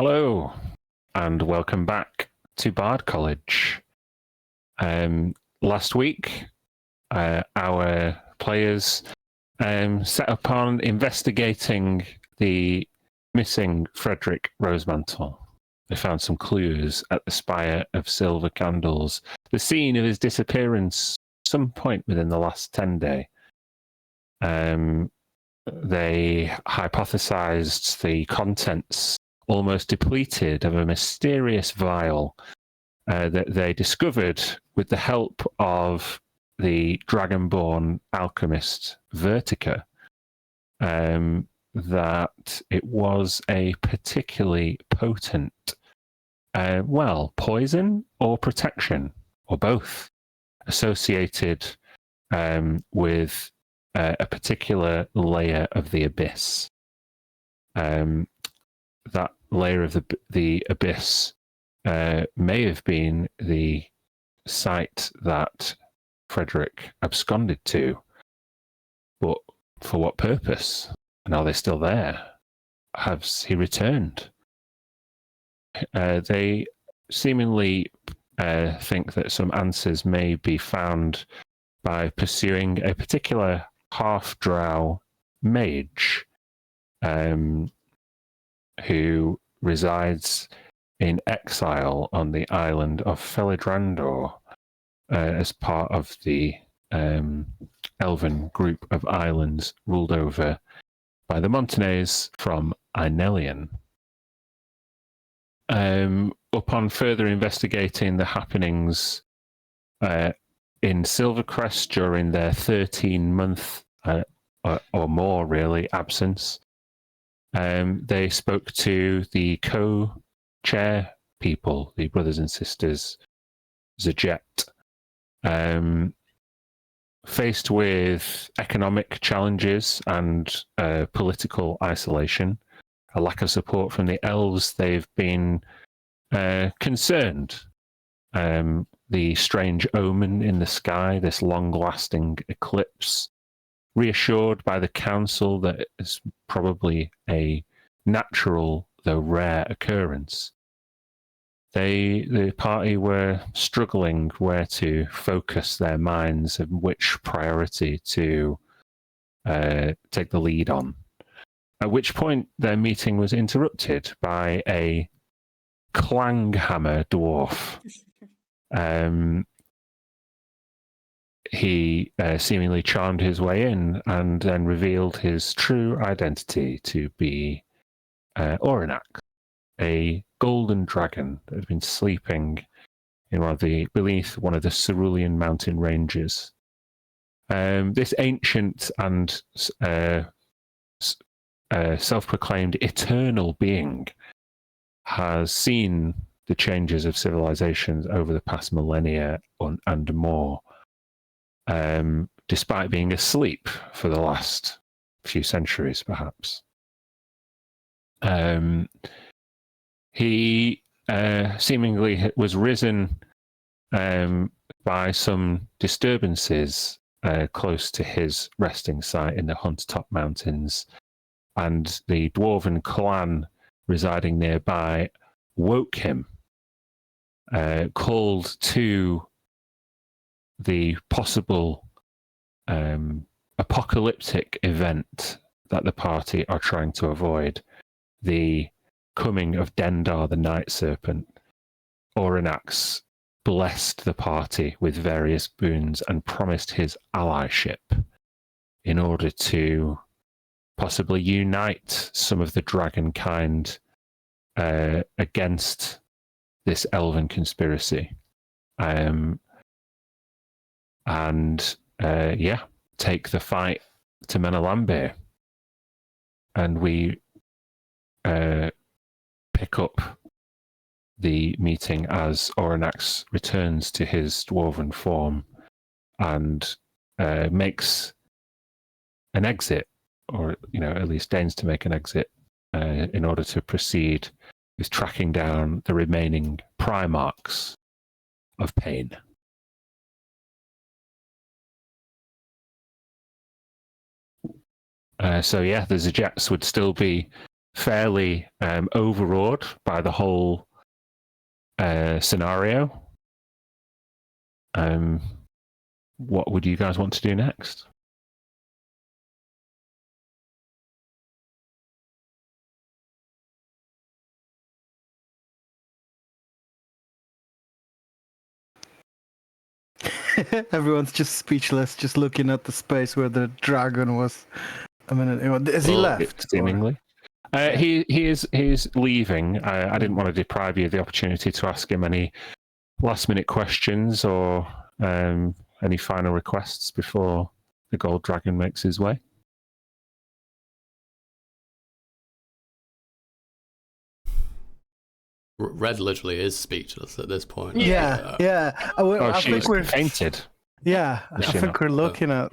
Hello, and welcome back to Bard College. Last week, our players set upon investigating the missing Frederick Rosemantle. They found some clues at the Spire of Silver Candles, the scene of his disappearance some point within the last 10 days. They hypothesized the contents almost depleted of a mysterious vial that they discovered with the help of the dragonborn alchemist Vertica, that it was a particularly potent, poison or protection, or both, associated with a particular layer of the abyss. That layer of the abyss may have been the site that Frederick absconded to, but for what purpose? And are they still there? Has he returned? They seemingly think that some answers may be found by pursuing a particular half-drow mage who resides in exile on the island of Felidrandor as part of the elven group of islands ruled over by the Montagnais from Inelian. Upon further investigating the happenings in Silvercrest during their 13-month or more, really, absence, they spoke to the co-chair people, the brothers and sisters, Zajet. Faced with economic challenges and political isolation, a lack of support from the elves, they've been concerned. The strange omen in the sky, this long-lasting eclipse, reassured by the council that it's probably a natural, though rare, occurrence. The party were struggling where to focus their minds and which priority to take the lead on. At which point their meeting was interrupted by a clanghammer dwarf. He seemingly charmed his way in and then revealed his true identity to be Orinax, a golden dragon that had been sleeping in beneath one of the Cerulean mountain ranges. This ancient and self-proclaimed eternal being has seen the changes of civilizations over the past millennia and more, despite being asleep for the last few centuries, perhaps. He seemingly was risen by some disturbances close to his resting site in the Hunt-Top Mountains, and the dwarven clan residing nearby woke him, called to the possible apocalyptic event that the party are trying to avoid, the coming of Dendar the Night Serpent. Orinax blessed the party with various boons and promised his allyship in order to possibly unite some of the dragon kind against this elven conspiracy. Take the fight to Menalambe. And we pick up the meeting as Orinax returns to his dwarven form and makes an exit, or at least deigns to make an exit in order to proceed with tracking down the remaining Primarchs of Pain. The Zajets would still be fairly overawed by the whole scenario. What would you guys want to do next? Everyone's just speechless, just looking at the space where the dragon was a minute ago. Is he left? Seemingly. He's leaving. I didn't want to deprive you of the opportunity to ask him any last-minute questions or any final requests before the gold dragon makes his way. Red literally is speechless at this point. Yeah. I she's think we're fainted. Yeah, I think we're looking at.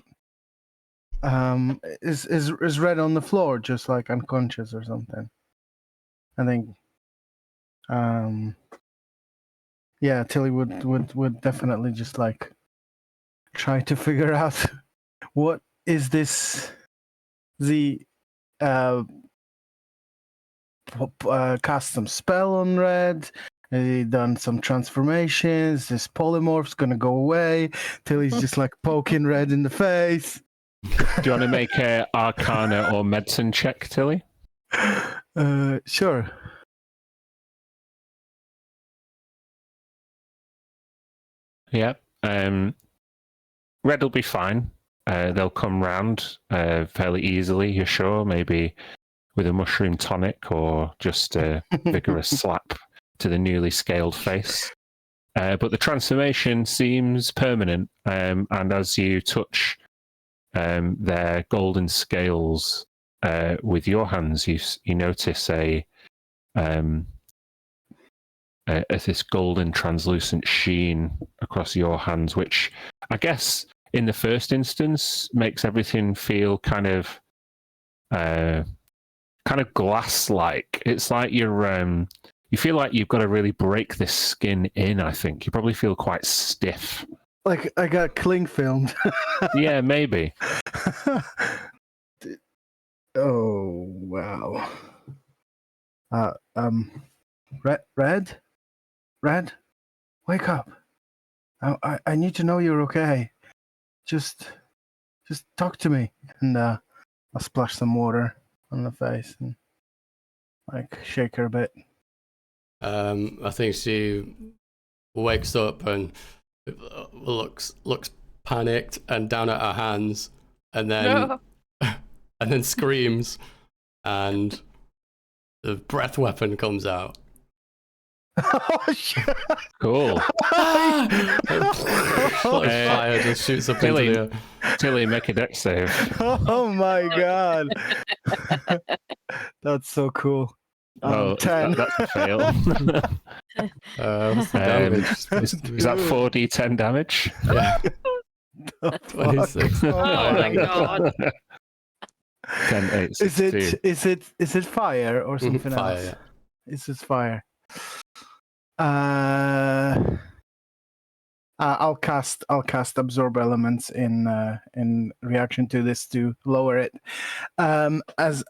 Is Red on the floor, just like unconscious or something? I think. Yeah, Tilly would definitely just like try to figure out what is this, the cast some spell on Red. He done some transformations. This polymorph's gonna go away. Tilly's just like poking Red in the face. Do you want to make a Arcana or Medicine check, Tilly? Sure. Yeah. Red will be fine. They'll come round fairly easily, you're sure? Maybe with a mushroom tonic or just a vigorous slap to the newly scaled face. But the transformation seems permanent, and as you touch their golden scales with your hands, you notice this golden translucent sheen across your hands, which I guess in the first instance makes everything feel kind of glass-like. It's like you feel like you've got to really break this skin in. I think you probably feel quite stiff. Like I got cling filmed. Yeah, maybe. Oh wow. Red, wake up. I need to know you're okay. Just talk to me. And I'll splash some water on the face and like shake her a bit. I think she wakes up and looks panicked and down at her hands, and then and then screams, and the breath weapon comes out. Oh shit! Cool. Fire just shoots up into the air. Tilly, make a dex save. Oh my god. That's so cool. 10. That's a fail. What's the damage? Is that 4d10 damage? Yeah. 26. Oh my god. 10, 8, 6, Is it fire or something Fire, else? yeah. It's just fire. I'll cast absorb elements in reaction to this to lower it. As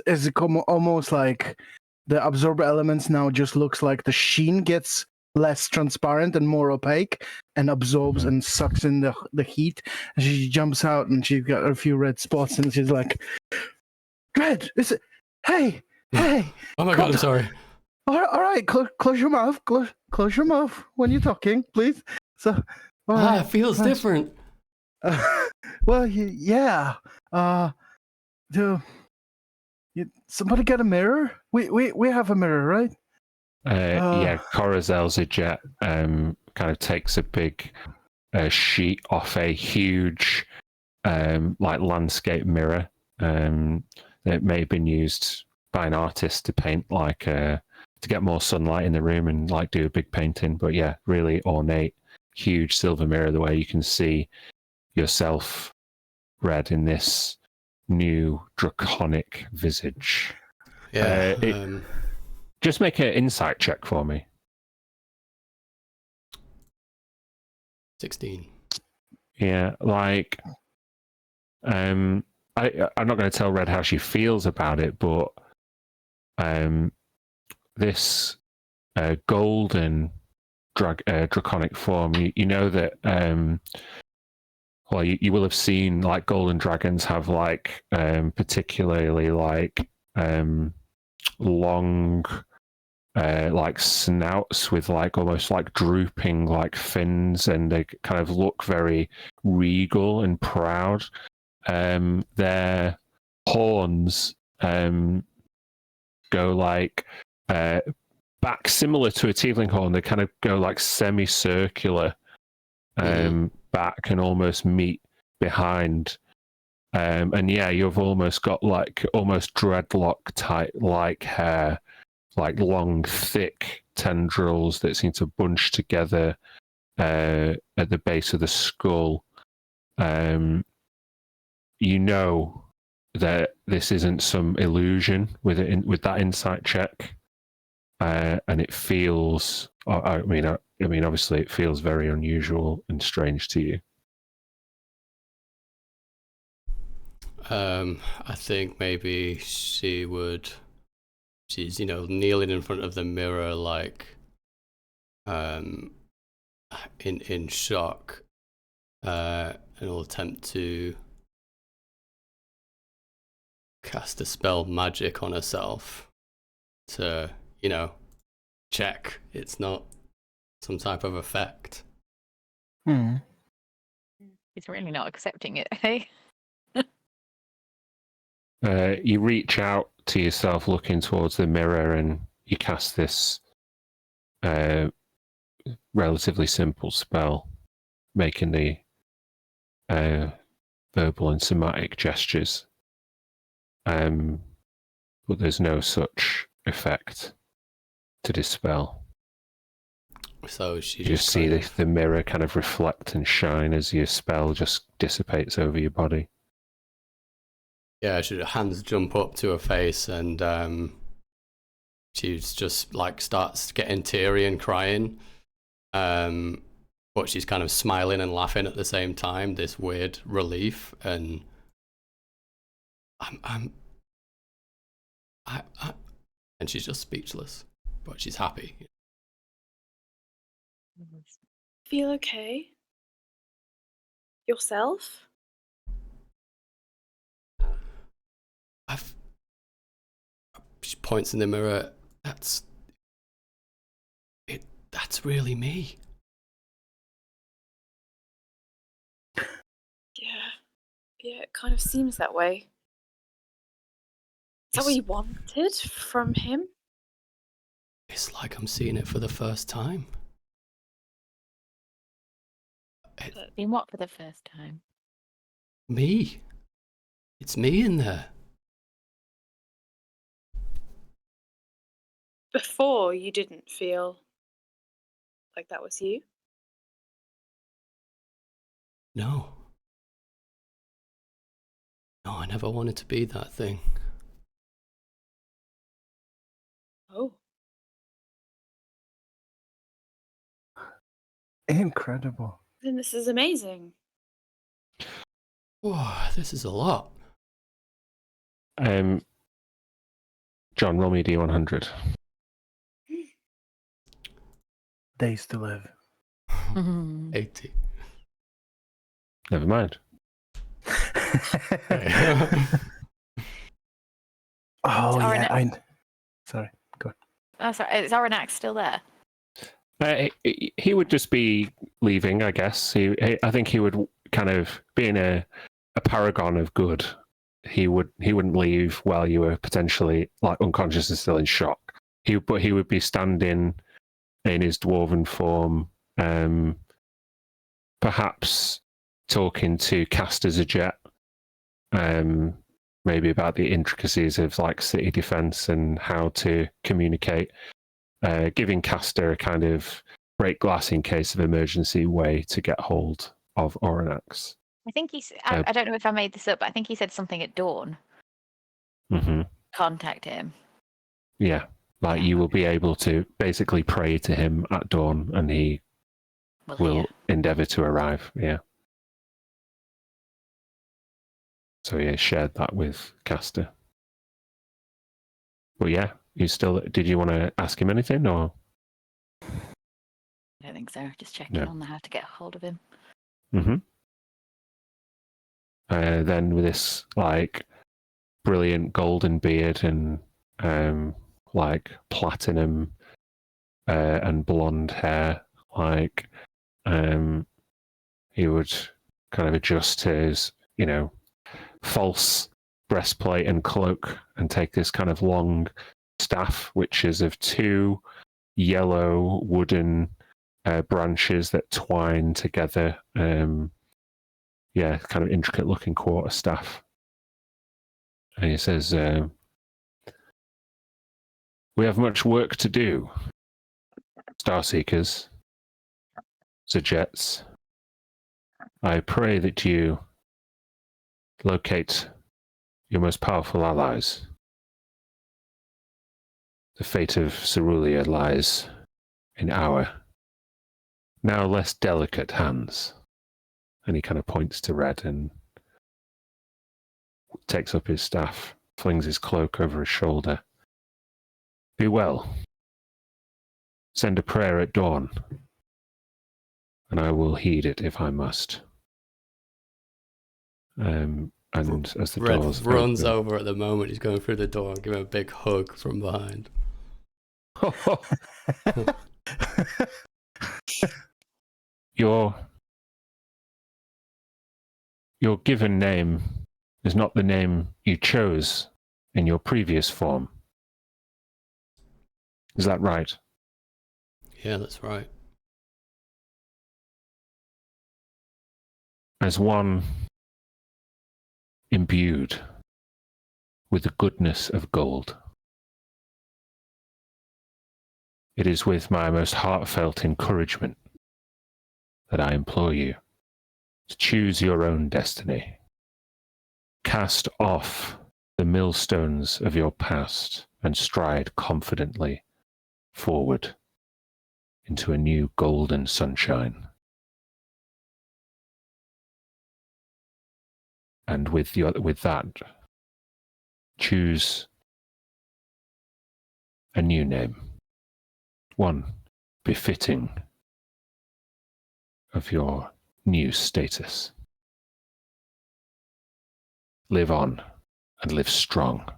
it almost like the absorb elements now just looks like the sheen gets less transparent and more opaque and absorbs and sucks in the heat. And she jumps out and she's got a few red spots and she's like, "Red, is it? Hey!" Oh my god, I'm sorry. All right, close your mouth. Close your mouth when you're talking, please. So, It feels different. Well, yeah. Somebody get a mirror? We have a mirror, right? Yeah, Corazel's jet kind of takes a big sheet off a huge like landscape mirror that may have been used by an artist to paint like to get more sunlight in the room and like do a big painting. But yeah, really ornate, huge silver mirror the way you can see yourself, Red, in this new draconic visage. Yeah. Just make an insight check for me. 16. Yeah, like I'm not going to tell Red how she feels about it, but this golden draconic form. You know that. Well, you will have seen like golden dragons have like particularly like long like snouts with like almost like drooping like fins, and they kind of look very regal and proud. Their horns go like back similar to a tiefling horn. They kind of go like semicircular back and almost meet behind. And yeah, you've almost got like almost dreadlock type like hair, like long, thick tendrils that seem to bunch together at the base of the skull. You know that this isn't some illusion with it with that insight check, and it feels. I mean, obviously, it feels very unusual and strange to you. I think maybe she's, kneeling in front of the mirror, like, in shock, and will attempt to cast a spell magic on herself to, check it's not some type of effect. He's really not accepting it, hey? You reach out to yourself, looking towards the mirror, and you cast this relatively simple spell, making the verbal and somatic gestures. But there's no such effect to dispel. So she you just see the mirror kind of reflect and shine as your spell just dissipates over your body. Yeah, her hands jump up to her face, and she's just like starts getting teary and crying. But she's kind of smiling and laughing at the same time. This weird relief, and and she's just speechless, but she's happy. Feel okay? Yourself? She points in the mirror. That's really me. Yeah, it kind of seems that way. Is that what you wanted from him? It's like I'm seeing it for the first time. In what for the first time? Me. It's me in there. Before, you didn't feel like that was you? No. No, I never wanted to be that thing. Oh. Incredible. Then this is amazing. Oh, this is a lot. John, roll me a D100. Days to live. 80. Never mind. Oh yeah, sorry. Go on. Oh, sorry. Is Aronnax still there? He would just be leaving, I guess. I think he would kind of, being a paragon of good, he wouldn't leave while you were potentially like unconscious and still in shock. But he would be standing in his dwarven form, perhaps talking to Caster Jet, maybe about the intricacies of like city defense and how to communicate, giving Caster a kind of break glass in case of emergency way to get hold of Aronnax. I think I don't know if I made this up, but I think he said something at dawn. Mm-hmm. Contact him. Yeah, like you will be able to basically pray to him at dawn, and he will endeavour to arrive. Yeah. So yeah, shared that with Caster. But yeah, You still? Did you want to ask him anything, or? I don't think so. Just checking No. on how to get a hold of him. Mm-hmm. Then with this like brilliant golden beard and like platinum and blonde hair, like he would kind of adjust his, false breastplate and cloak and take this kind of long staff, which is of two yellow wooden branches that twine together. Kind of intricate looking quarter staff. And he says, we have much work to do, Starseekers, the Jets. I pray that you locate your most powerful allies. The fate of Cerulea lies in our now less delicate hands. And he kind of points to Red and takes up his staff, flings his cloak over his shoulder. Be well. Send a prayer at dawn, and I will heed it if I must. And as the Red doors runs open, over at the moment. He's going through the door and giving him a big hug from behind. your given name is not the name you chose in your previous form. Is that right? Yeah, that's right. As one imbued with the goodness of gold, it is with my most heartfelt encouragement that I implore you to choose your own destiny. Cast off the millstones of your past and stride confidently forward into a new golden sunshine. And with that, choose a new name, one befitting of your new status. Live on and live strong.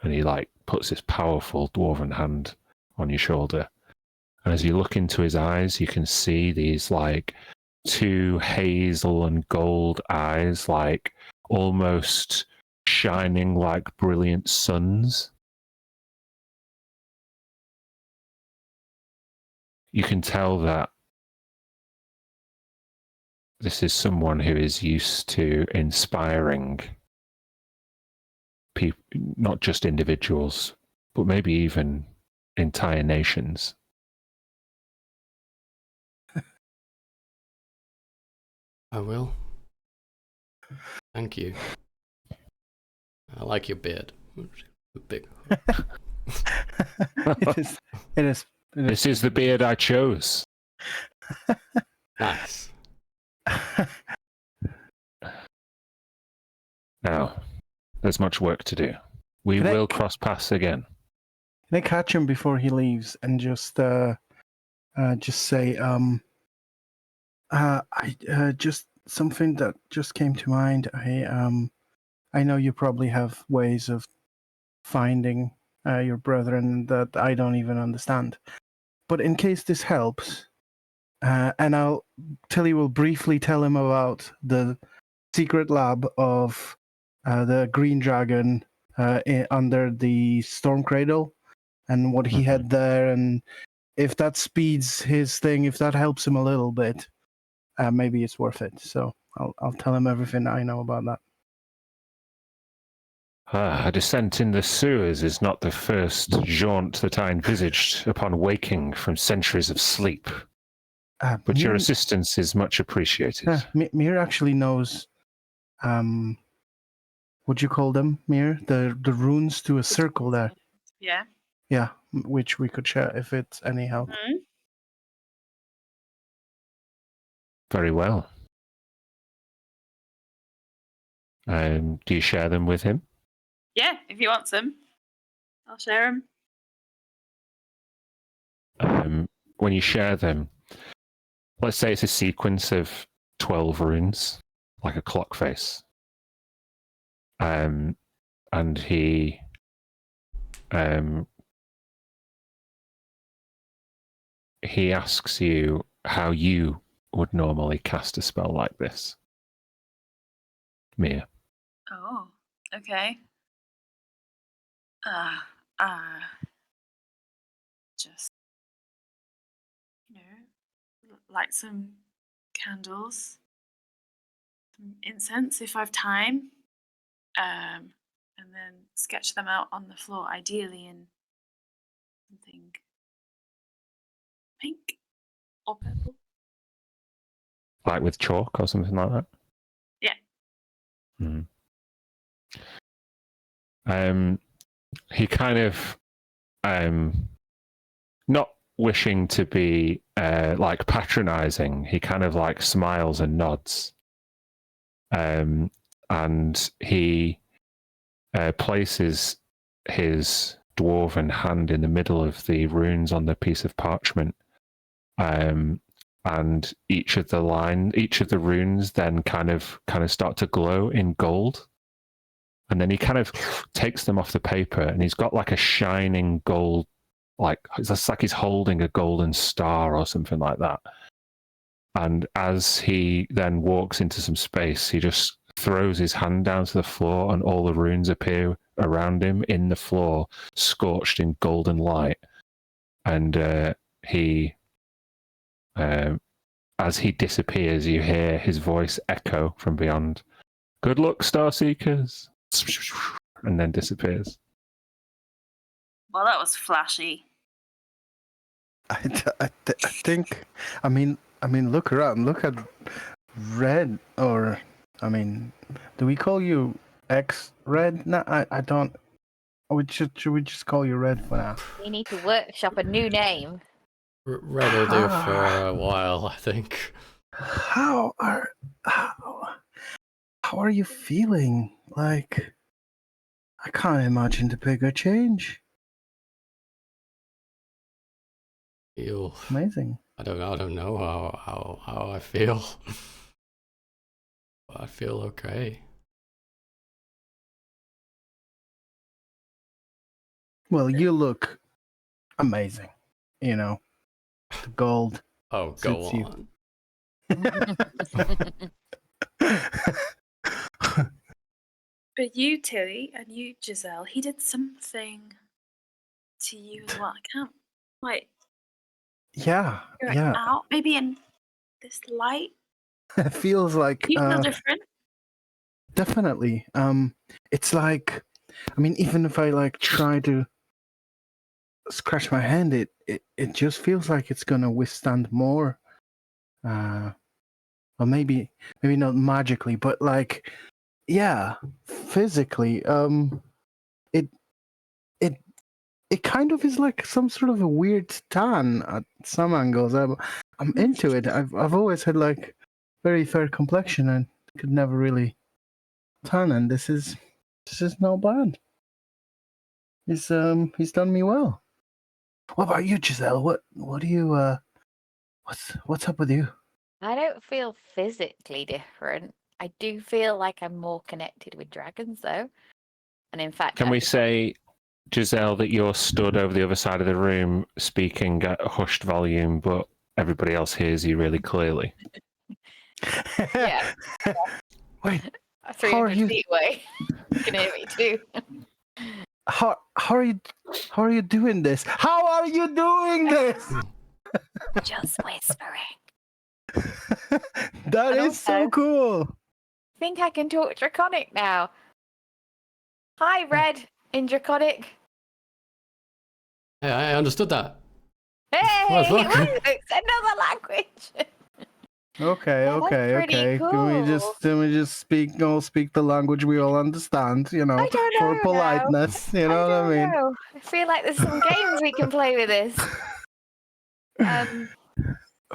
And he puts this powerful dwarven hand on your shoulder. And as you look into his eyes, you can see these two hazel and gold eyes, almost shining like brilliant suns. You can tell that this is someone who is used to inspiring people, not just individuals, but maybe even entire nations. I will. Thank you. I like your beard. Big. It is. This is the beard I chose. Nice. Now, there's much work to do. We will cross paths again. Can I catch him before he leaves and just say, just something that just came to mind. I know you probably have ways of finding your brethren that I don't even understand. But in case this helps, and will briefly tell him about the secret lab of the Green Dragon under the Storm Cradle and what he had there, and if that speeds his thing, if that helps him a little bit, maybe it's worth it. So I'll tell him everything I know about that. A descent in the sewers is not the first jaunt that I envisaged upon waking from centuries of sleep. But your assistance is much appreciated. Mir actually knows, what you call them, Mir? The runes to a circle there. Yeah. Yeah, which we could share if it's any help. Mm-hmm. Very well. Do you share them with him? Yeah, if he wants them. I'll share them. When you share them, let's say it's a sequence of 12 runes, like a clock face. And he asks you how you would normally cast a spell like this, Mia. Oh, okay. Just, light some candles, some incense if I've time, and then sketch them out on the floor, ideally in something pink or purple. Like with chalk or something like that? Yeah. He kind of, not wishing to be like patronizing, he kind of like smiles and nods. And he places his dwarven hand in the middle of the runes on the piece of parchment. And each of the runes then kind of start to glow in gold. And then he kind of takes them off the paper, and he's got like a shining gold, like it's like he's holding a golden star or something like that. And as he then walks into some space, he just throws his hand down to the floor, and all the runes appear around him in the floor, scorched in golden light. And as he disappears, you hear his voice echo from beyond. "Good luck, Starseekers!" And then disappears. Well, that was flashy. I think. I mean, look around. Look at Red. Or, do we call you X Red? No, I don't. Should we just call you Red for now? We need to workshop a new name. Red will do for a while, I think. How are you feeling? Like, I can't imagine the bigger change. Amazing. I don't know how I feel. I feel okay. Well, you look amazing. The gold. Oh, go suits you. on. But you, Tilly, and you, Giselle, he did something to you as well. I can't quite Yeah. figure it out. Maybe in this light. It feels like You feel different. definitely. It's like, even if I like try to scratch my hand, it just feels like it's gonna withstand more. Or maybe not magically, but like, yeah, physically. It kind of is like some sort of a weird tan at some angles. I'm into it. I've always had like very fair complexion and could never really tan, and this is not bad. He's done me well. What about you, Giselle? What do you what's up with you? I don't feel physically different. I do feel like I'm more connected with dragons, though. And in fact, Can we say, Giselle, that you're stood over the other side of the room speaking at a hushed volume, but everybody else hears you really clearly? Yeah. Wait, 300 you- feet away. You can hear me too. how are you doing this? How are you doing this? Just whispering. That And is so also- cool. I think I can talk Draconic now. Hi, Red, in Draconic. Hey, I understood that. Hey, Well, look. it's another language. Okay, Oh, that's okay, pretty okay. cool. Can we just speak the language we all understand, I don't know for now. politeness, you know what I mean? know. I feel like there's some games we can play with this.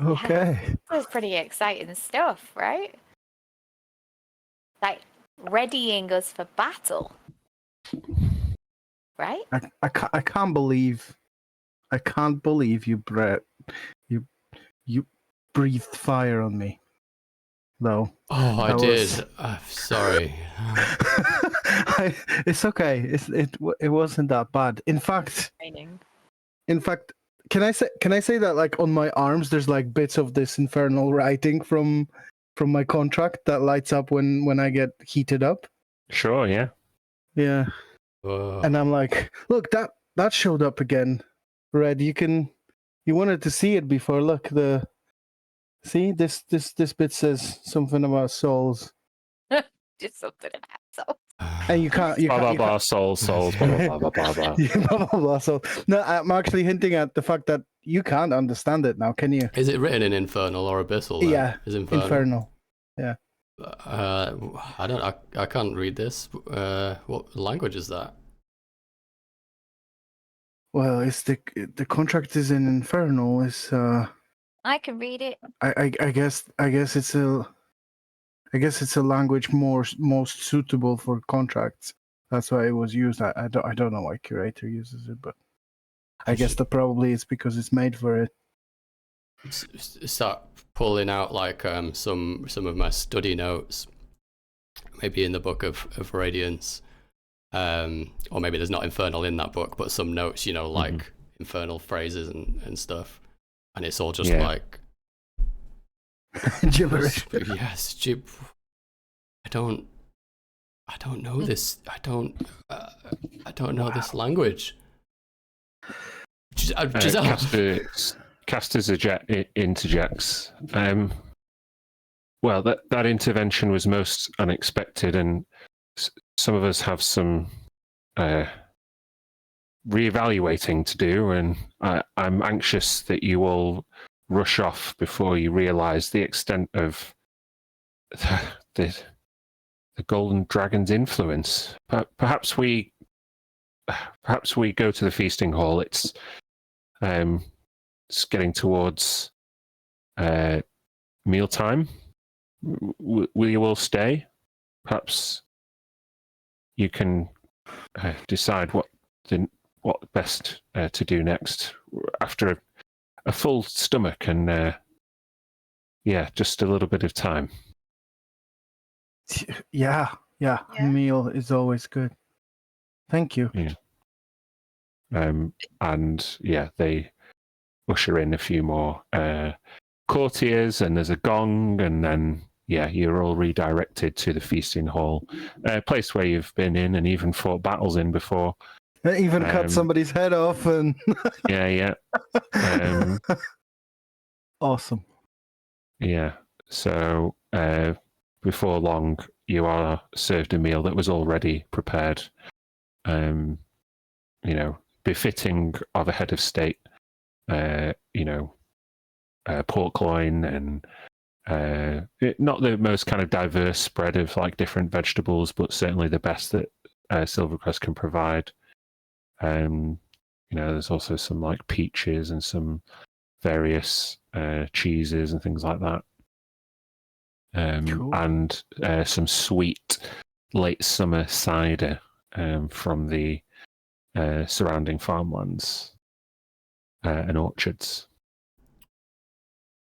Okay. Yeah, this is pretty exciting stuff, right? Like readying us for battle. right? I can't believe you breathed fire on me, though. Oh, I That did. was- I'm sorry. It's okay. It wasn't that bad. In fact, Training. can I say that like on my arms there's like bits of this infernal writing from my contract that lights up when I get heated up. Sure, yeah. Yeah. Oh. And I'm like, look, that showed up again. Red, you wanted to see it before. Look, see this bit says something about souls. Just something about so. And you can't Blah blah blah. Souls. Blah blah blah blah blah. Yeah, blah, blah, blah. So no, I'm actually hinting at the fact that you can't understand it now, can you? Is it written in infernal or abyssal? Then? Yeah, Is infernal? infernal. I don't. I can't read this. What language is that? Well, it's the contract is in infernal. Is I can read it. I guess it's a language most suitable for contracts. That's why it was used. I don't know why curator uses it, but I guess that probably it's because it's made for it. Start pulling out like some of my study notes, maybe in the book of Radiance, or maybe there's not infernal in that book, but some notes, like infernal phrases and stuff, and it's all just like Gibberish. Yes, I don't know this. I don't know this language. Casters interjects. Well, that intervention was most unexpected, and some of us have some reevaluating to do, and I'm anxious that you all rush off before you realise the extent of the Golden Dragon's influence. Perhaps we go to the feasting hall. It's getting towards mealtime. Will you all stay? Perhaps you can decide what best to do next after a full stomach and just a little bit of time. Yeah. Meal is always good. Thank you. Yeah. And they usher in a few more courtiers, and there's a gong, and then you're all redirected to the feasting hall, a place where you've been in and even fought battles in before. Even cut somebody's head off and yeah. Awesome. Yeah. So before long, you are served a meal that was already prepared. Befitting of a head of state. Pork loin and not the most kind of diverse spread of like different vegetables, but certainly the best that Silvercrest can provide. There's also some like peaches and some various cheeses and things like that. Cool. And some sweet late summer cider from the surrounding farmlands and orchards.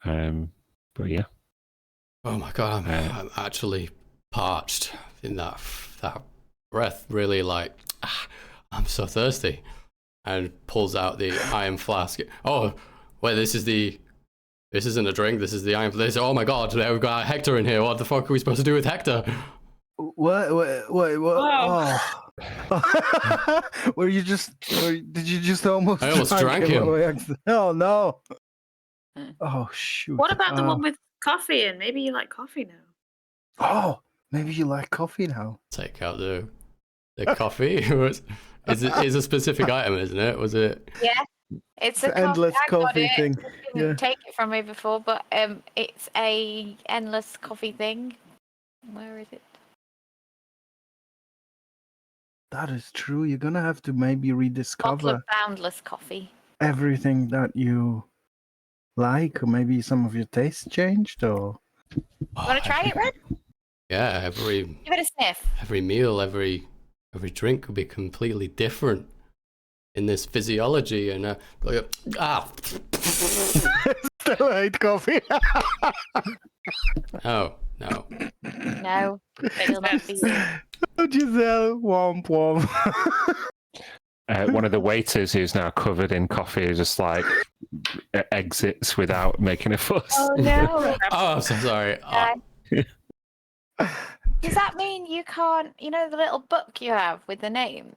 But yeah. Oh my god, I'm actually parched in that breath. Really, like I'm so thirsty, and pulls out the iron flask. Oh wait, this isn't a drink. This is the iron flask. Oh my god, we've got Hector in here. What the fuck are we supposed to do with Hector? What? Oh. Did you just almost? I almost drank him. Oh no! Oh shoot! What about the one with coffee in? Maybe you like coffee now. Oh, maybe you like coffee now. Take out the coffee. It's a specific item, isn't it? Was it? Yeah, it's a endless coffee thing. You didn't take it from me before, but it's a endless coffee thing. Where is it? That is true. You're gonna have to maybe Bottle rediscover of boundless coffee. everything that you like, or maybe some of your tastes changed, or. Want to try it, Red? Yeah, Give it a sniff. every meal, every drink could be completely different. in this physiology and Still hate coffee. oh no. No, still not for you. Oh, Giselle, womp womp. One of the waiters who's now covered in coffee just like exits without making a fuss. Oh no! Oh, I'm so sorry. Oh. Does that mean you can't? You know the little book you have with the name.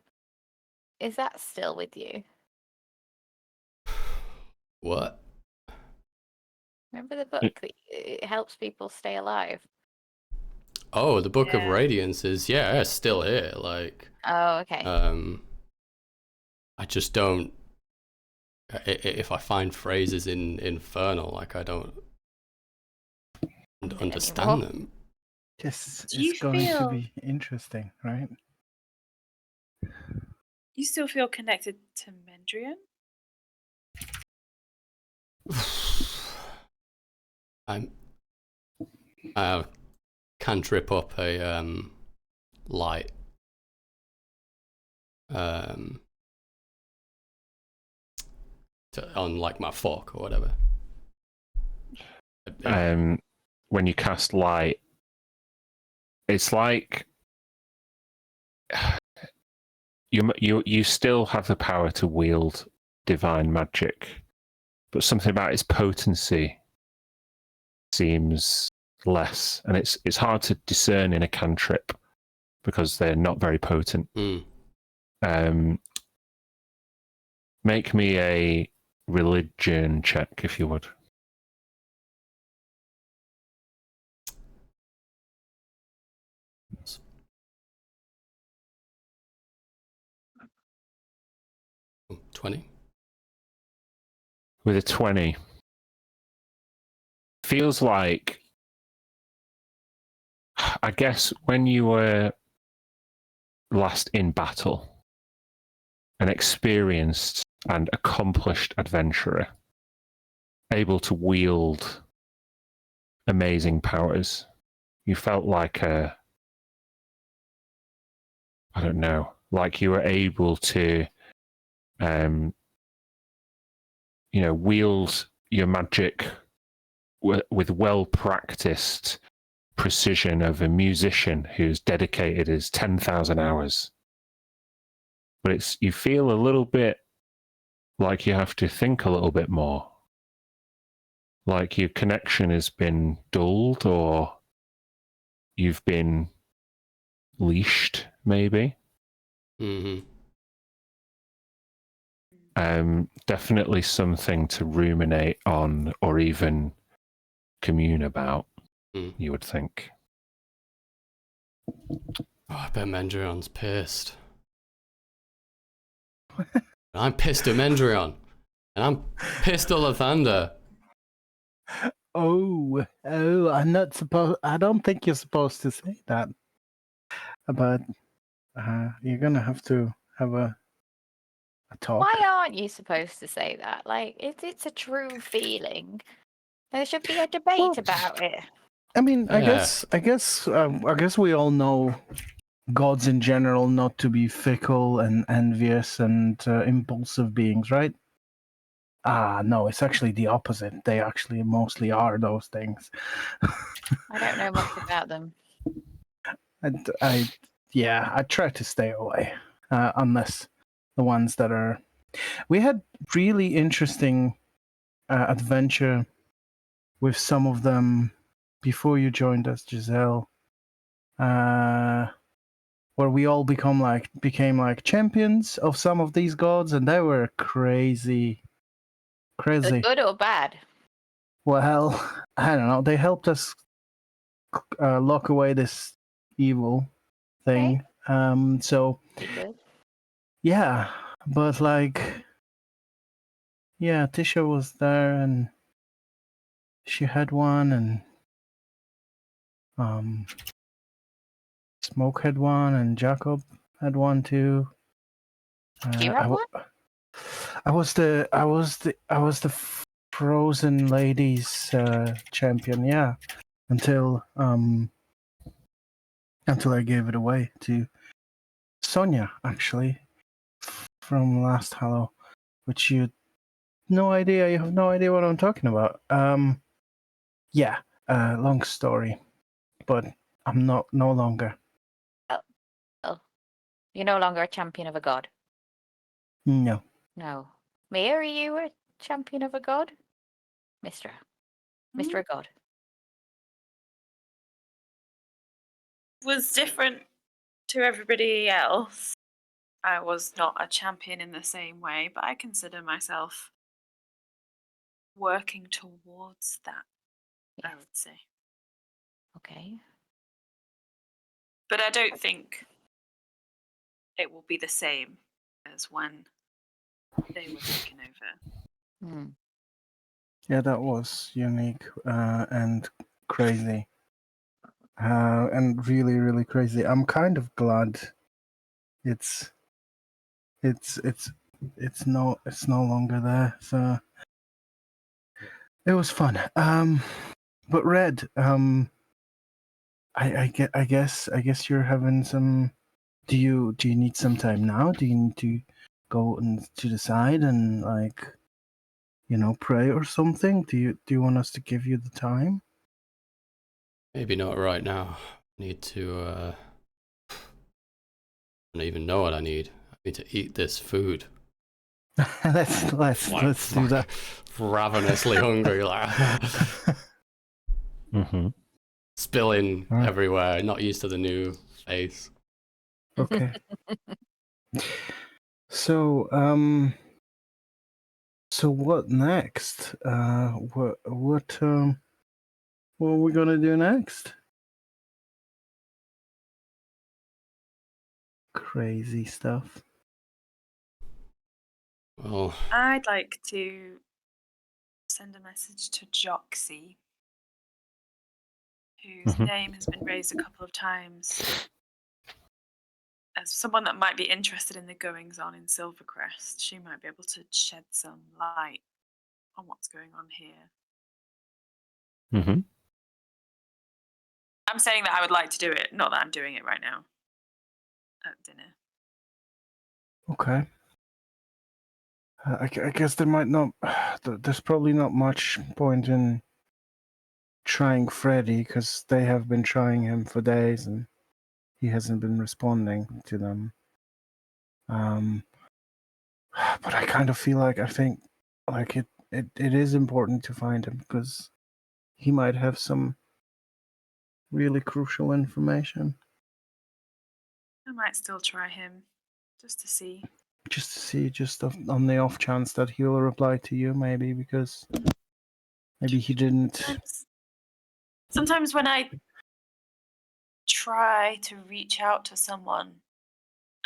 Is that still with you? What? Remember the book that it helps people stay alive? Oh, the Book of Yeah. Radiance is it's still here. Like, Oh, okay. I just don't. If I find phrases in Infernal, like I don't understand Anymore. them. Yes, Do you it's going to feel- be interesting, right? You still feel connected to Mendrian? I can trip up a light. On like my fork or whatever. When you cast light, it's like you still have the power to wield divine magic, but something about its potency seems less, and it's hard to discern in a cantrip because they're not very potent. Make me a religion check, if you would. Oh, 20. With a 20, feels like, I guess, when you were last in battle, an experienced and accomplished adventurer, able to wield amazing powers. You felt like I don't know, like you were able to, wield your magic with well-practiced precision of a musician who's dedicated his 10,000 hours. But you feel a little bit like you have to think a little bit more. Like your connection has been dulled, or you've been leashed, maybe. Mm-hmm. Definitely something to ruminate on or even commune about, you would think. Oh, I bet Mendrion's pissed. I'm pissed at Mendrion. And I'm pissed at Lathander. Oh, I'm not supposed. I don't think you're supposed to say that. But you're gonna have to have a talk. Why aren't you supposed to say that? Like, it's a true feeling. There should be a debate about it. I mean, I Yeah. guess we all know gods in general not to be fickle and envious and impulsive beings, right? No, it's actually the opposite. They actually mostly are those things. I don't know much about them. I try to stay away, unless the ones that are. We had really interesting adventure with some of them before you joined us, Giselle. Where we all became like champions of some of these gods, and they were crazy. Is it good or bad? Well, I don't know. They helped us lock away this evil thing. So Good. yeah, but like, yeah, Tisha was there, and she had one, and Smoke had one, and Jacob had one too. Do you have one? I was the Frozen Ladies champion, yeah, until I gave it away to Sonia, actually, from last Hallow, which you have no idea what I'm talking about. Yeah, long story, but I'm no longer. Oh, you're no longer a champion of a god. No. No. Mia, are you a champion of a god? Mister a god. Was different to everybody else. I was not a champion in the same way, but I consider myself working towards that, I Yes. would say. Okay. But I don't think it will be the same as when they were taken over. Hmm. Yeah, that was unique and crazy. And really, really crazy. I'm kind of glad it's no longer there. So it was fun. But Red, I guess you're having some. Do you need some time now? Do you need to go to the side and pray or something? Do you want us to give you the time? Maybe not right now. I need to. I don't even know what I need. I need to eat this food. let's do that. Ravenously hungry, like Mm-hmm. spilling Alright. everywhere. Not used to the new face. Okay. So so what next? What are we gonna do next? Crazy stuff. Well, I'd like to send a message to Joxy, whose Mhm. name has been raised a couple of times as someone that might be interested in the goings on in Silvercrest. She might be able to shed some light on what's going on here. Mm-hmm. I'm saying that I would like to do it, not that I'm doing it right now at dinner. Okay. I guess there might not. There's probably not much point in trying Freddy because they have been trying him for days and he hasn't been responding to them. But I kind of feel like I think like it is important to find him because he might have some really crucial information. I might still try him just to see. Just to see, just on the off chance that he'll reply to you, maybe because maybe he didn't. Sometimes when I try to reach out to someone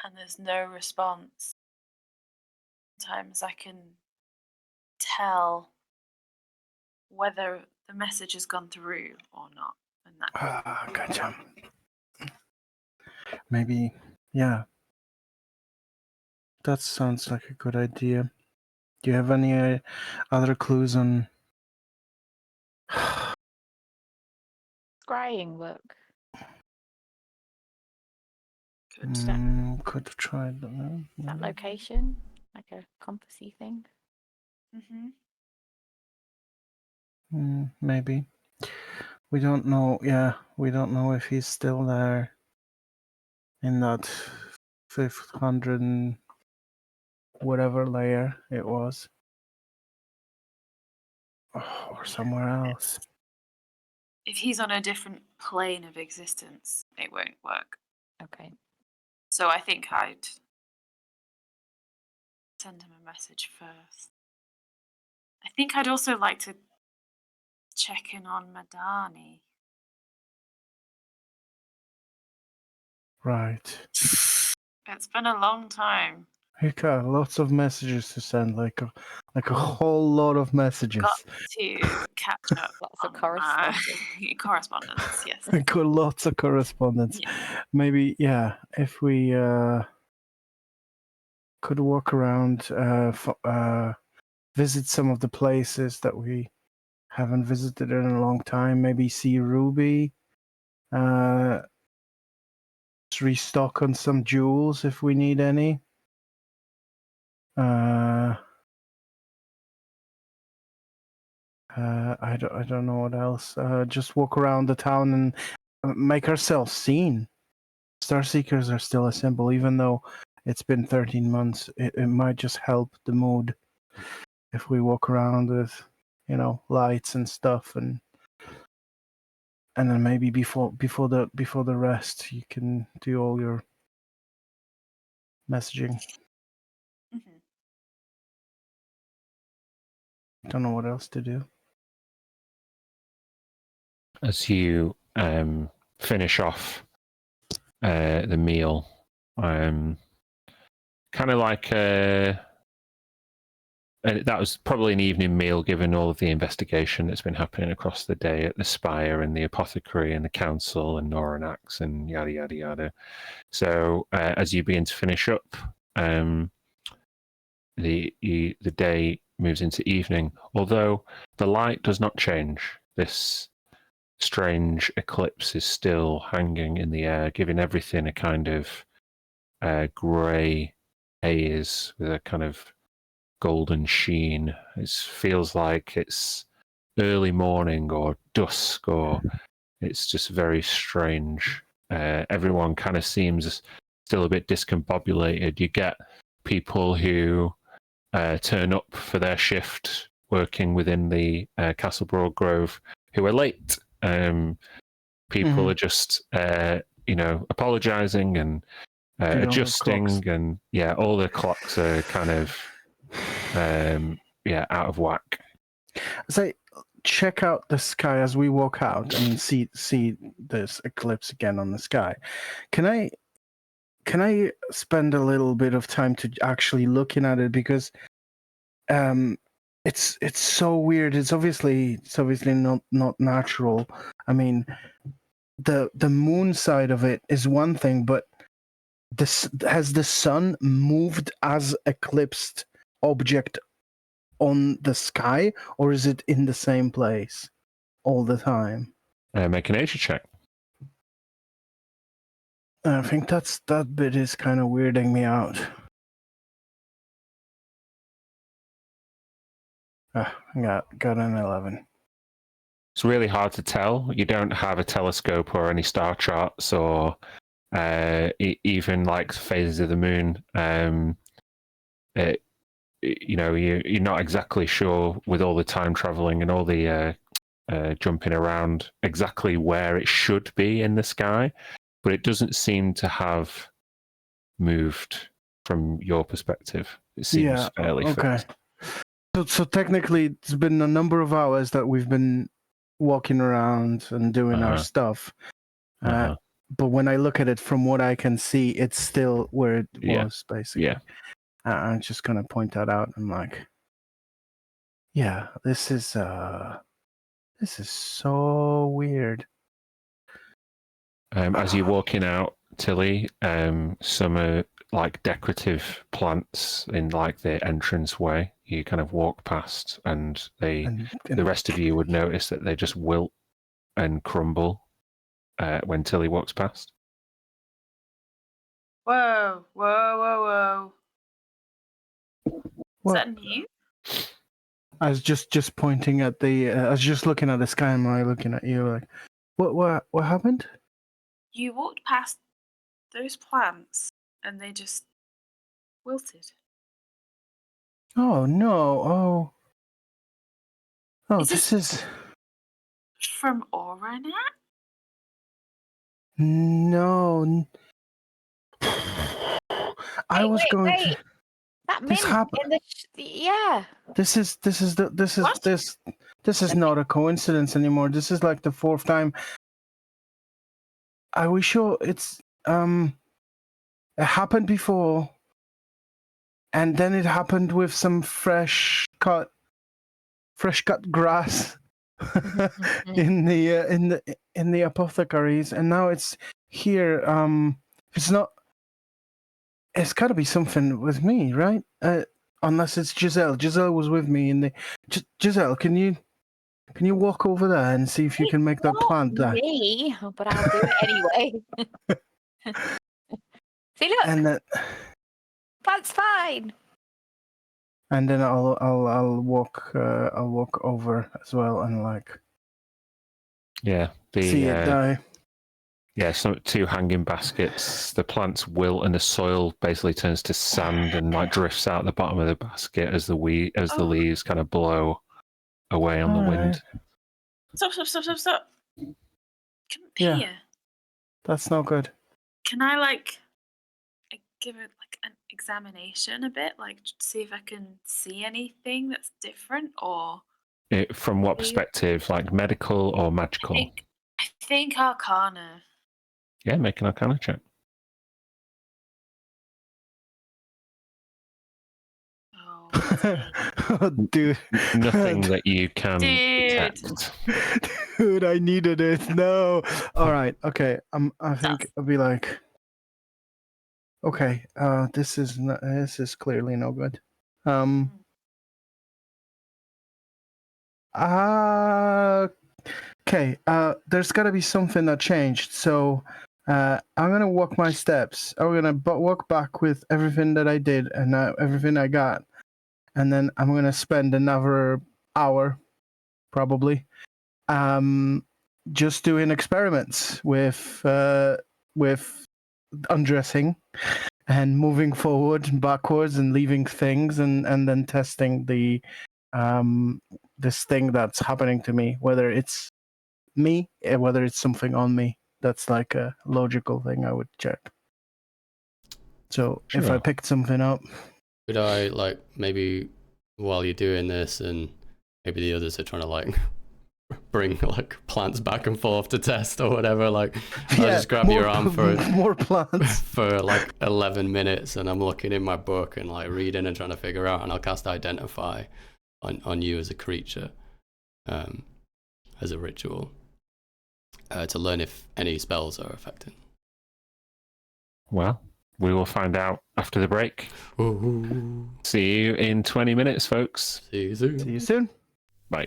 and there's no response, sometimes I can tell whether the message has gone through or not. And that Gotcha. Maybe, yeah. That sounds like a good idea. Do you have any other clues on? Scrying work. Could have tried that. That location, like a compassy thing. Maybe. We don't know. Yeah, we don't know if he's still there in that 500 and whatever layer it was, or somewhere else. If he's on a different plane of existence, it won't work. Okay. So I think I'd send him a message first. I think I'd also like to check in on Madani. Right. It's been a long time. He got lots of messages to send, like a whole lot of messages. Got to catch up. Lots of on correspondence. correspondence, yes. I got lots of correspondence. Yeah. Maybe, yeah, if we could walk around, visit some of the places that we haven't visited in a long time. Maybe see Ruby. Restock on some jewels if we need any. I don't know what else. Just walk around the town and make ourselves seen. Star Seekers are still a symbol, even though it's been 13 months. It might just help the mood if we walk around with, lights and stuff, and then maybe before the rest, you can do all your messaging. Mm-hmm. Don't know what else to do. As you finish off the meal, kind of like that was probably an evening meal, given all of the investigation that's been happening across the day at the Spire and the Apothecary and the Council and Noranax and yada yada yada. So as you begin to finish up, the day moves into evening. Although the light does not change, this strange eclipse is still hanging in the air, giving everything a kind of grey haze with a kind of golden sheen. It feels like it's early morning or dusk, or it's just very strange. Everyone kind of seems still a bit discombobulated. You get people who turn up for their shift working within the Castle Broadgrove who are late. People are just, apologizing and adjusting, and all the clocks are kind of, out of whack. So check out the sky as we walk out and see this eclipse again on the sky. Can I spend a little bit of time to actually looking at it, because it's so weird. It's obviously not natural. I mean, the moon side of it is one thing, but has the sun moved as eclipsed object on the sky, or is it in the same place all the time? Make an nature check. I think that bit is kind of weirding me out. I got an 11. It's really hard to tell. You don't have a telescope or any star charts or even like phases of the moon. You're not exactly sure with all the time traveling and all the jumping around exactly where it should be in the sky, but it doesn't seem to have moved from your perspective. It seems fairly fixed. So technically, it's been a number of hours that we've been walking around and doing our stuff. But when I look at it from what I can see, it's still where it was, basically. Yeah. I'm just gonna point that out. I'm like, yeah, this is so weird. As you're walking out, Tilly, some like decorative plants in like the entranceway. You kind of walk past, and the rest of you would notice that they just wilt and crumble when Tilly walks past. Whoa, whoa, whoa, whoa. Is that new? I was just pointing at the. I was just looking at the sky, and I looking at you like, what happened? You walked past those plants, and they just wilted. Oh no! Oh, this is from Oranet? No. I was going to. That mint in the This is not a coincidence anymore. This is like the fourth time. Are we sure it's it happened before, and then it happened with some fresh cut grass in the apothecaries, and now it's here. It's not. It's got to be something with me, right? Unless it's Giselle. Giselle was with me in the. Giselle, can you walk over there and see if you can make that plant die? Me, but I'll do it anyway. See, look. And Plant's fine. and then I'll walk over as well and like Yeah, see it die. Yeah, so 2 hanging baskets. The plants wilt, and the soil basically turns to sand and like drifts out the bottom of the basket as the Oh. leaves kind of blow away on the wind. Stop. Couldn't Yeah. hear. That's no good. Can I like give it like an examination a bit, like see if I can see anything that's different, or From what Do you- perspective? Like medical or magical? I think Arcana. Yeah, make an Arcana check. Oh, what's it? Oh, dude. Nothing that you can Dude. detect. Dude, I needed it. No. All right. Okay. I think Tough. I'll be like, okay. This is clearly no good. Okay. There's got to be something that changed. So, I'm gonna walk my steps. I'm gonna walk back with everything that I did and everything I got, and then I'm gonna spend another hour, probably, just doing experiments with undressing and moving forward and backwards and leaving things and then testing the this thing that's happening to me, whether it's me, whether it's something on me. That's like a logical thing I would check. So if I Sure. picked something up, Could I like maybe while you're doing this and maybe the others are trying to like bring like plants back and forth to test or whatever, like I'll just grab your arm for more plants. for like 11 minutes and I'm looking in my book and like reading and trying to figure out, and I'll cast Identify on you as a creature, as a ritual, to learn if any spells are affected. Well, we will find out after the break. Ooh. See you in 20 minutes, folks. See you soon. See you soon. Bye.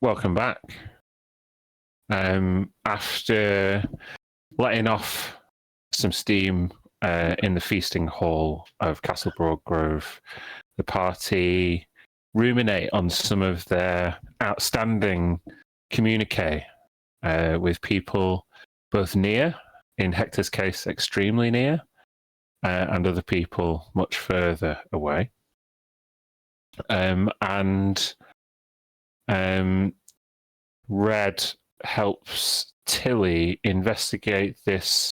welcome back. After letting off some steam in the feasting hall of Castle Broadgrove, the party ruminate on some of their outstanding communique with people both near, in Hector's case, extremely near, and other people much further away. And Red helps Tilly investigate this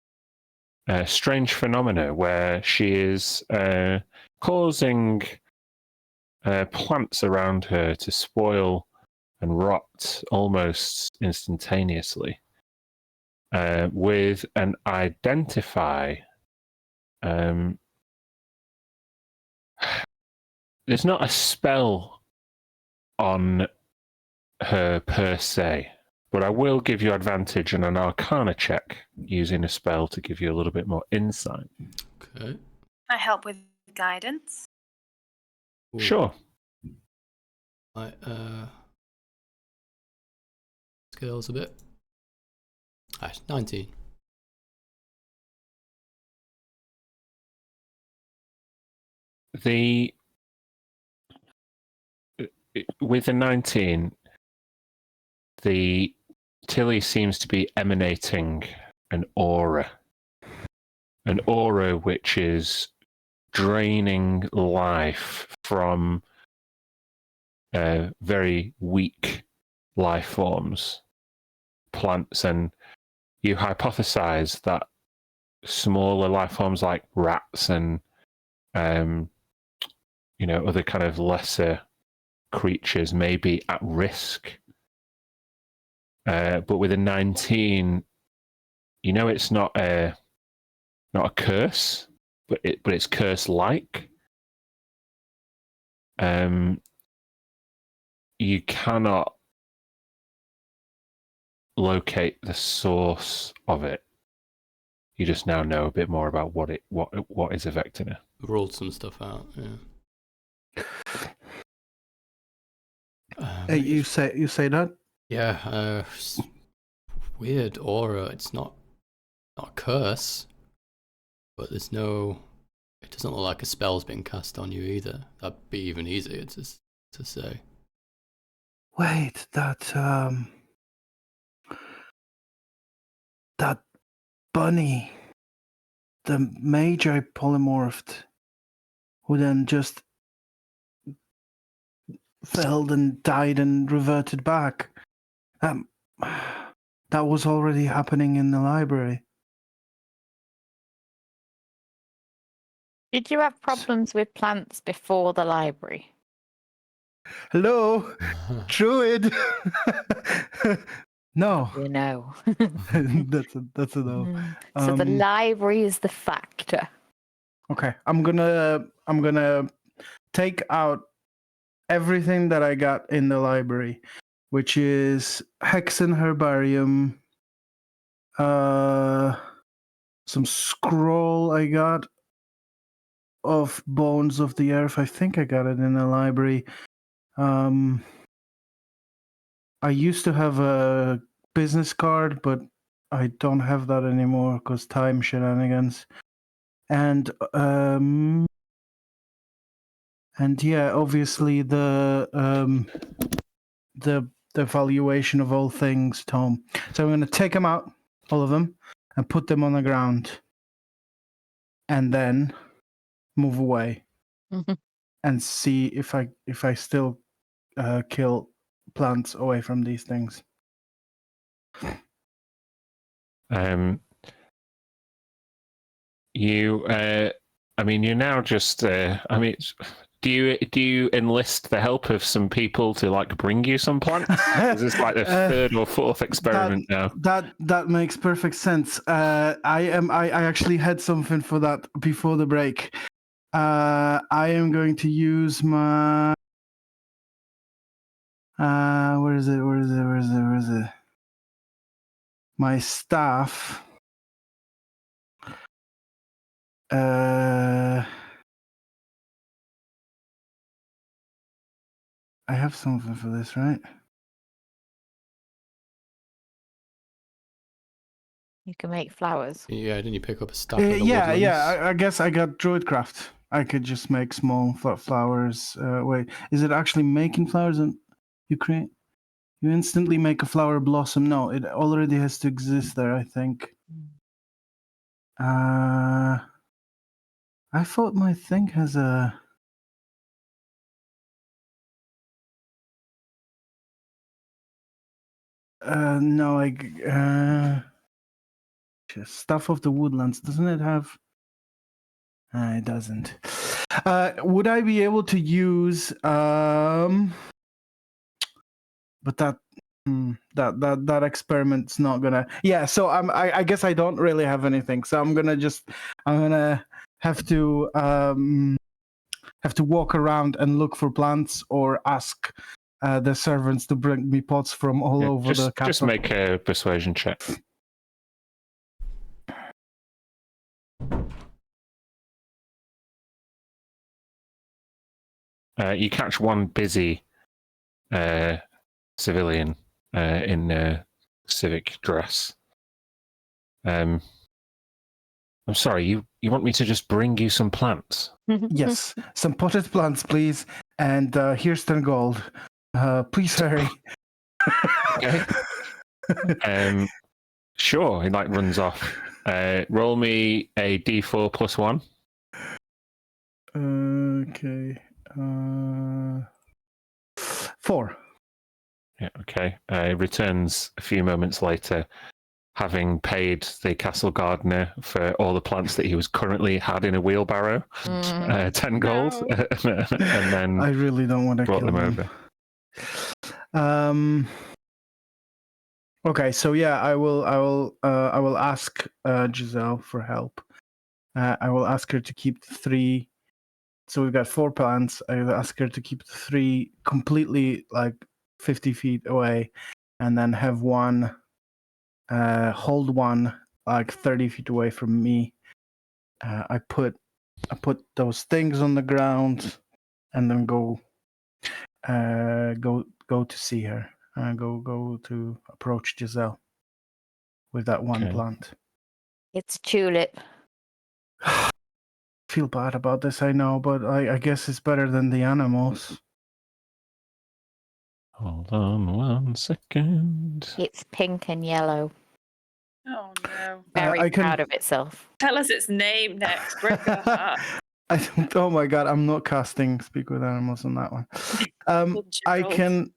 strange phenomena where she is causing plants around her to spoil and rot almost instantaneously with an identify. There's not a spell on her per se, but I will give you advantage on an Arcana check using a spell to give you a little bit more insight. Okay. I help with guidance. Ooh. Sure. Right, scales a bit. 19. With a 19, the Tilly seems to be emanating an aura which is draining life from very weak life forms, plants, and you hypothesize that smaller life forms like rats and other kind of lesser creatures may be at risk. But with a 19, it's not a curse, but it's curse-like. You cannot locate the source of it. You just now know a bit more about what is affecting it. Rolled some stuff out. Yeah. You say that? Yeah. Weird aura. It's not a curse, but there's no. It doesn't look like a spell's been cast on you either. That'd be even easier to say. Wait, that bunny, the mage I polymorphed, who then just fell and died and reverted back. That was already happening in the library. Did you have problems with plants before the library? Hello, Druid. No, You know. that's a no. So the library is the factor. Okay, I'm gonna take out everything that I got in the library, which is Hexen Herbarium, some scroll I got of Bones of the Earth. I think I got it in the library. I used to have a business card, but I don't have that anymore because time shenanigans. And yeah, obviously the valuation of all things, Tom. So I'm going to take them out, all of them, and put them on the ground, and then move away and see if I still kill plants away from these things. You're now just. Do you enlist the help of some people to bring you some plants? Is this the third or fourth experiment now? That makes perfect sense. I actually had something for that before the break. I am going to use my where is it? My staff. I have something for this, right? You can make flowers. Yeah, didn't you pick up a stack in the Yeah, woodlands? I guess I got druidcraft. I could just make small flowers. Wait, is it actually making flowers? And you create, you instantly make a flower blossom. No, it already has to exist there, I think. I thought my thing has a. No, stuff of the woodlands. Doesn't it have? It doesn't. Would I be able to use but that experiment's not gonna. Yeah, so I guess I don't really have anything. So I'm gonna have to walk around and look for plants or ask the servants to bring me pots from all over the castle. Just make a persuasion check. You catch one busy civilian in civic dress. I'm sorry, you want me to just bring you some plants? Yes, some potted plants, please. And here's 10 gold. Please hurry. Okay. Sure. He runs off. Roll me a d4 plus 1. Okay. 4. Yeah. Okay. Returns a few moments later, having paid the castle gardener for all the plants that he was currently had in a wheelbarrow, 10 gold, and then I really don't want to brought kill them over. Okay, so yeah, I will ask Giselle for help. I will ask her to keep the 3. So we've got 4 plants. I will ask her to keep the 3 completely 50 feet away, and then have one hold one 30 feet away from me. I put those things on the ground, and then go to see her. Go to approach Giselle with that one plant. It's tulip. Feel bad about this, I know, but I guess it's better than the animals. Hold on 1 second. It's pink and yellow. Oh no. Very proud of itself. Tell us its name next. Break our heart. Oh my god, I'm not casting Speak with Animals on that one. I can.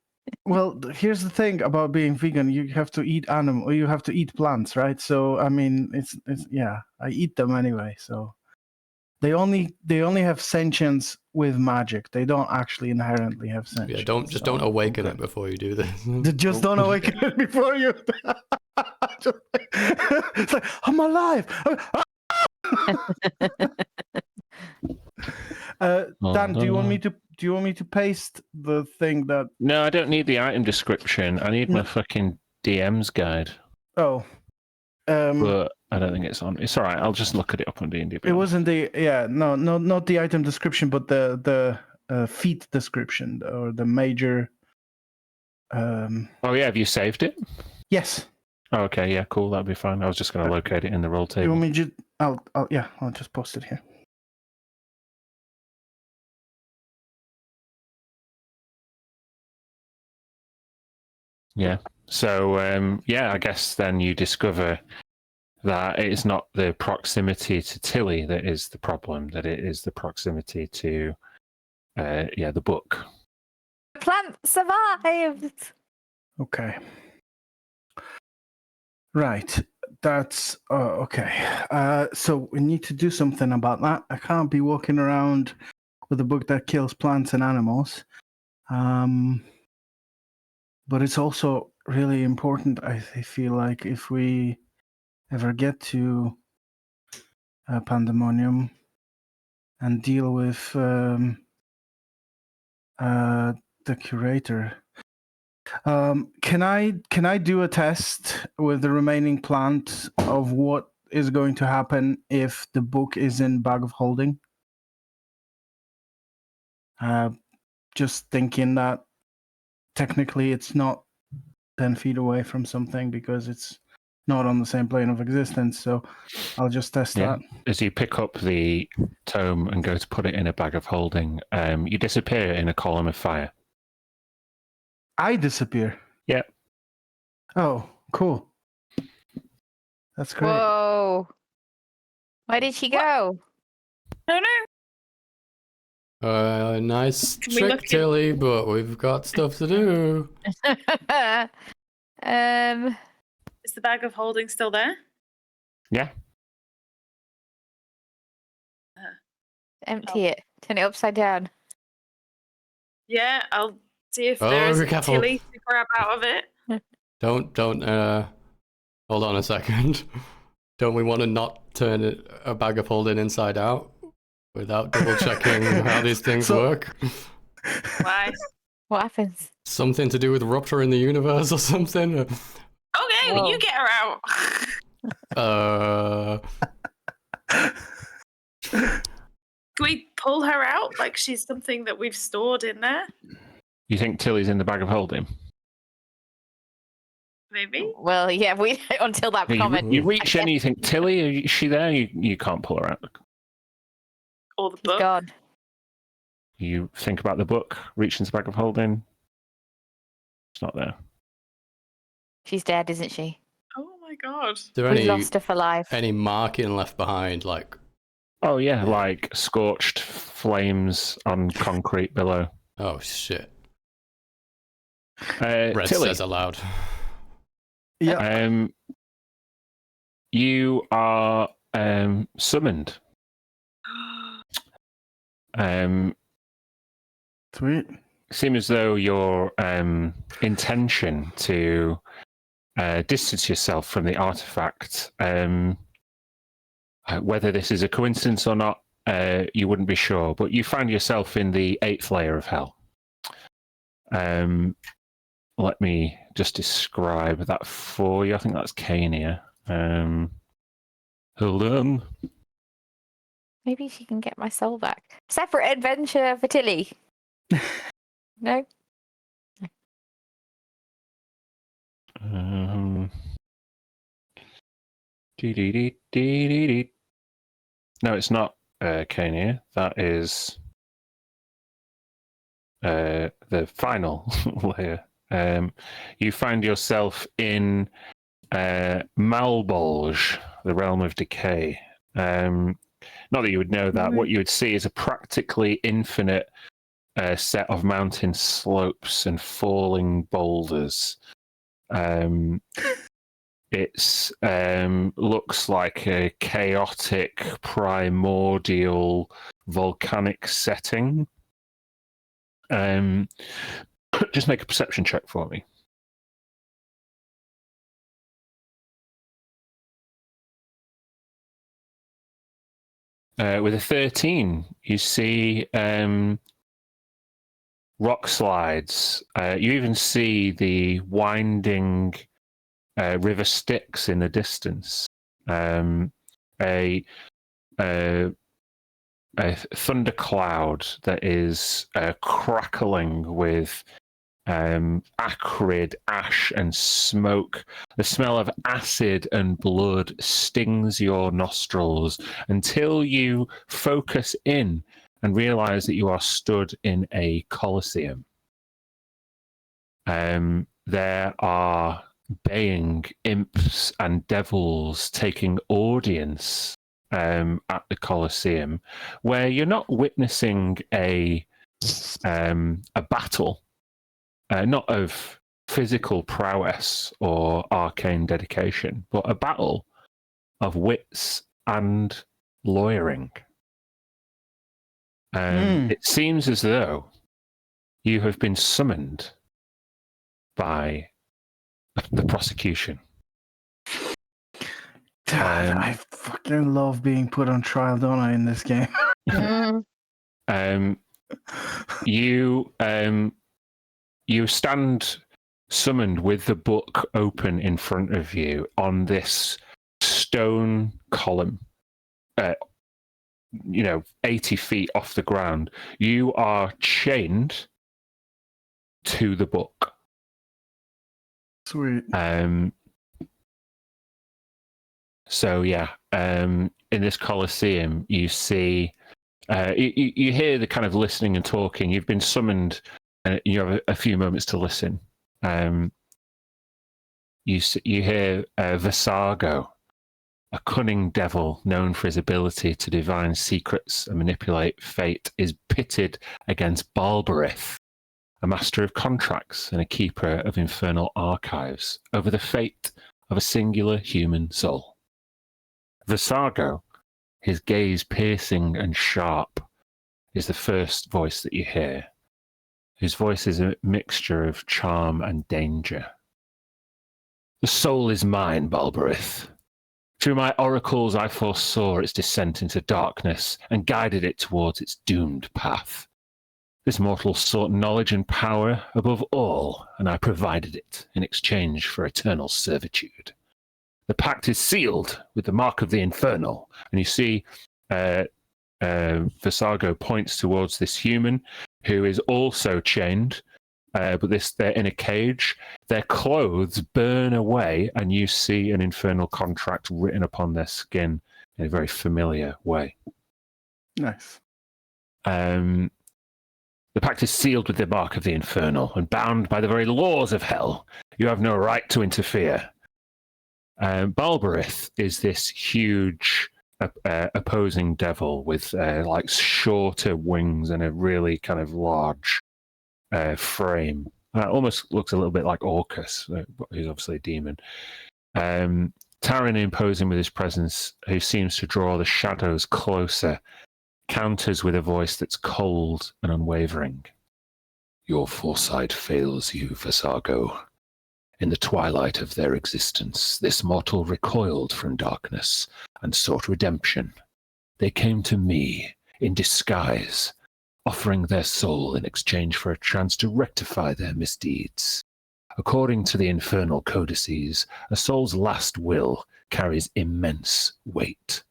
Well, here's the thing about being vegan: you have to eat animal, you have to eat plants, right? So I mean, it's yeah, I eat them anyway. So they only have sentience with magic. They don't actually inherently have sentience. Yeah, don't awaken it before you do this. Just don't awaken it before you. It's like I'm alive. Dan, do you want me to paste the thing that? No, I don't need the item description. I need my fucking DM's guide. Oh, but I don't think it's on. It's all right. I'll just look at it up on D&D. It wasn't not the item description, but the feat description or the major. Oh yeah, have you saved it? Yes. Oh, okay, yeah, cool. That'd be fine. I was just going to locate it in the roll table. You want me to? I'll just post it here. Yeah. So I guess then you discover that it's not the proximity to Tilly that is the problem, that it is the proximity to the book. The plant survived. Okay. Right. That's okay. So we need to do something about that. I can't be walking around with a book that kills plants and animals. But it's also really important, I feel like, if we ever get to Pandemonium and deal with the curator. Can I do a test with the remaining plant of what is going to happen if the book is in Bag of Holding? Just thinking that technically it's not 10 feet away from something because it's not on the same plane of existence. So I'll just test Yeah. that. As you pick up the tome and go to put it in a bag of holding, you disappear in a column of fire. I disappear. Yeah. Oh, cool. That's great. Whoa. Where did she go? No, no. Nice Can we trick, look in- Tilly, but we've got stuff to do. Is the bag of holding still there? Yeah. Empty it. Turn it upside down. Yeah, I'll see if Oh, there's be a careful. Tilly to grab out of it. Don't, hold on a second. Don't we want to not turn a bag of holding inside out without double checking how these things work? Why? What happens? Something to do with rupturing the universe or something? Okay, Whoa. you get her out. Can we pull her out like she's something that we've stored in there? You think Tilly's in the bag of holding? Maybe. Well, yeah, we until that Yeah, comment. you reach in and you think, Tilly, is she there? You can't pull her out. Or the She's book. gone. You think about the book, reach into the bag of holding. It's not there. She's dead, isn't she? Oh my god. Is there We lost her for life. any marking left behind? Like, Oh, yeah, like scorched flames on concrete below. oh shit. Tilly, Red says aloud. Yeah. you are summoned. Sweet. Seems as though your intention to distance yourself from the artifact, whether this is a coincidence or not, you wouldn't be sure, but you find yourself in the 8th layer of hell. Let me just describe that for you. I think that's Cania. Hold on. Maybe she can get my soul back. Separate adventure for Tilly. No? Dee-dee-dee-dee-dee-dee. No, it's not Cania. That is the final layer. You find yourself in Malbolge, the realm of decay. Not that you would know that. What you would see is a practically infinite set of mountain slopes and falling boulders. It looks like a chaotic, primordial, volcanic setting. Just make a perception check for me. With a 13, you see rock slides. You even see the winding river Styx in the distance. A thundercloud that is crackling with acrid ash and smoke. The smell of acid and blood stings your nostrils until you focus in and realize that you are stood in a coliseum. There are baying imps and devils taking audience at the Colosseum, where you're not witnessing a battle, not of physical prowess or arcane dedication, but a battle of wits and lawyering. It seems as though you have been summoned by the prosecution. God, I fucking love being put on trial, don't I, in this game? You stand summoned with the book open in front of you on this stone column, 80 feet off the ground. You are chained to the book. Sweet. So yeah, in this Colosseum, you see, you hear the kind of listening and talking. You've been summoned, and you have a few moments to listen. You hear Visago, a cunning devil known for his ability to divine secrets and manipulate fate, is pitted against Balberith, a master of contracts and a keeper of infernal archives, over the fate of a singular human soul. Visago, his gaze piercing and sharp, is the first voice that you hear, whose voice is a mixture of charm and danger. The soul is mine, Balberith. Through my oracles I foresaw its descent into darkness and guided it towards its doomed path. This mortal sought knowledge and power above all, and I provided it in exchange for eternal servitude. The pact is sealed with the mark of the infernal, and you see Visago points towards this human who is also chained, but they're in a cage. Their clothes burn away, and you see an infernal contract written upon their skin in a very familiar way. Nice. The pact is sealed with the mark of the infernal and bound by the very laws of hell. You have no right to interfere. Balberith is this huge opposing devil with like shorter wings and a really kind of large frame. Almost looks a little bit like Orcus, who's obviously a demon. Taran, imposing with his presence, who seems to draw the shadows closer, counters with a voice that's cold and unwavering. Your foresight fails you, Visago. In the twilight of their existence, this mortal recoiled from darkness and sought redemption. They came to me in disguise, offering their soul in exchange for a chance to rectify their misdeeds. According to the infernal codices, a soul's last will carries immense weight.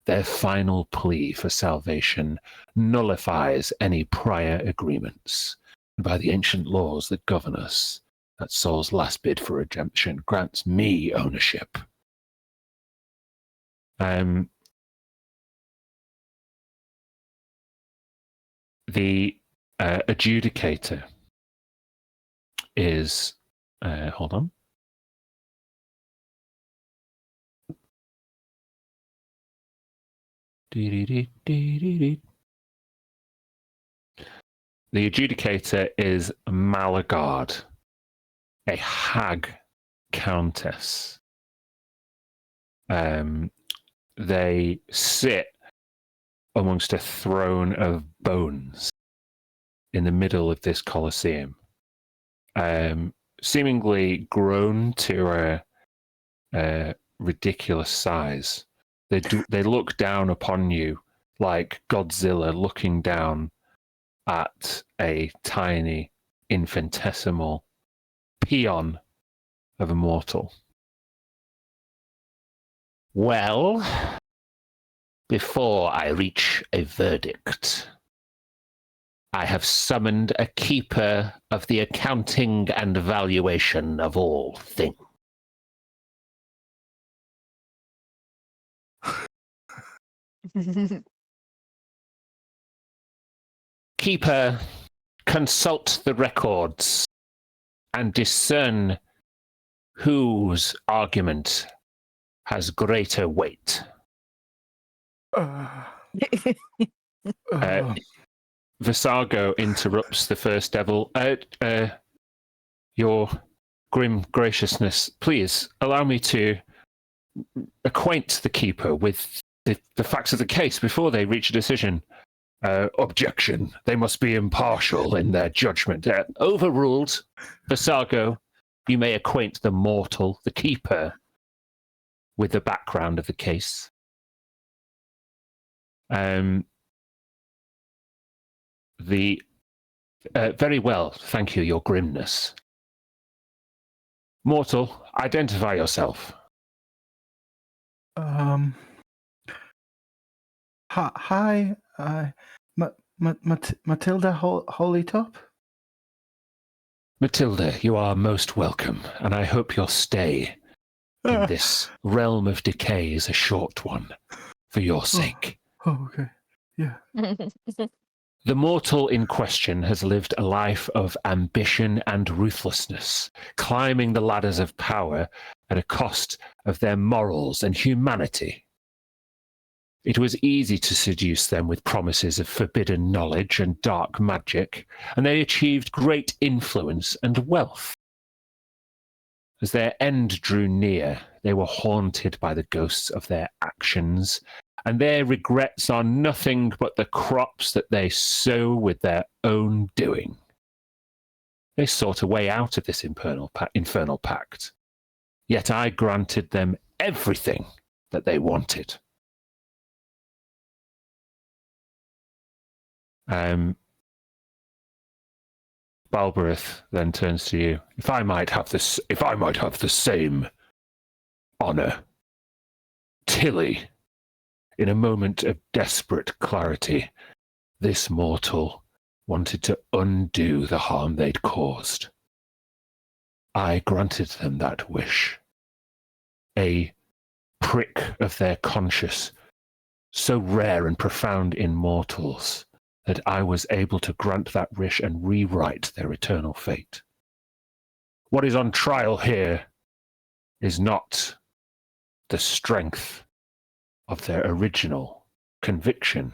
Their final plea for salvation nullifies any prior agreements, and by the ancient laws that govern us, that soul's last bid for redemption grants me ownership. The adjudicator is, hold on. The adjudicator is Malagard, a hag countess. They sit amongst a throne of bones in the middle of this Colosseum, seemingly grown to a ridiculous size. They look down upon you like Godzilla looking down at a tiny, infinitesimal peon of a mortal. Well, before I reach a verdict, I have summoned a keeper of the accounting and valuation of all things. Keeper, consult the records and discern whose argument has greater weight. Visago interrupts the first devil. Your grim graciousness, please allow me to acquaint the keeper with the facts of the case before they reach a decision. Objection. They must be impartial in their judgment. Overruled. Visago, you may acquaint the mortal, the keeper, with the background of the case. Very well, thank you, your grimness. Mortal, identify yourself. Hi, Matilda Holytop? Matilda, you are most welcome, and I hope your stay in this realm of decay is a short one, for your sake. Oh, okay. Yeah. The mortal in question has lived a life of ambition and ruthlessness, climbing the ladders of power at a cost of their morals and humanity. It was easy to seduce them with promises of forbidden knowledge and dark magic, and they achieved great influence and wealth. As their end drew near, they were haunted by the ghosts of their actions, and their regrets are nothing but the crops that they sow with their own doing. They sought a way out of this infernal pact, yet I granted them everything that they wanted. Balberith then turns to you. If I might have the same honor. Tilly, in a moment of desperate clarity, this mortal wanted to undo the harm they'd caused. I granted them that wish. A prick of their conscience, so rare and profound in mortals, that I was able to grant that wish and rewrite their eternal fate. What is on trial here is not the strength of their original conviction,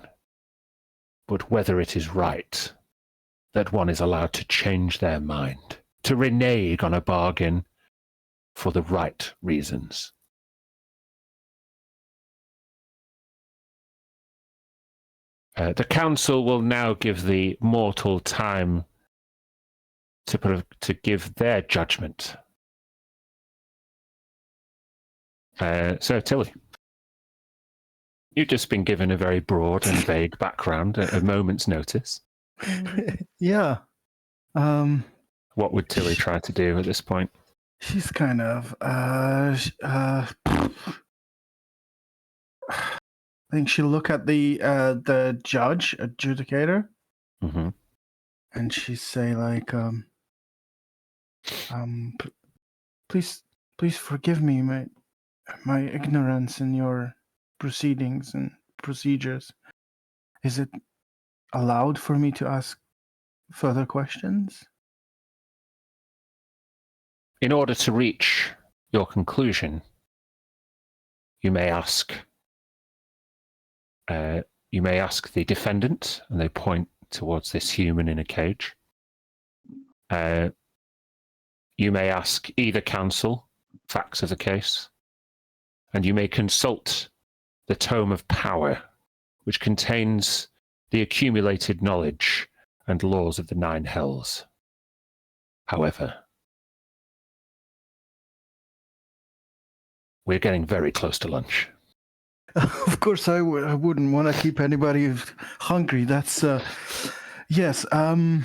but whether it is right that one is allowed to change their mind, to renege on a bargain for the right reasons. The council will now give the mortal time to give their judgment. So, Tilly, you've just been given a very broad and vague background, a moment's notice. Yeah. What would Tilly try to do at this point? She's kind of I think she'll look at the adjudicator, Mm-hmm. and she say like, please forgive me my ignorance in your proceedings and procedures. Is it allowed for me to ask further questions? In order to reach your conclusion, you may ask the defendant, and they point towards this human in a cage. You may ask either counsel facts of the case, and you may consult the Tome of Power, which contains the accumulated knowledge and laws of the Nine Hells. However, we're getting very close to lunch. Of course, I wouldn't want to keep anybody hungry. That's yes. I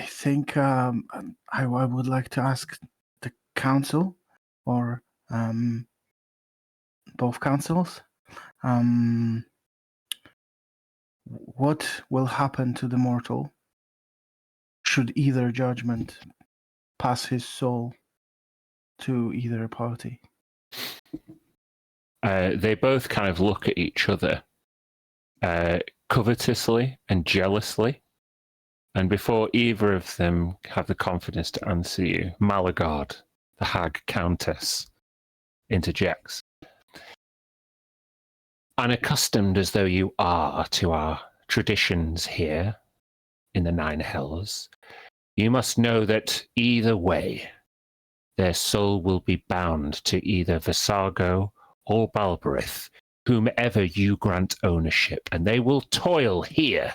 think I would like to ask the council, or both councils, what will happen to the mortal should either judgment pass his soul to either party? They both kind of look at each other covetously and jealously. And before either of them have the confidence to answer you, Malagard, the hag countess, interjects. Unaccustomed as though you are to our traditions here in the Nine Hells, you must know that either way, their soul will be bound to either Visago or Balberith, whomever you grant ownership, and they will toil here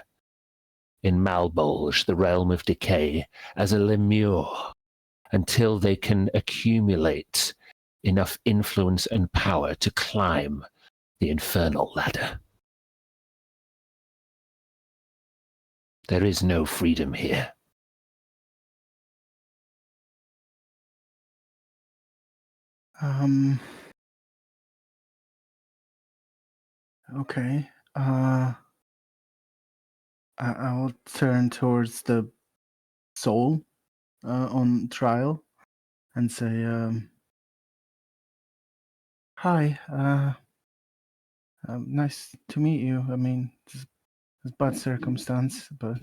in Malbolge, the realm of decay, as a lemure, until they can accumulate enough influence and power to climb the infernal ladder. There is no freedom here. Okay. I will turn towards the soul on trial and say, Hi. Nice to meet you. I mean, it's a bad circumstance, but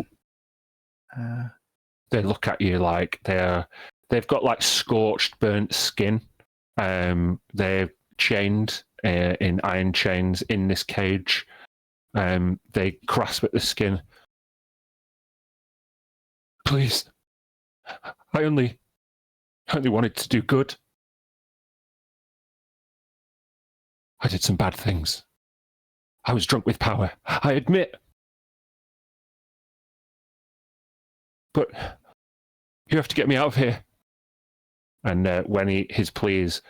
They look at you like they've got like scorched, burnt skin. They're chained in iron chains in this cage. They grasp at the skin. Please, I only wanted to do good. I did some bad things. I was drunk with power, I admit. But you have to get me out of here. And when his pleas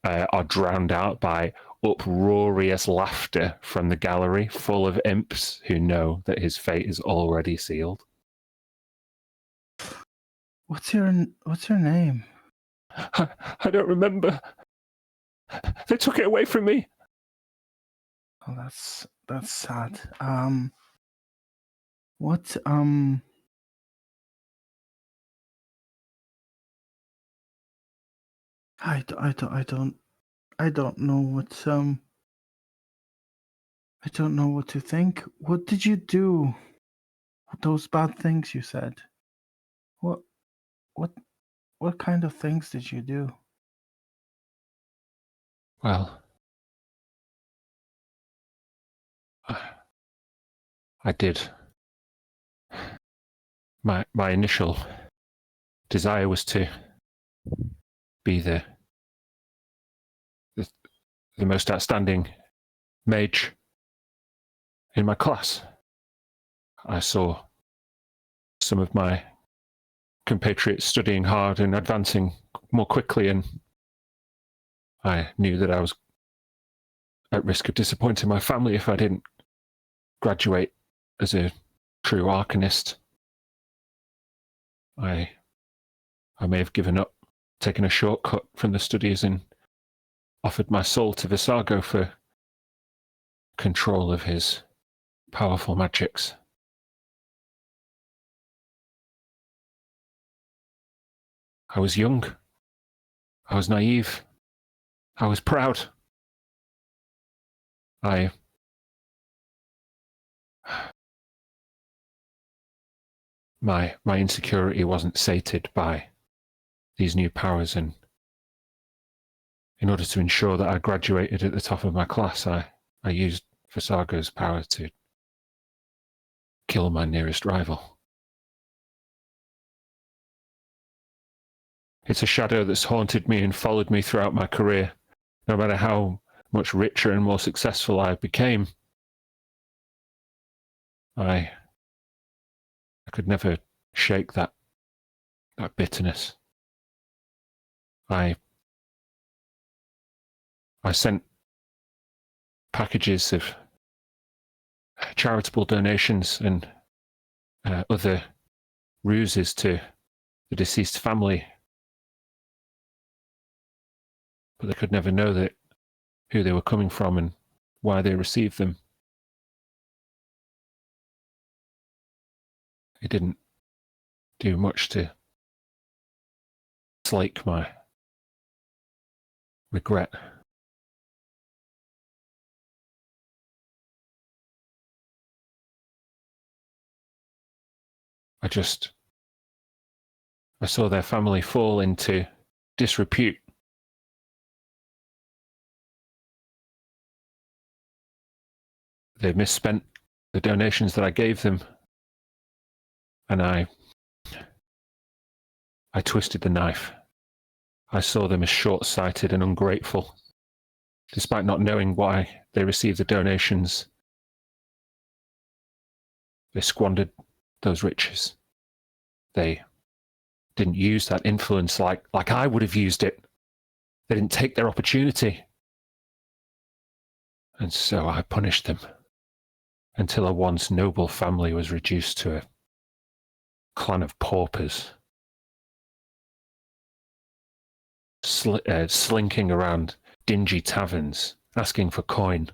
are drowned out by uproarious laughter from the gallery, full of imps who know that his fate is already sealed. what's your name? I don't remember. They took it away from me. Oh, that's sad. What I don't know what I don't know what to think. What did you do? Those bad things you said. What kind of things did you do? Well, I did. My initial desire was to be the most outstanding mage in my class. I saw some of my compatriots studying hard and advancing more quickly, and I knew that I was at risk of disappointing my family if I didn't graduate as a true arcanist. I may have given up, taken a shortcut from the studies, and offered my soul to Visago for control of his powerful magics. I was young. I was naive. I was proud. My insecurity wasn't sated by these new powers, and in order to ensure that I graduated at the top of my class, I used Visago's power to kill my nearest rival. It's a shadow that's haunted me and followed me throughout my career, no matter how much richer and more successful I became. I could never shake that bitterness. I sent packages of charitable donations and other ruses to the deceased family, but they could never know who they were coming from and why they received them. It didn't do much to slake my regret. I saw their family fall into disrepute. They misspent the donations that I gave them, and I twisted the knife. I saw them as short-sighted and ungrateful. Despite not knowing why they received the donations, they squandered those riches. They didn't use that influence like I would have used it. They didn't take their opportunity. And so I punished them until a once noble family was reduced to a clan of paupers, slinking around dingy taverns, asking for coin.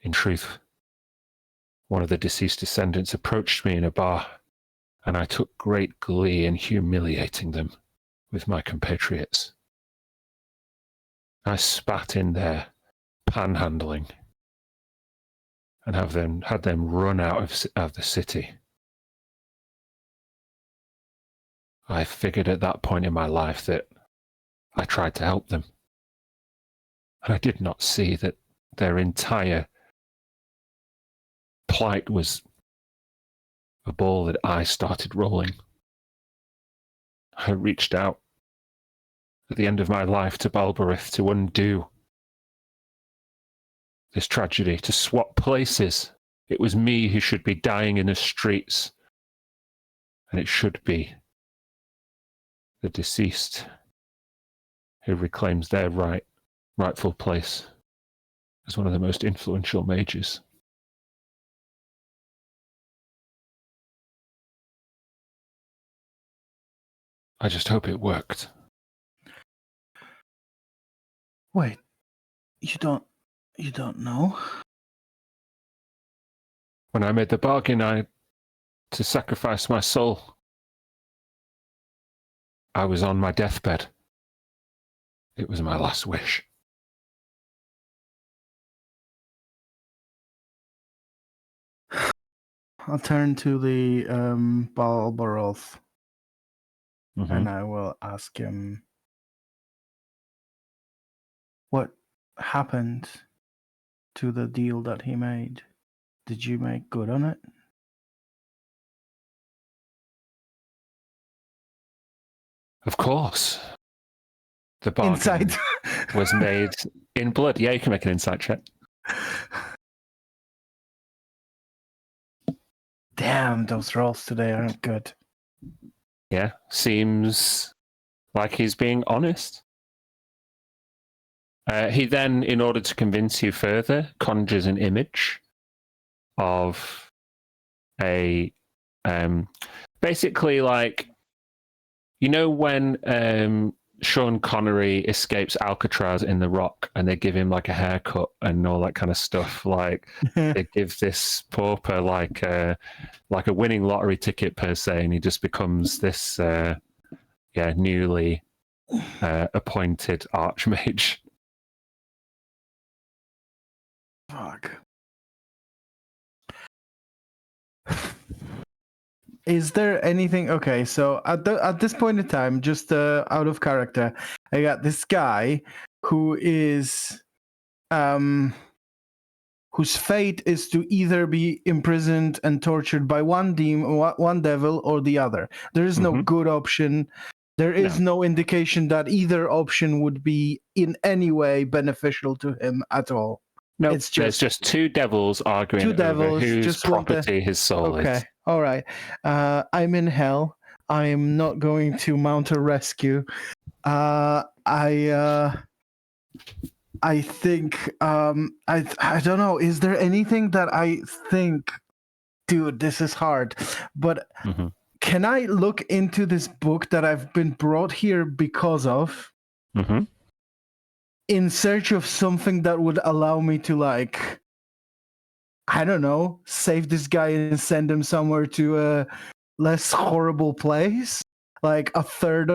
In truth, one of the deceased descendants approached me in a bar, and I took great glee in humiliating them with my compatriots. I spat in there, panhandling, and had them run out of the city. I figured at that point in my life that I tried to help them. And I did not see that their entire plight was a ball that I started rolling. I reached out at the end of my life to Balberith to undo this tragedy, to swap places. It was me who should be dying in the streets, and it should be the deceased who reclaims their rightful place as one of the most influential mages. I just hope it worked. Wait, you don't know? When I made the bargain to sacrifice my soul, I was on my deathbed. It was my last wish. I'll turn to the Balbaroth, Mm-hmm. and I will ask him what happened to the deal that he made. Did you make good on it? Of course. The bargain Insight. was made in blood. Yeah, you can make an insight check. Damn, those rolls today aren't good. Yeah, seems like he's being honest. He then, in order to convince you further, conjures an image of a basically like, you know, when Sean Connery escapes Alcatraz in The Rock and they give him like a haircut and all that kind of stuff, like they give this pauper like a winning lottery ticket per se, and he just becomes this newly appointed archmage. Fuck. Is there anything? Okay, so at this point in time, just out of character, I got this guy who is whose fate is to either be imprisoned and tortured by one devil or the other. There is no good option. There is no indication that either option would be in any way beneficial to him at all. No, it's there's just two devils arguing over whose property his soul is. Okay, all right. I'm in hell. I am not going to mount a rescue. I think I don't know. Is there anything that I think, dude? This is hard, but can I look into this book that I've been brought here because of? In search of something that would allow me to, like, I don't know, save this guy and send him somewhere to a less horrible place, like a third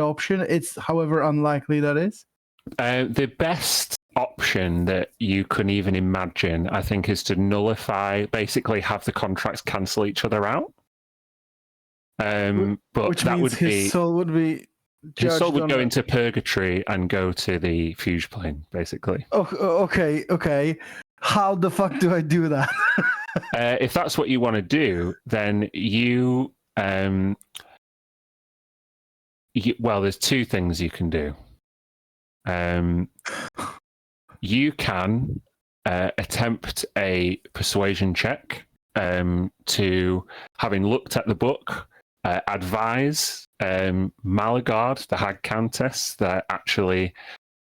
option. It's however unlikely that is. The best option that you can even imagine, I think, is to nullify, basically have the contracts cancel each other out. But which that means would his soul would be. His soul would go into purgatory and go to the fuge plane, basically. Okay. How the fuck do I do that? If that's what you want to do, then well, there's two things you can do. You can attempt a persuasion check to, having looked at the book, advise Malagard, the Hag Countess, that actually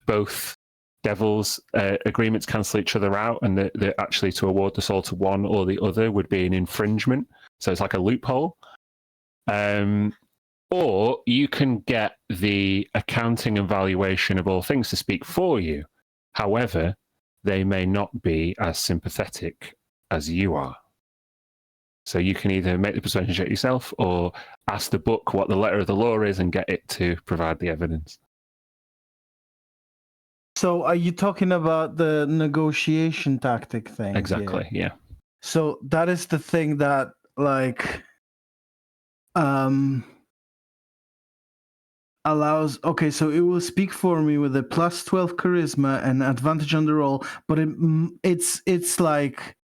both devils' agreements cancel each other out, and that actually to award the soul to one or the other would be an infringement. So it's like a loophole. Or you can get the accounting and valuation of all things to speak for you. However, they may not be as sympathetic as you are. So you can either make the persuasion check yourself or ask the book what the letter of the law is and get it to provide the evidence. So are you talking about the negotiation tactic thing? Exactly. Here? Yeah. So that is the thing that like allows. Okay, so it will speak for me with a plus 12 charisma and advantage on the roll, but it's like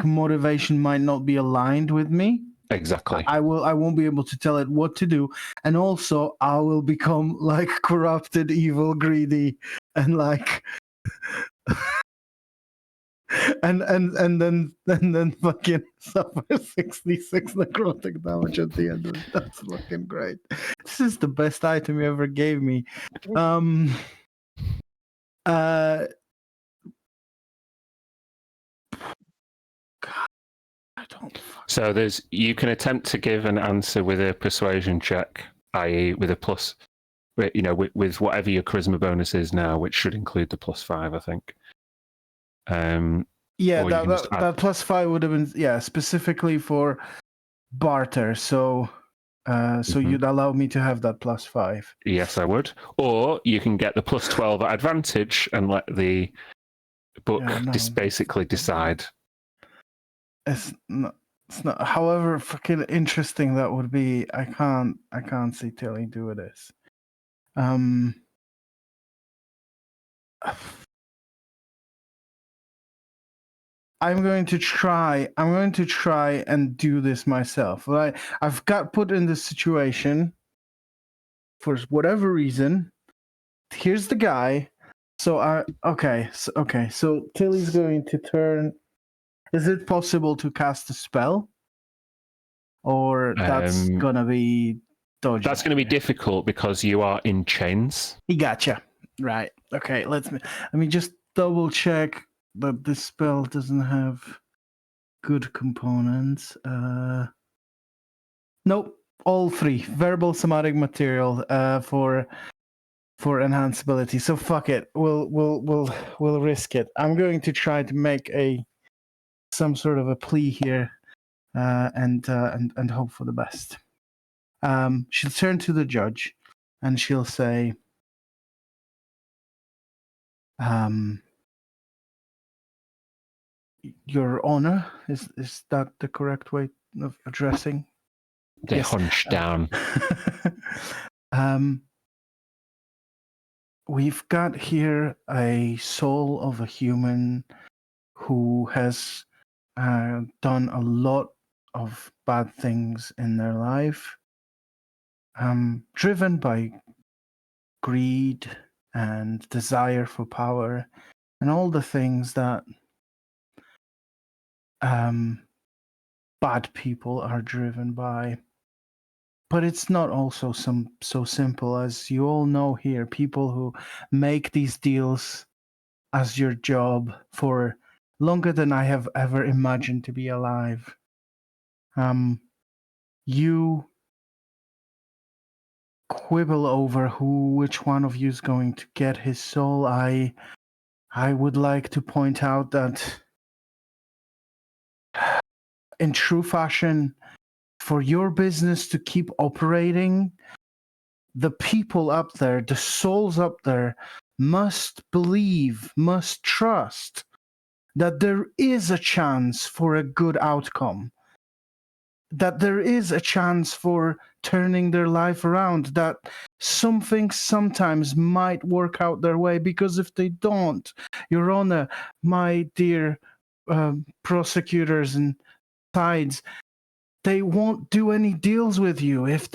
motivation might not be aligned with me. Exactly. I won't be able to tell it what to do, and also I will become like corrupted, evil, greedy, and like and then fucking suffer 66 necrotic damage at the end of it. That's fucking great. This is the best item you ever gave me. God, I don't. So you can attempt to give an answer with a persuasion check, i.e., with a plus, with whatever your charisma bonus is now, which should include the +5, I think. Yeah, or you can just add- that +5 would have been specifically for barter. So you'd allow me to have that +5. Yes, I would. Or you can get the +12 at advantage and let the book basically decide. It's not. However fucking interesting that would be, I can't see Tilly do this. I'm going to try and do this myself. Right? I've got put in this situation for whatever reason. Here's the guy. So so Tilly's going to turn. Is it possible to cast a spell? Or that's gonna be dodgy? That's going to be difficult because you are in chains. He gotcha. Right. Okay. Let me just double check that this spell doesn't have good components. Nope. All three. Verbal, somatic, material. For enhanceability. So fuck it. We'll risk it. I'm going to try to make some sort of a plea here, and hope for the best. She'll turn to the judge, and she'll say, "Your Honor, is that the correct way of addressing?" They hunch down. We've got here a soul of a human who has done a lot of bad things in their life, driven by greed and desire for power and all the things that bad people are driven by. But it's not also so simple, as you all know here. People who make these deals as your job for longer than I have ever imagined to be alive. You quibble over which one of you is going to get his soul. I would like to point out that in true fashion, for your business to keep operating, the people up there, the souls up there, must believe, must trust that there is a chance for a good outcome, that there is a chance for turning their life around, that something sometimes might work out their way, because if they don't, Your Honor, my dear prosecutors and sides, they won't do any deals with you. If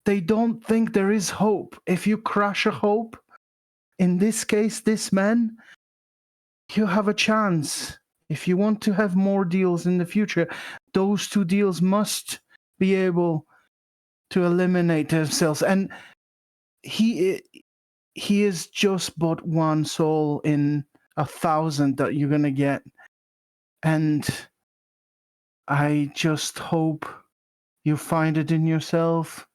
they don't think there is hope, if you crush a hope, in this case, this man, you have a chance. If you want to have more deals in the future, those two deals must be able to eliminate themselves. And he is just but one soul in 1,000 that you're gonna get. And I just hope you find it in yourself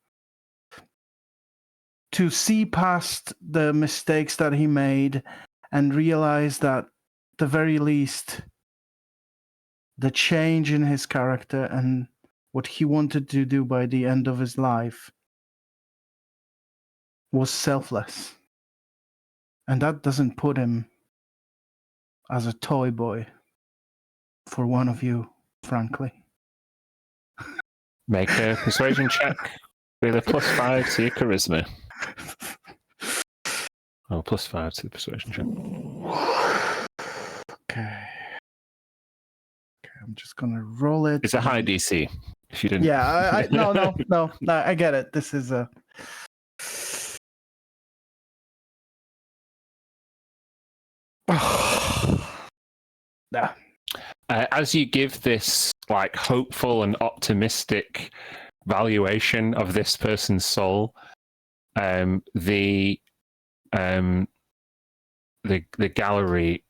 to see past the mistakes that he made and realize that, at the very least, the change in his character and what he wanted to do by the end of his life was selfless. And that doesn't put him as a toy boy for one of you, frankly. Make a persuasion check with a +5 to your charisma. Oh, +5 to the persuasion check. Okay. I'm just gonna roll it. It's a high DC. If you didn't. Yeah, no. I get it. This is a. Nah. As you give this like hopeful and optimistic valuation of this person's soul, the gallery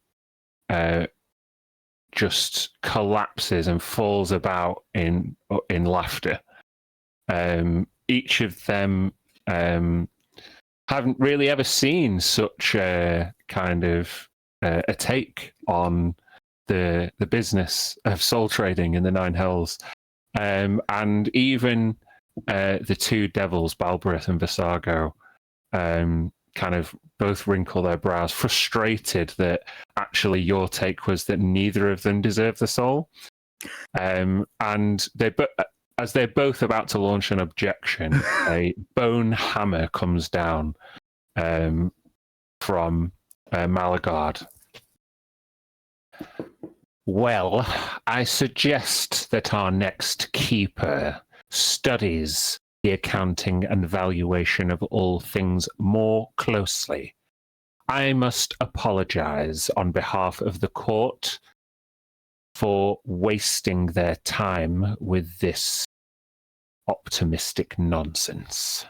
just collapses and falls about in laughter. Each of them haven't really ever seen such a kind of a take on the business of soul trading in the Nine Hells, and even the two devils, Balbrith and Visago, kind of both wrinkle their brows, frustrated that actually your take was that neither of them deserve the soul. And as they're both about to launch an objection, a bone hammer comes down from Malagard. Well, I suggest that our next keeper studies the accounting and valuation of all things more closely. I must apologize on behalf of the court for wasting their time with this optimistic nonsense.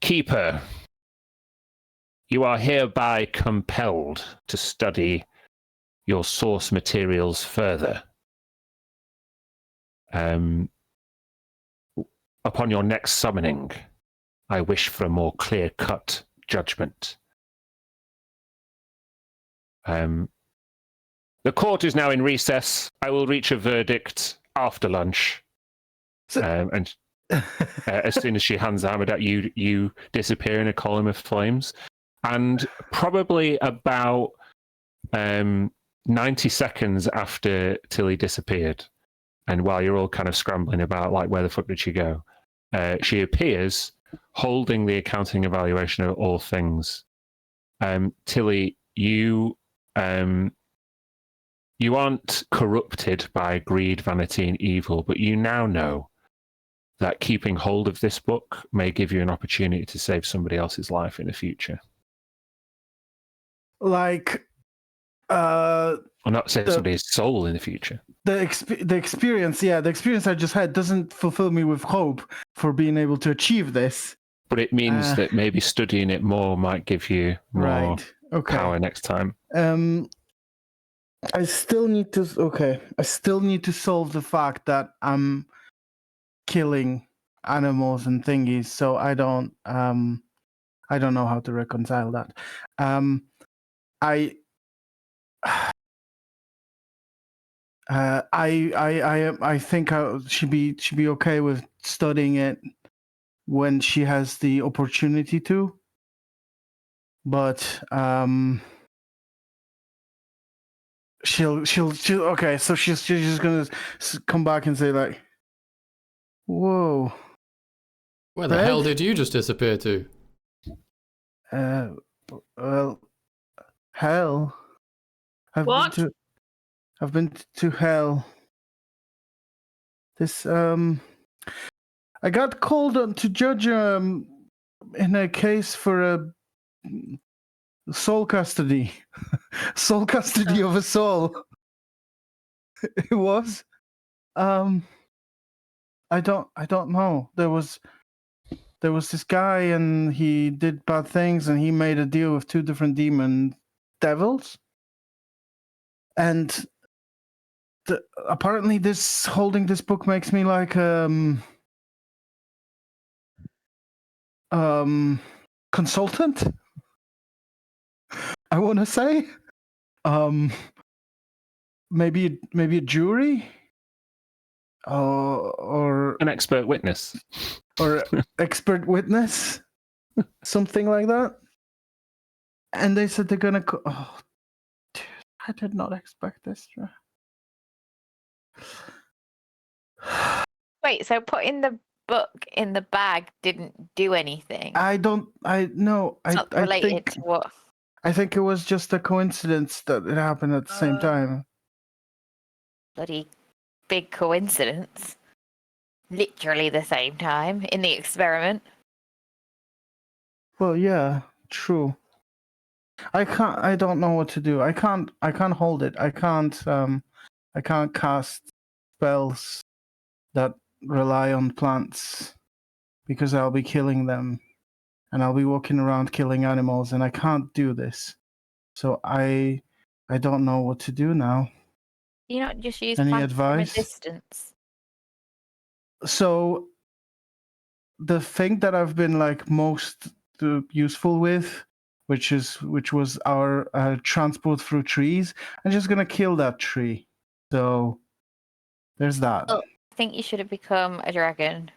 Keeper, you are hereby compelled to study your source materials further. Upon your next summoning, I wish for a more clear-cut judgment. The court is now in recess. I will reach a verdict after lunch. And as soon as she hands the hammer out, you disappear in a column of flames. And probably about 90 seconds after Tilly disappeared, and while you're all kind of scrambling about, like, where the fuck did she go? She appears holding the accounting evaluation of all things. Tilly, you aren't corrupted by greed, vanity, and evil, but you now know that keeping hold of this book may give you an opportunity to save somebody else's life in the future. Like, or not save somebody's soul in the future. The experience I just had doesn't fulfill me with hope for being able to achieve this. But it means that maybe studying it more might give you more power next time. I still need to solve the fact that I'm killing animals and thingies, so I don't know how to reconcile that. I think she'd be okay with studying it when she has the opportunity to. But she'll okay. So she's just gonna come back and say, like, "Whoa, where the hell did you just disappear to?" Well, hell. I've been to hell. This I got called on to judge in a case for a soul custody. Soul custody of a soul. It was. I don't know. There was this guy, and he did bad things, and he made a deal with two different demon devils. And apparently holding this book makes me like consultant, I want to say. Maybe a jury, or an expert witness, or expert witness, something like that. And they said they're gonna. Oh, dude, I did not expect this. Wait, so putting the book in the bag didn't do anything? I don't. I no. It's not I related think. to what? I think it was just a coincidence that it happened at the same time. Bloody big coincidence. Literally the same time in the experiment. Well, yeah, true. I can't. I don't know what to do. I can't. I can't hold it. I can't. I can't cast spells that rely on plants because I'll be killing them, and I'll be walking around killing animals, and I can't do this. So I don't know what to do now. You not just use Any plants from a advice? distance. So the thing that I've been like most useful with, which was our transport through trees, I'm just gonna kill that tree. So there's that. Oh, I think you should have become a dragon,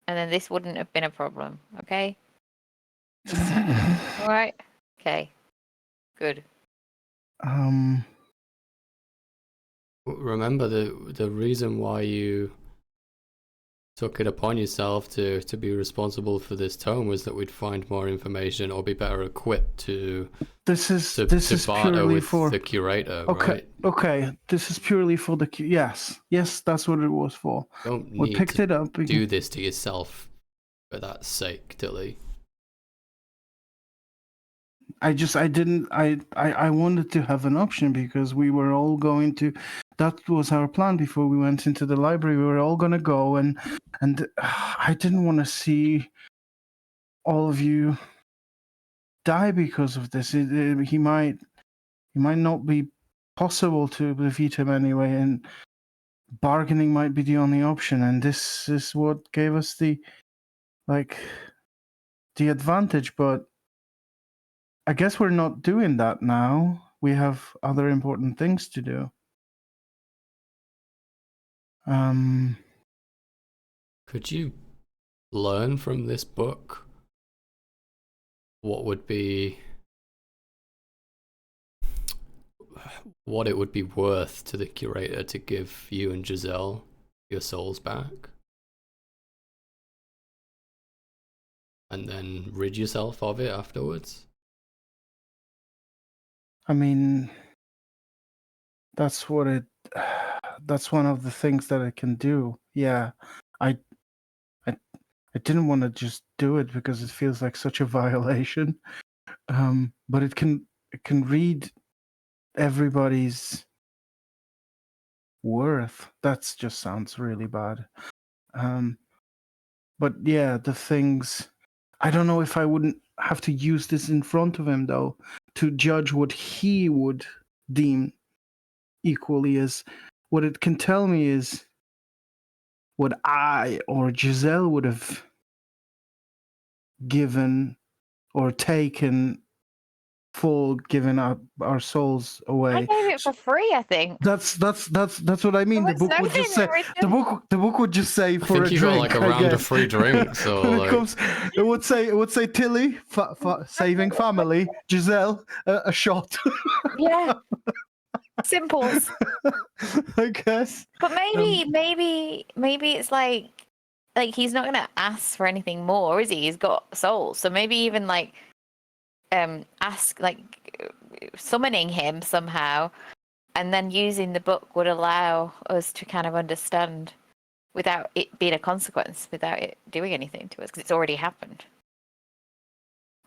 and then this wouldn't have been a problem. Okay. All right. Okay. Good. Remember the reason why you took it upon yourself to be responsible for this tome was that we'd find more information or be better equipped to This is barter purely with for the curator, okay. right? Okay, this is purely for the yes, that's what it was for. Don't We need picked to it up. do this to yourself for that sake, Tilly. I wanted to have an option because we were all going to. That was our plan before we went into the library. We were all going to go, and I didn't want to see all of you die because of this. He might not be possible to defeat him anyway, and bargaining might be the only option. And this is what gave us the advantage, but I guess we're not doing that now. We have other important things to do. Could you learn from this book what it would be worth to the curator to give you and Giselle your souls back? And then rid yourself of it afterwards? I mean, that's what it. That's one of the things that it can do. Yeah, I didn't want to just do it because it feels like such a violation. But it can read everybody's worth. That just sounds really bad. But yeah, the things. I don't know if I wouldn't have to use this in front of him though to judge what he would deem equally as. What it can tell me is what I or Giselle would have given or taken for giving up our souls away. I gave it for free, I think. That's what I mean. There The was book would just say nothing the book would just say I for think a you drink. got like a round of free drinks, so When like... it comes, it would say Tilly saving family, Giselle a shot. Yeah. Simples. I guess. But maybe it's like he's not gonna ask for anything more, is he? He's got souls, so maybe even ask summoning him somehow, and then using the book would allow us to kind of understand without it being a consequence, without it doing anything to us, because it's already happened,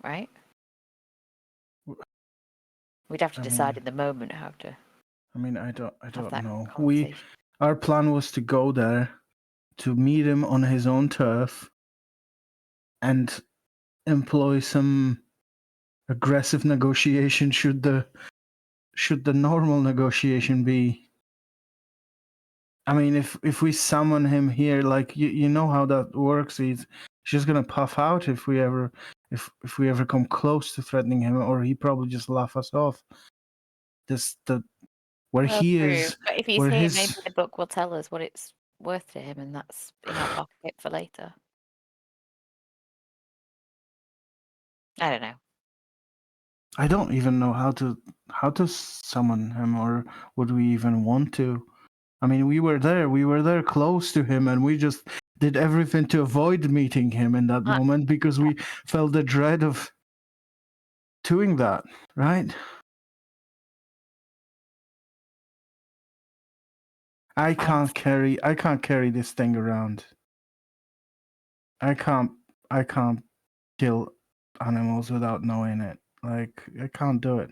right? We'd have to decide in the moment how to. I mean, I don't know. Conversation. Our plan was to go there, to meet him on his own turf, and employ some aggressive negotiation should the normal negotiation be. I mean, if we summon him here, like you know how that works. He's just gonna puff out if we ever come close to threatening him, or he probably just laugh us off. Where he True. is. But if he's where here, his... maybe the book will tell us what it's worth to him, and that's in our pocket for later. I don't know. I don't even know how to summon him, or would we even want to? I mean, we were there close to him, and we just did everything to avoid meeting him in that moment because we felt the dread of doing that, right? I can't carry this thing around. I can't kill animals without knowing it. Like, I can't do it.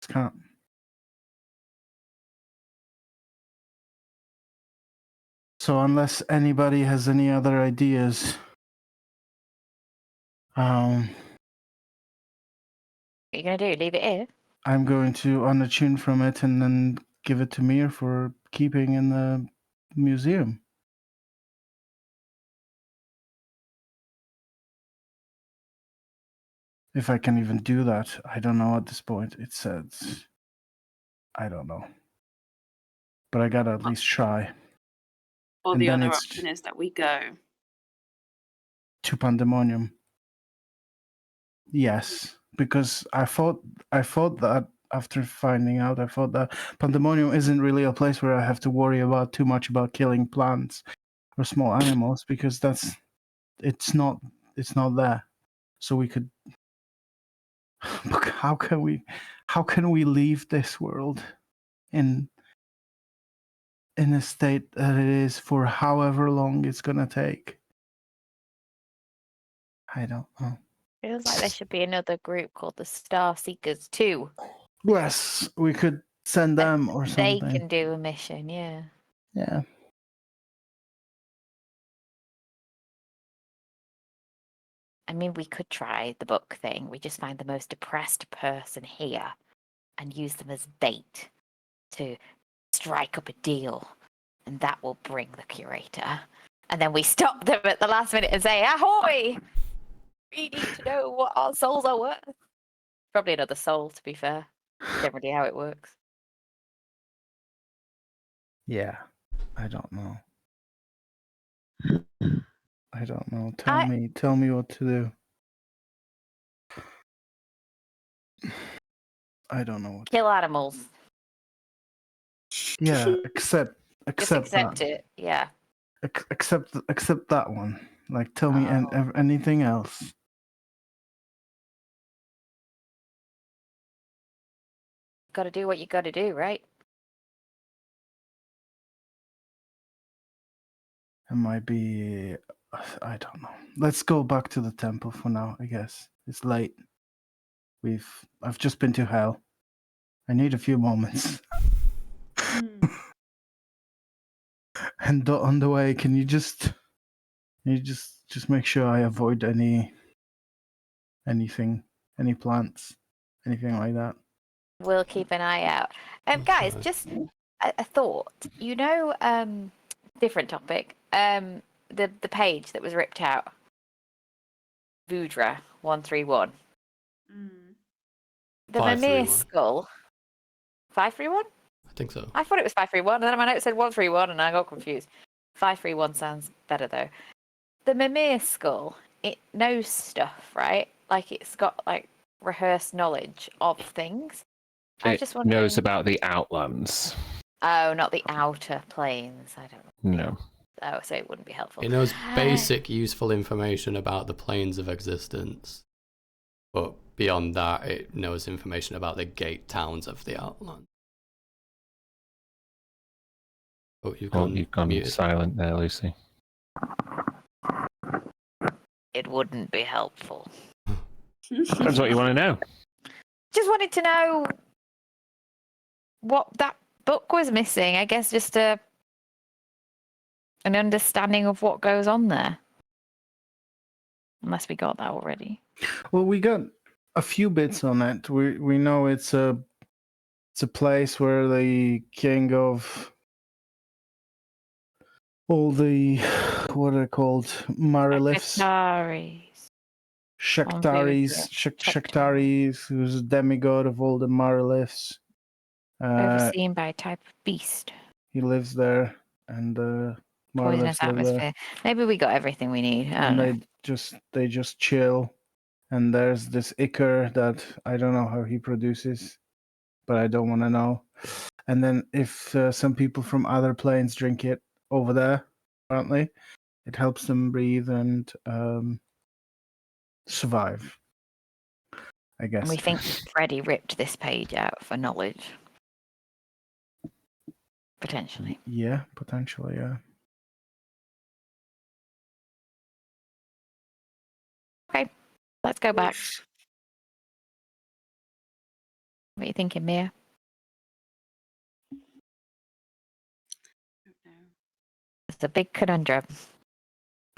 Just can't. So unless anybody has any other ideas, What are you gonna do? Leave it here? I'm going to unattune from it and then give it to Mir for keeping in the museum. If I can even do that, I don't know at this point. It says, I don't know. But I gotta at least try. Or And the then other it's option is that we go. to Pandemonium. Yes, because I thought that after finding out, I thought that Pandemonium isn't really a place where I have to worry about too much about killing plants or small animals, because it's not there. So we could. Look, how can we leave this world in a state that it is for however long it's gonna take? I don't know. Feels like there should be another group called the Star Seekers 2. Yes, we could send them or They something. can do a mission, yeah. Yeah. I mean, we could try the book thing. We just find the most depressed person here and use them as bait to strike up a deal. And that will bring the curator. And then we stop them at the last minute and say, ahoy! We need to know what our souls are worth. Probably another soul, to be fair. Generally how it works. Yeah. I don't know. I don't know. Tell me what to do. I don't know what. Kill animals. Yeah, Just accept that. it. Yeah. Accept that one. Like, tell me Oh. anything else. Gotta do what you gotta do, right? It might be. I don't know. Let's go back to the temple for now. I guess it's late. I've just been to hell. I need a few moments. And on the way, can you just make sure I avoid anything, any plants, anything like that? We'll keep an eye out. Guys, just a thought. You know, different topic. The page that was ripped out. Vudra 131. The Mimir 531. skull. 531? I think so. I thought it was 531, and then my note said 131, and I got confused. 531 sounds better though. The Mimir skull, it knows stuff, right? Like it's got like rehearsed knowledge of things. I It just wondering... knows about the Outlands. Oh, not the outer planes. I don't know. No. Oh, so it wouldn't be helpful. It knows basic useful information about the planes of existence. But beyond that, it knows information about the gate towns of the Outland. Oh, you've gone muted. Silent there, Lucy. It wouldn't be helpful. Depends what you want to know. Just wanted to know what that book was missing. I guess just an understanding of what goes on there. Unless we got that already. Well, we got a few bits on it. We know it's a place where the king of all the, what are they called, Mariliths, Shaktaris, who's a demigod of all the Mariliths. Overseen by a type of beast. He lives there, and Poisonous Mariliths live there. atmosphere. Maybe we got everything we need. I don't know. They just chill. and there's this ichor that I don't know how he produces, but I don't want to know. And then if some people from other planes drink it over there, apparently, it helps them breathe and survive, I guess. And we think Freddie ripped this page out for knowledge. Potentially. Yeah, potentially, yeah. Okay, let's go back. Oof. What are you thinking, Mia? Don't know. It's a big conundrum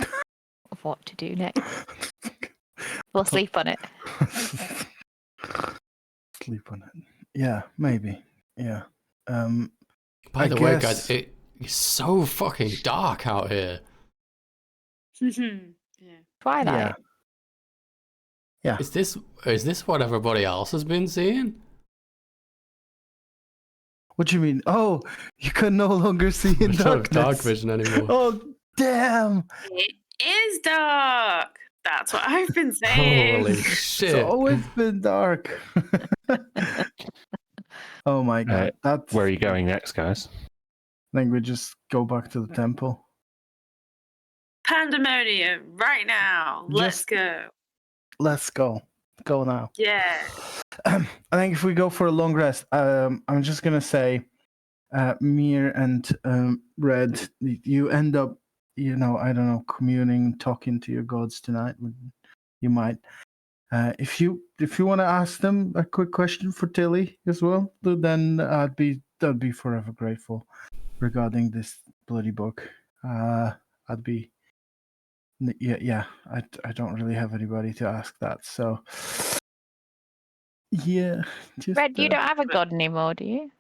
of what to do next. We'll sleep on it. Sleep on it. Yeah, maybe. Yeah. By I the way, guess- guys, it's so fucking dark out here. Yeah. Twilight. Yeah. Is this what everybody else has been seeing? What do you mean? Oh, you can no longer see in I don't have darkness. dark vision anymore. Oh, damn! It is dark. That's what I've been saying. Holy It's shit. always been dark. Oh my god. That's Where are you going next, guys? I think we just go back to the temple. Pandemonium right now. Let's Just- go. Let's go. Go now. Yeah. I think if we go for a long rest, I'm just gonna say, Mir and Red, you end up, I don't know, communing, talking to your gods tonight. You might. If you want to ask them a quick question for Tilly as well, then I'd be forever grateful regarding this bloody book. I'd be. Yeah. I don't really have anybody to ask that, so. Yeah, just Red, you don't have a god anymore, do you?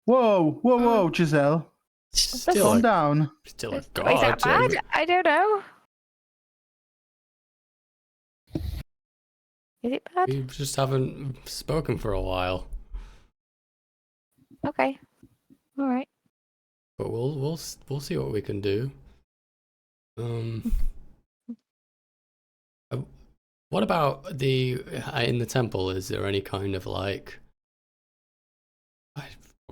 Whoa, Giselle, Still calm a, down. still a Is that god. bad? I don't know. Is it bad? We just haven't spoken for a while. Okay. All right. But we'll see what we can do. What about in the temple? Is there any kind of like,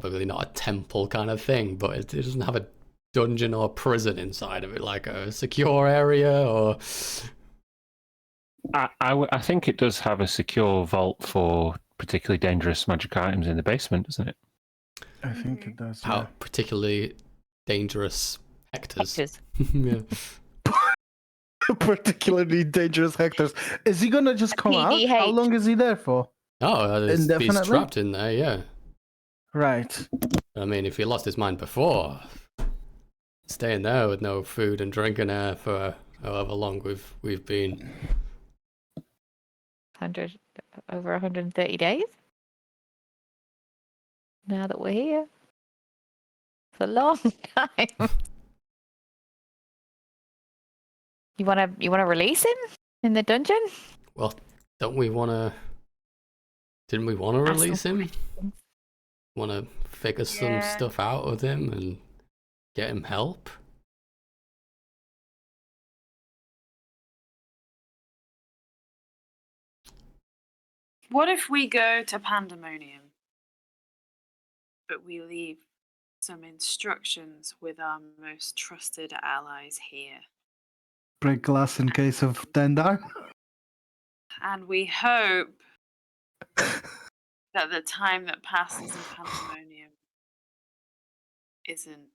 probably not a temple kind of thing, but it doesn't have a dungeon or prison inside of it, like a secure area or? I think it does have a secure vault for particularly dangerous magic items in the basement, doesn't it? I think it does. How particularly dangerous hectors? Hectors. Yeah. Particularly dangerous hectors. Is he gonna just come out? PDH. How long is he there for? Oh, he's Indefinitely? trapped in there. Yeah. Right. I mean, if he lost his mind before, staying there with no food and drink and air for however long we've been. Over 130 days. Now that we're here. It's a long time. You wanna release him in the dungeon? Well, don't we want to? Didn't we want to Ask release some him? Want to figure some Yeah. stuff out with him and get him help? What if we go to Pandemonium, but we leave some instructions with our most trusted allies here? Break glass in case of Dendar. And we hope that the time that passes in Pandemonium isn't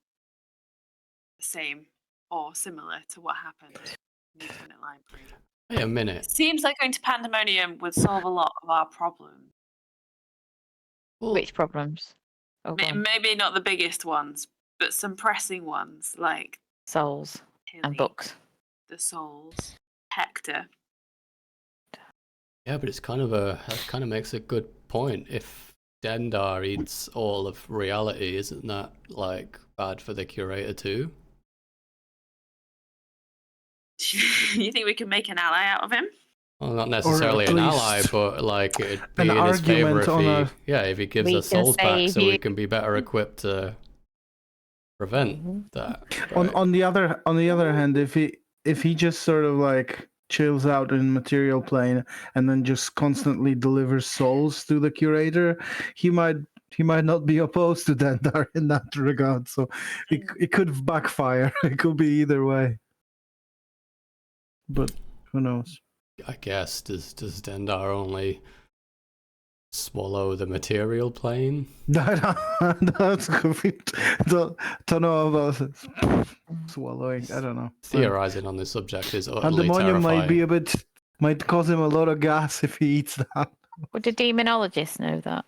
the same or similar to what happened in the Infinite Library. Wait a minute. It seems like going to Pandemonium would solve a lot of our problems. Well, Which problems? Oh, go on. Maybe not the biggest ones, but some pressing ones like Souls and Tilly, books. the souls, Hector. yeah, but that kind of makes a good point. If Dendar eats all of reality, isn't that like bad for the curator too? You think we can make an ally out of him? Well, not necessarily at an ally, least but like it'd be an in his favor argument if he gives We us can souls say back, so he- we can be better equipped to prevent Mhm. that. On right? on the other hand, if he just sort of like chills out in material plane and then just constantly delivers souls to the curator, he might not be opposed to Dendar in that regard. So it could backfire. It could be either way. But who knows? I guess does Dendar only swallow the material plane? That's good. Don't know about swallowing. I don't know. Theorizing on this subject is utterly Pandemonium terrifying. might cause him a lot of gas if he eats that. Would a demonologist know that?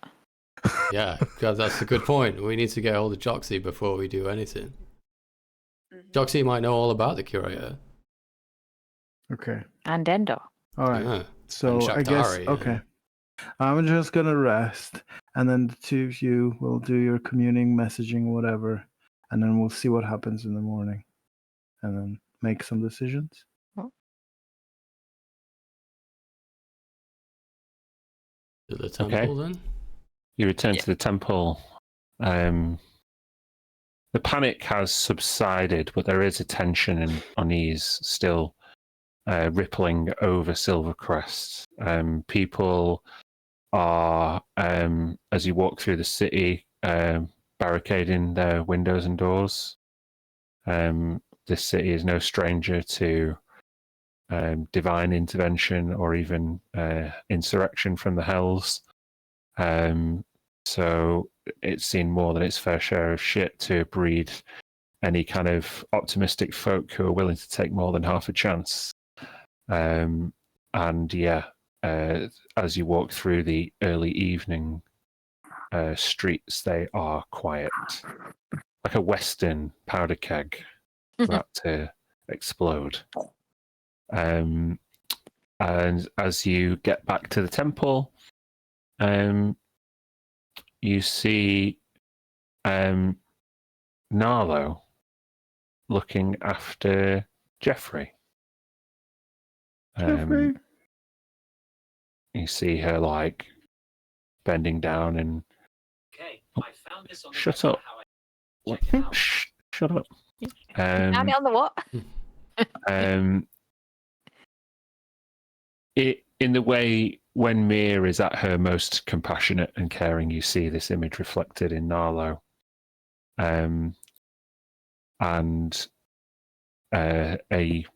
Yeah, because that's a good point. We need to get hold of Joxy before we do anything. Joxy might know all about the curator. Okay. And Endor. All right. Yeah. So And I guess Shaktari, okay. I'm just gonna rest, and then the two of you will do your communing, messaging, whatever, and then we'll see what happens in the morning, and then make some decisions. To the temple then? You return to the temple. The panic has subsided, but there is a tension and unease still rippling over Silvercrest. People are, as you walk through the city, barricading their windows and doors. This city is no stranger to divine intervention or even insurrection from the Hells. So it's seen more than its fair share of shit to breed any kind of optimistic folk who are willing to take more than half a chance. And yeah, as you walk through the early evening streets, they are quiet, like a Western powder keg about to explode. And as you get back to the temple, you see Narlo looking after Jeffrey. Jeffrey. You see her like bending down and shut up. Shut up. Found it on the what? In the way when Mir is at her most compassionate and caring, you see this image reflected in Narlo. And a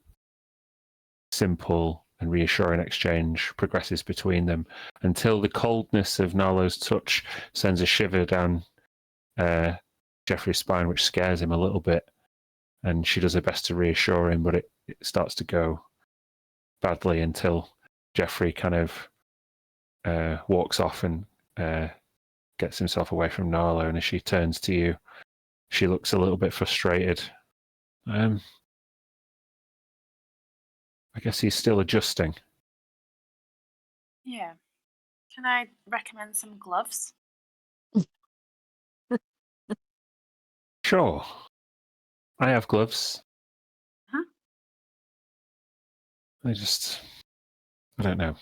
simple and reassuring exchange progresses between them until the coldness of Narlo's touch sends a shiver down Jeffrey's spine, which scares him a little bit. And she does her best to reassure him, but it starts to go badly until Jeffrey kind of walks off and gets himself away from Narlo. And as she turns to you, she looks a little bit frustrated. I guess he's still adjusting. Yeah. Can I recommend some gloves? Sure. I have gloves. Huh? I don't know.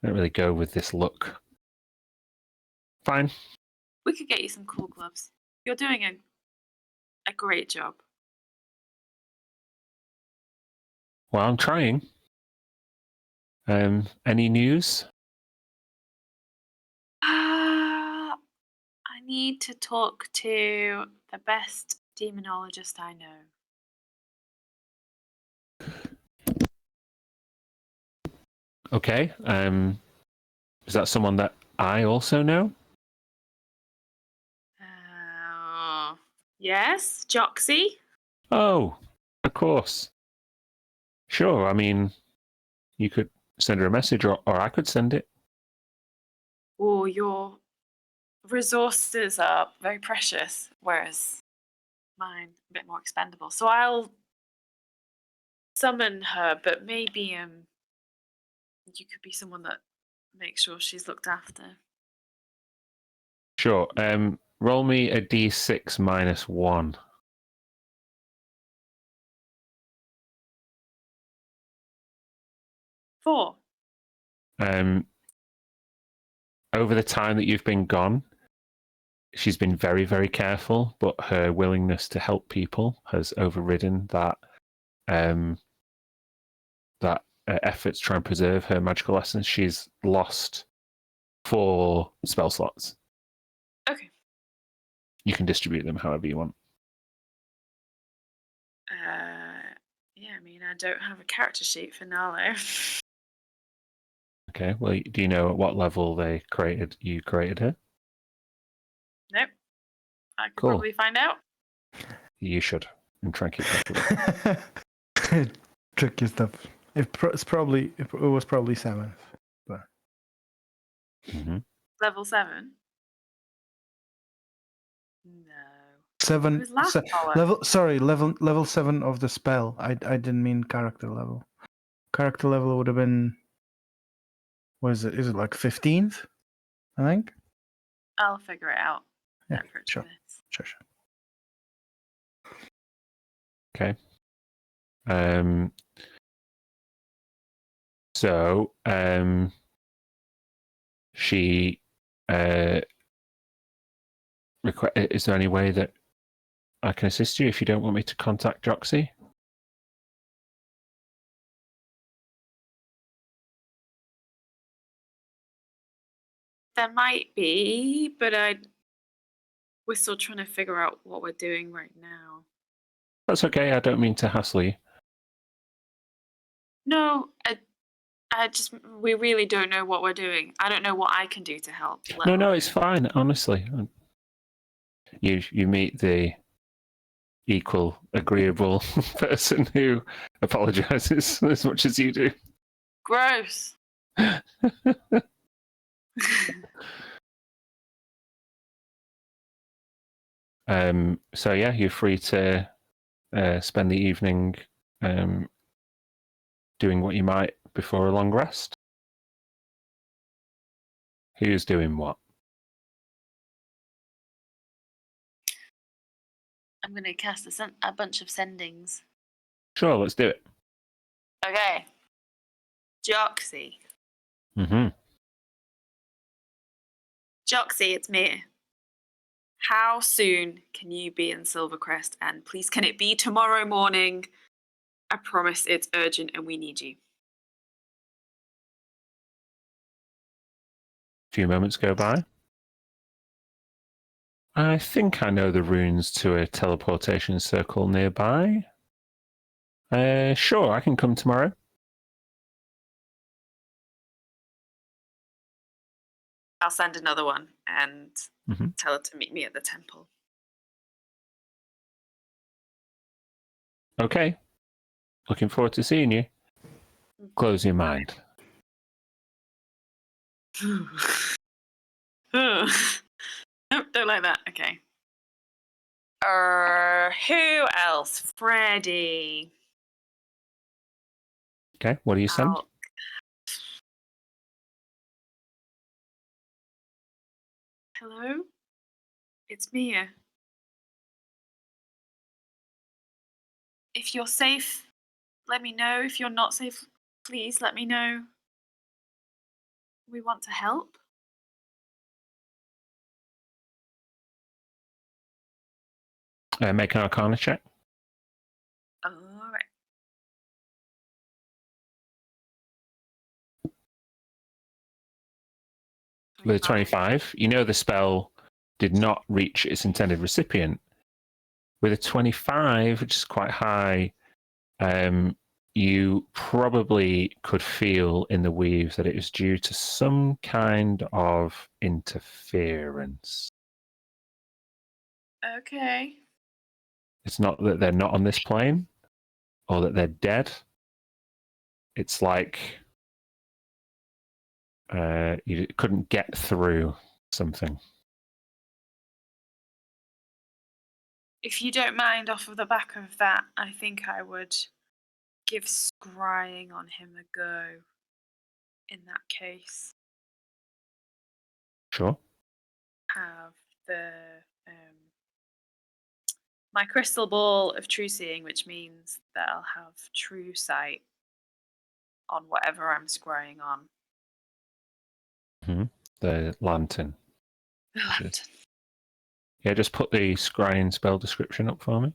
I don't really go with this look. Fine. We could get you some cool gloves. You're doing a great job. Well, I'm trying. Any news? I need to talk to the best demonologist I know. Okay. Is that someone that I also know? Yes, Joxy. Oh, of course. Sure. I mean, you could send her a message, or I could send it. Oh, your resources are very precious, whereas mine a bit more expendable. So I'll summon her, but maybe you could be someone that makes sure she's looked after. Sure. Roll me a d6 minus 1. 4. Over the time that you've been gone, she's been very, very careful, but her willingness to help people has overridden that effort to try and preserve her magical essence, she's lost 4 spell slots. Okay. You can distribute them however you want. Yeah, I mean, I don't have a character sheet for Nalo. Okay. Well, do you know at what level you created her? Nope. I could Cool. probably find out. You should, and try and keep track of it. Tricky stuff. It was probably 7. But Mm-hmm. Level 7? No. 7 It was last follow. level 7 of the spell. I didn't mean character level. Character level would have been, what is it? Is it like 15th? I think. I'll figure it out. Yeah, Separate sure. to this. Sure. Okay. So she is there any way that I can assist you if you don't want me to contact Joxy? There might be, but we're still trying to figure out what we're doing right now. That's okay. I don't mean to hassle you. No, we really don't know what we're doing. I don't know what I can do to help. No, it's fine. Honestly, you meet the equal, agreeable person who apologizes as much as you do. Gross. So yeah, you're free to spend the evening doing what you might before a long rest. Who's doing what? I'm going to cast a bunch of sendings. Sure, let's do it. Okay. Joxy. Mm-hmm. Joxy, it's me. How soon can you be in Silvercrest? And please, can it be tomorrow morning? I promise it's urgent and we need you. A few moments go by. I think I know the runes to a teleportation circle nearby. Sure, I can come tomorrow. I'll send another one and Mm-hmm. tell her to meet me at the temple. Okay. Looking forward to seeing you. Close your mind. Nope, don't like that. Okay. Who else? Freddie. Okay, what do you send? Hello? It's Mia. If you're safe, let me know. If you're not safe, please let me know. We want to help. Make an Arcana check. All right. With a 25, you know the spell did not reach its intended recipient. With a 25, which is quite high, you probably could feel in the weave that it was due to some kind of interference. Okay. It's not that they're not on this plane or that they're dead. It's like you couldn't get through something. If you don't mind, off of the back of that, I think I would give scrying on him a go in that case. Sure. Have the my crystal ball of true seeing, which means that I'll have true sight on whatever I'm scrying on. Mm-hmm. The lantern. The lantern. Yeah, just put the scrying spell description up for me.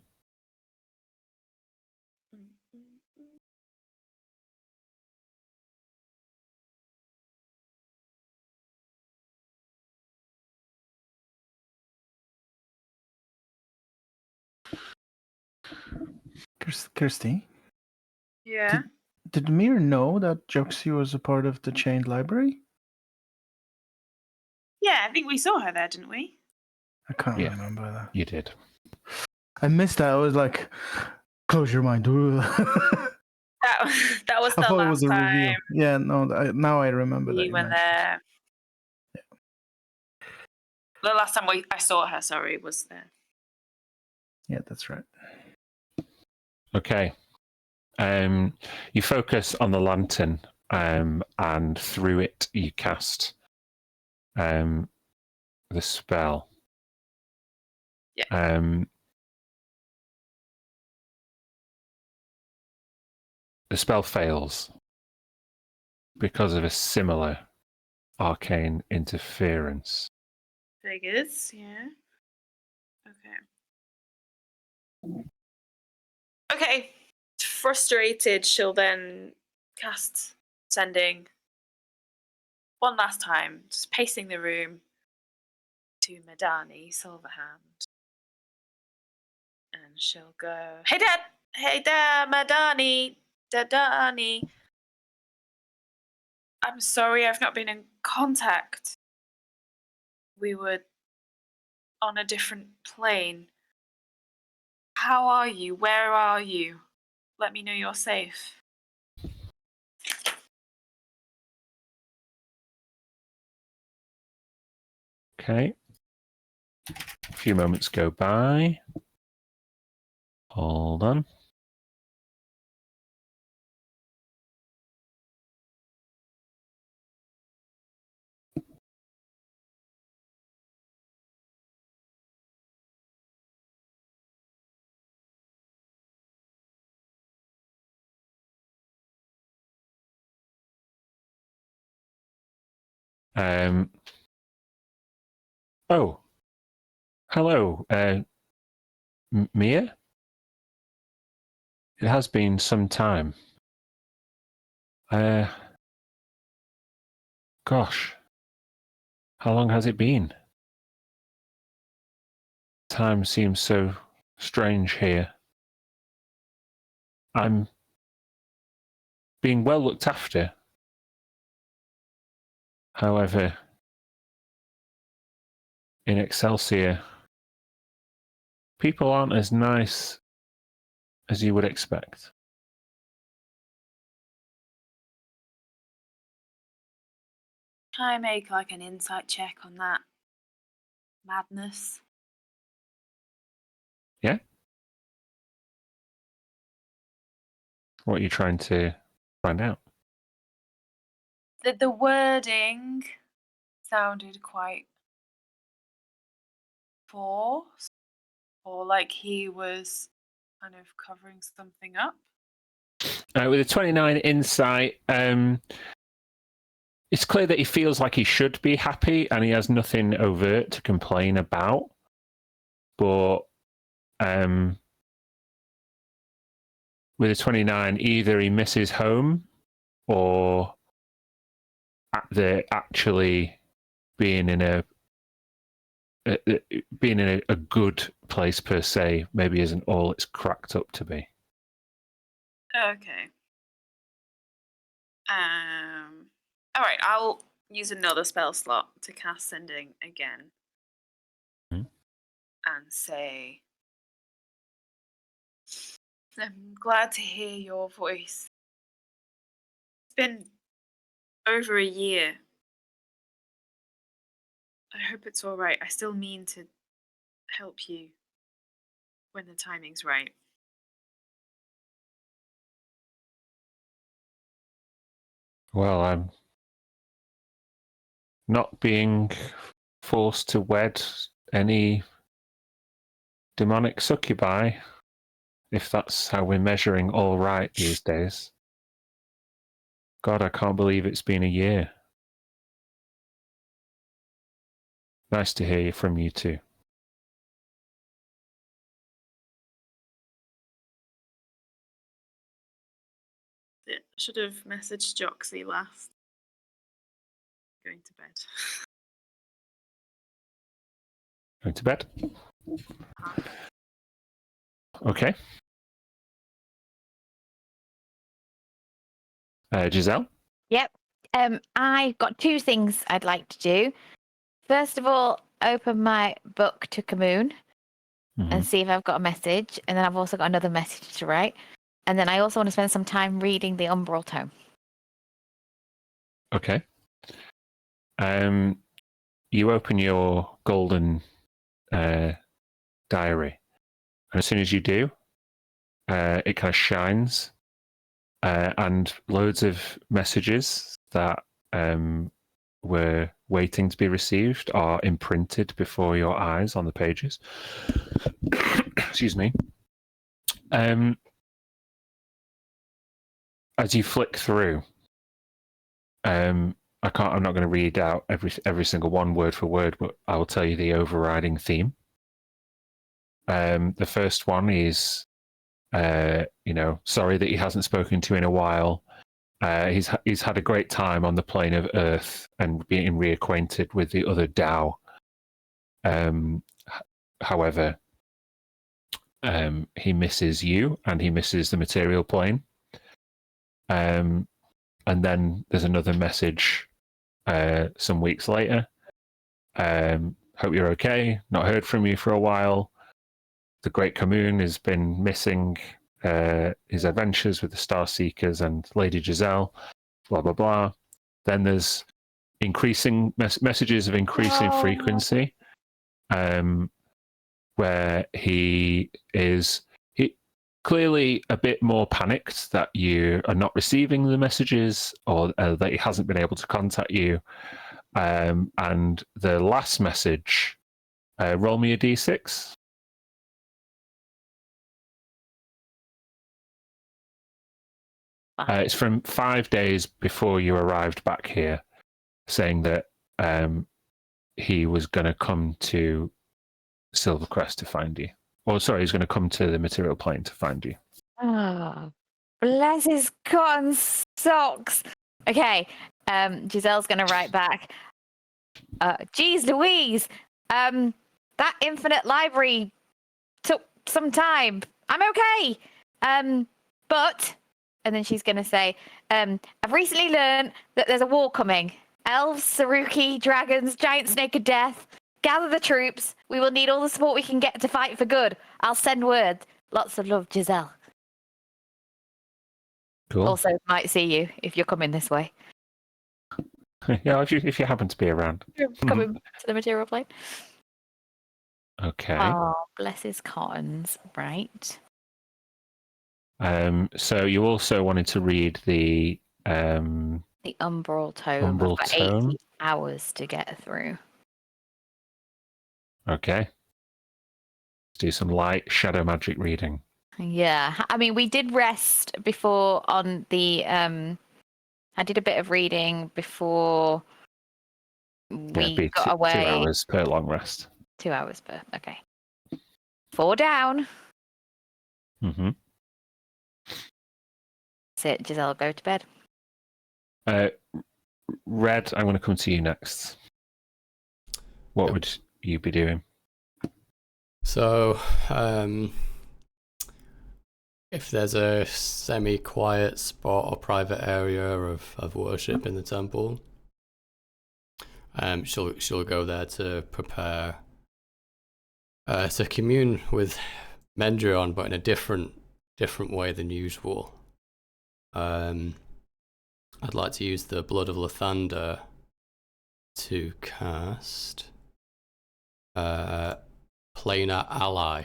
Kirsty, Yeah. did Mir know that Joxie was a part of the chained library? Yeah, I think we saw her there, didn't we? I can't Yeah. remember that. You did. I missed that. I was like, close your mind. That was I the thought it last was a reveal. time Yeah, no, now I remember that. we you went mentioned. there. The last time I saw her, sorry, was there. Yeah, that's right. Okay. You focus on the lantern, and through it you cast the spell. Yeah. The spell fails because of a similar arcane interference. Figures, yeah. Okay. Frustrated, she'll then cast sending one last time, just pacing the room to Madani, Silverhand. And she'll go, Hey Dad! Hey Dad, Madani! Dadani! I'm sorry I've not been in contact. We were on a different plane. How are you? Where are you? Let me know you're safe. Okay. A few moments go by. Hold on. Oh, hello, Mia? It has been some time. Gosh, how long has it been? Time seems so strange here. I'm being well looked after. However, in Excelsior, people aren't as nice as you would expect. Can I make like an insight check on that madness? Yeah? What are you trying to find out? The wording sounded quite forced, or like he was kind of covering something up. With a 29 insight, it's clear that he feels like he should be happy and he has nothing overt to complain about. But with a 29, either he misses home or the actually being in a good place per se maybe isn't all it's cracked up to be. Okay. All right, I'll use another spell slot to cast sending again. Hmm. And say, I'm glad to hear your voice. It's been over a year. I hope it's all right. I still mean to help you when the timing's right. Well, I'm not being forced to wed any demonic succubi, if that's how we're measuring all right these days. God, I can't believe it's been a year. Nice to hear from you too. I should have messaged Joxie last. Going to bed. Going to bed? Okay. Giselle? Yep. I've got two things I'd like to do. First of all, open my book to Kamoon and see if I've got a message. And then I've also got another message to write. And then I also want to spend some time reading the Umbral Tome. Okay. You open your golden diary. And as soon as you do, it kind of shines. And loads of messages that were waiting to be received are imprinted before your eyes on the pages. Excuse me. As you flick through, I'm not going to read out every single one word for word, but I will tell you the overriding theme. The first one is, sorry that he hasn't spoken to you in a while. He's had a great time on the plane of Earth and being reacquainted with the other Tao. However, he misses you and he misses the material plane. And then there's another message some weeks later. Hope you're okay. Not heard from you for a while. The Great Kamoon has been missing his adventures with the Star Seekers and Lady Giselle. Blah blah blah. Then there's increasing messages of increasing frequency, where he is clearly a bit more panicked that you are not receiving the messages or that he hasn't been able to contact you. And the last message, roll me a d6. It's from 5 days before you arrived back here, saying that he was going to come to Silvercrest to find you. Or sorry, he's going to come to the material plane to find you. Oh, bless his cotton socks. Okay, Giselle's going to write back. Geez Louise, that infinite library took some time. I'm okay. But, and then she's going to say, I've recently learned that there's a war coming. Elves, Saruki, dragons, giant snake of death. Gather the troops. We will need all the support we can get to fight for good. I'll send word. Lots of love, Giselle. Cool. Also, might see you if you're coming this way. Yeah, if you happen to be around. You're coming to the material plane. Okay. Oh, bless his cottons. Right. So you also wanted to read the Umbral Tome. Umbral I've got Tome. 80 hours to get through. Okay. Let's do some light shadow magic reading. Yeah. I mean, we did rest before on the... I did a bit of reading before we got away. 2 hours per long rest. 2 hours per... Okay. 4 down. Mm-hmm. That's it. Giselle, go to bed. Red, I'm going to come to you next. What would you be doing? So, if there's a semi-quiet spot or private area of worship in the temple, she'll go there to prepare to commune with Mendrion, but in a different way than usual. I'd like to use the Blood of Lathander to cast Planar Ally.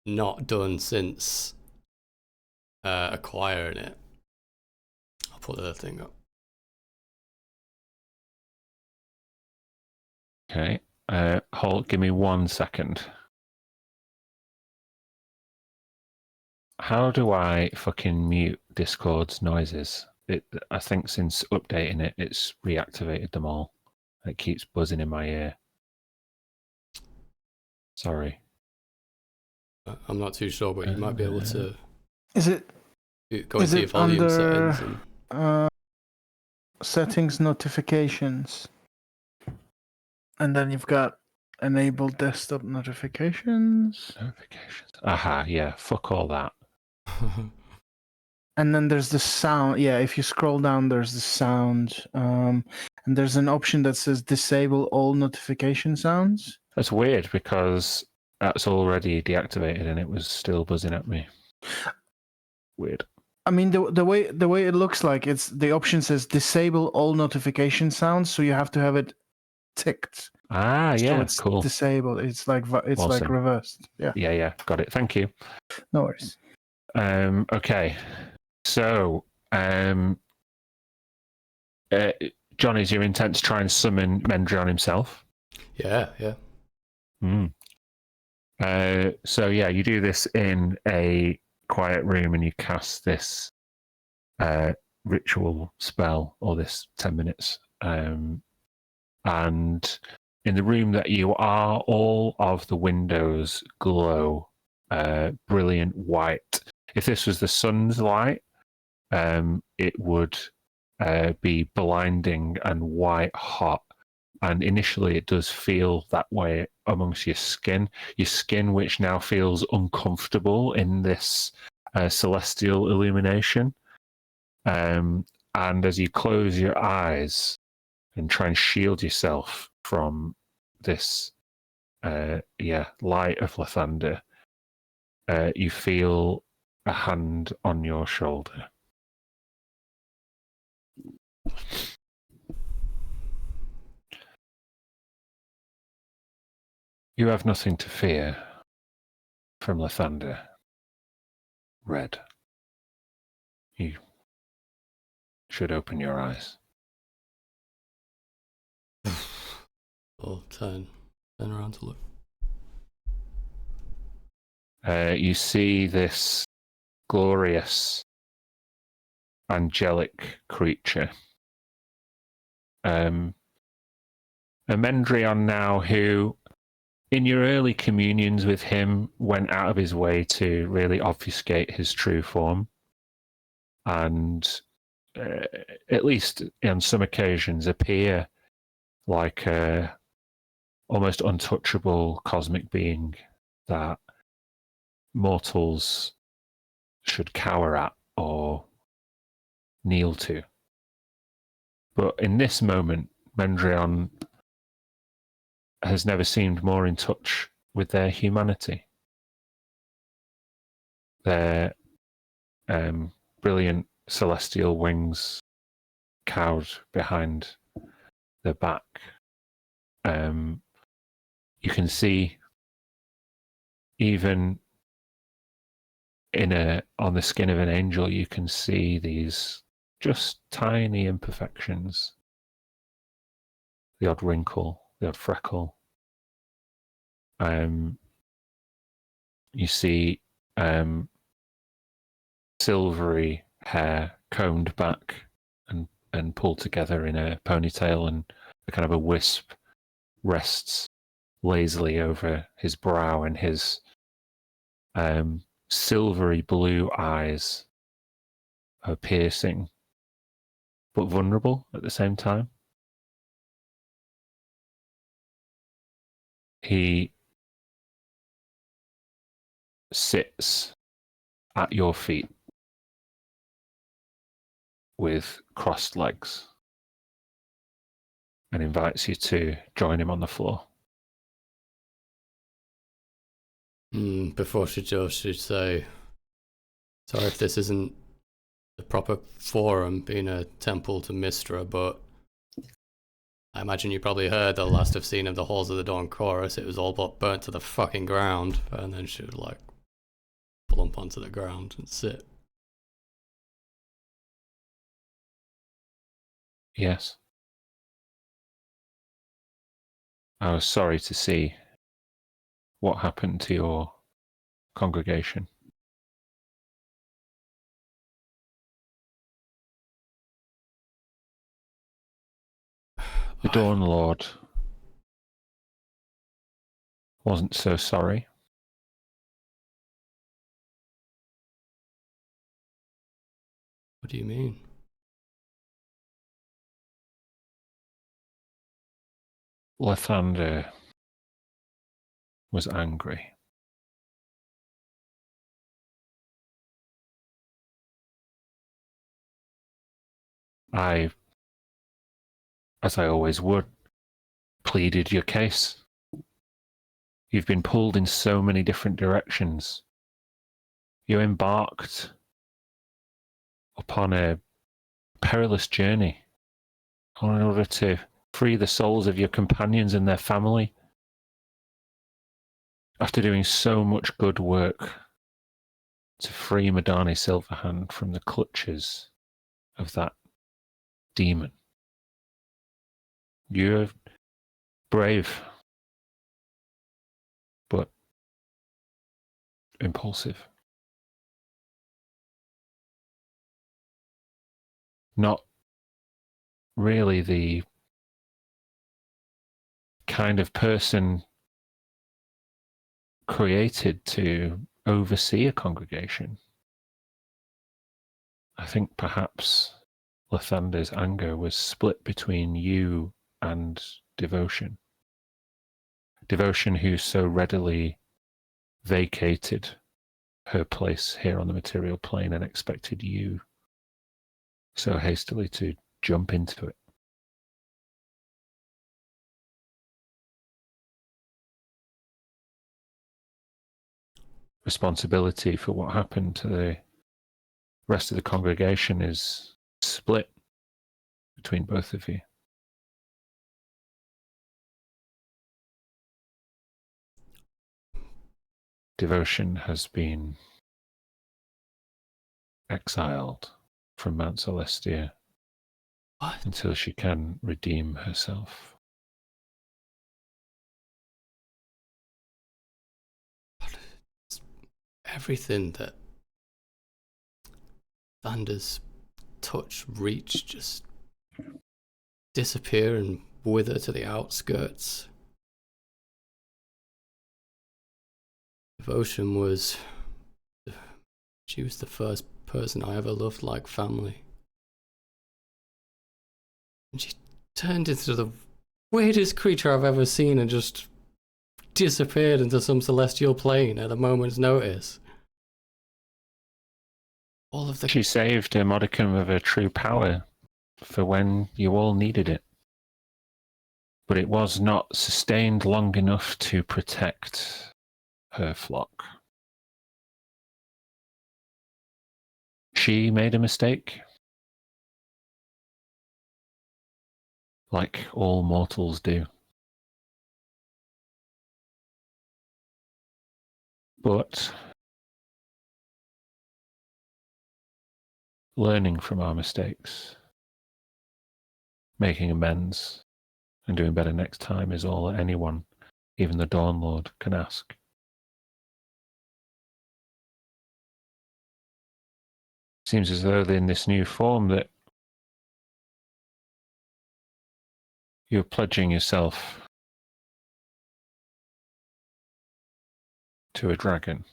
Not done since acquiring it. I'll put the thing up. Okay. Give me 1 second. How do I fucking mute Discord's noises? I think since updating it, it's reactivated them all. It keeps buzzing in my ear. Sorry. I'm not too sure, but you might be able to. Is it? Go into your volume under, settings. And... settings notifications, and then you've got enable desktop notifications. Notifications. Aha, yeah. Fuck all that. And then there's the sound. Yeah, if you scroll down, there's the sound. And there's an option that says disable all notification sounds. That's weird because that's already deactivated and it was still buzzing at me. Weird. I mean, the way it looks like, it's the option says disable all notification sounds, so you have to have it ticked. Ah, So yeah, it's cool. disabled. It's like Awesome. reversed. Yeah. Yeah, got it. Thank you. No worries. Okay, so John, is your intent to try and summon Mendrion himself? Yeah. So yeah, you do this in a quiet room and you cast this ritual spell, or this 10 minutes. And in the room that you are, all of the windows glow brilliant white. If this was the sun's light, it would be blinding and white hot. And initially it does feel that way amongst your skin, which now feels uncomfortable in this celestial illumination. And as you close your eyes and try and shield yourself from this light of Lathander, you feel a hand on your shoulder. You have nothing to fear from Lathander, Red. You should open your eyes. I'll turn around to look. You see this glorious, angelic creature. A Mendrion now who, in your early communions with him, went out of his way to really obfuscate his true form. And at least on some occasions, appear like a almost untouchable cosmic being that mortals should cower at or kneel to. But in this moment, Mendrion has never seemed more in touch with their humanity. Their brilliant celestial wings cowed behind their back. You can see even on the skin of an angel, you can see these just tiny imperfections. The odd wrinkle, the odd freckle. You see silvery hair combed back and pulled together in a ponytail, and a kind of a wisp rests lazily over his brow, and his silvery blue eyes are piercing but vulnerable at the same time. He sits at your feet with crossed legs and invites you to join him on the floor. Before she does, she'd say, sorry if this isn't the proper forum, being a temple to Mystra, but I imagine you probably heard the last I've seen of the Halls of the Dawn chorus. It was all but burnt to the fucking ground. And then she would like plump onto the ground and sit. Yes. I was sorry to see what happened to your congregation. The Dawn Lord wasn't so sorry. What do you mean? Lathander was angry. I, as I always would, pleaded your case. You've been pulled in so many different directions. You embarked upon a perilous journey in order to free the souls of your companions and their family. After doing so much good work to free Madani Silverhand from the clutches of that demon. You're brave, but impulsive. Not really the kind of person created to oversee a congregation. I think perhaps Lathander's anger was split between you and Devotion. Devotion, who so readily vacated her place here on the material plane and expected you so hastily to jump into it. Responsibility for what happened to the rest of the congregation is split between both of you. Devotion has been exiled from Mount Celestia What? until she can redeem herself. Everything that Vander's touch reach just disappear and wither to the outskirts. Devotion was... She was the first person I ever loved like family. And she turned into the weirdest creature I've ever seen and just disappeared into some celestial plane at a moment's notice. All of the... She saved a modicum of her true power for when you all needed it. But it was not sustained long enough to protect her flock. She made a mistake, like all mortals do. But learning from our mistakes, making amends, and doing better next time is all that anyone, even the Dawn Lord, can ask. Seems as though in this new form that you're pledging yourself to a dragon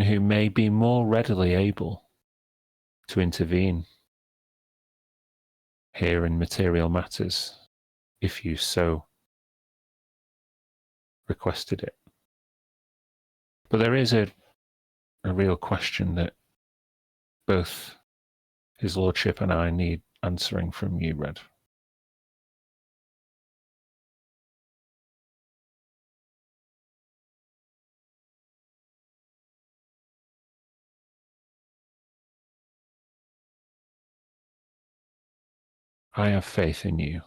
who may be more readily able to intervene here in material matters if you so requested it. But there is a real question that both His Lordship and I need answering from you, Red. I have faith in you.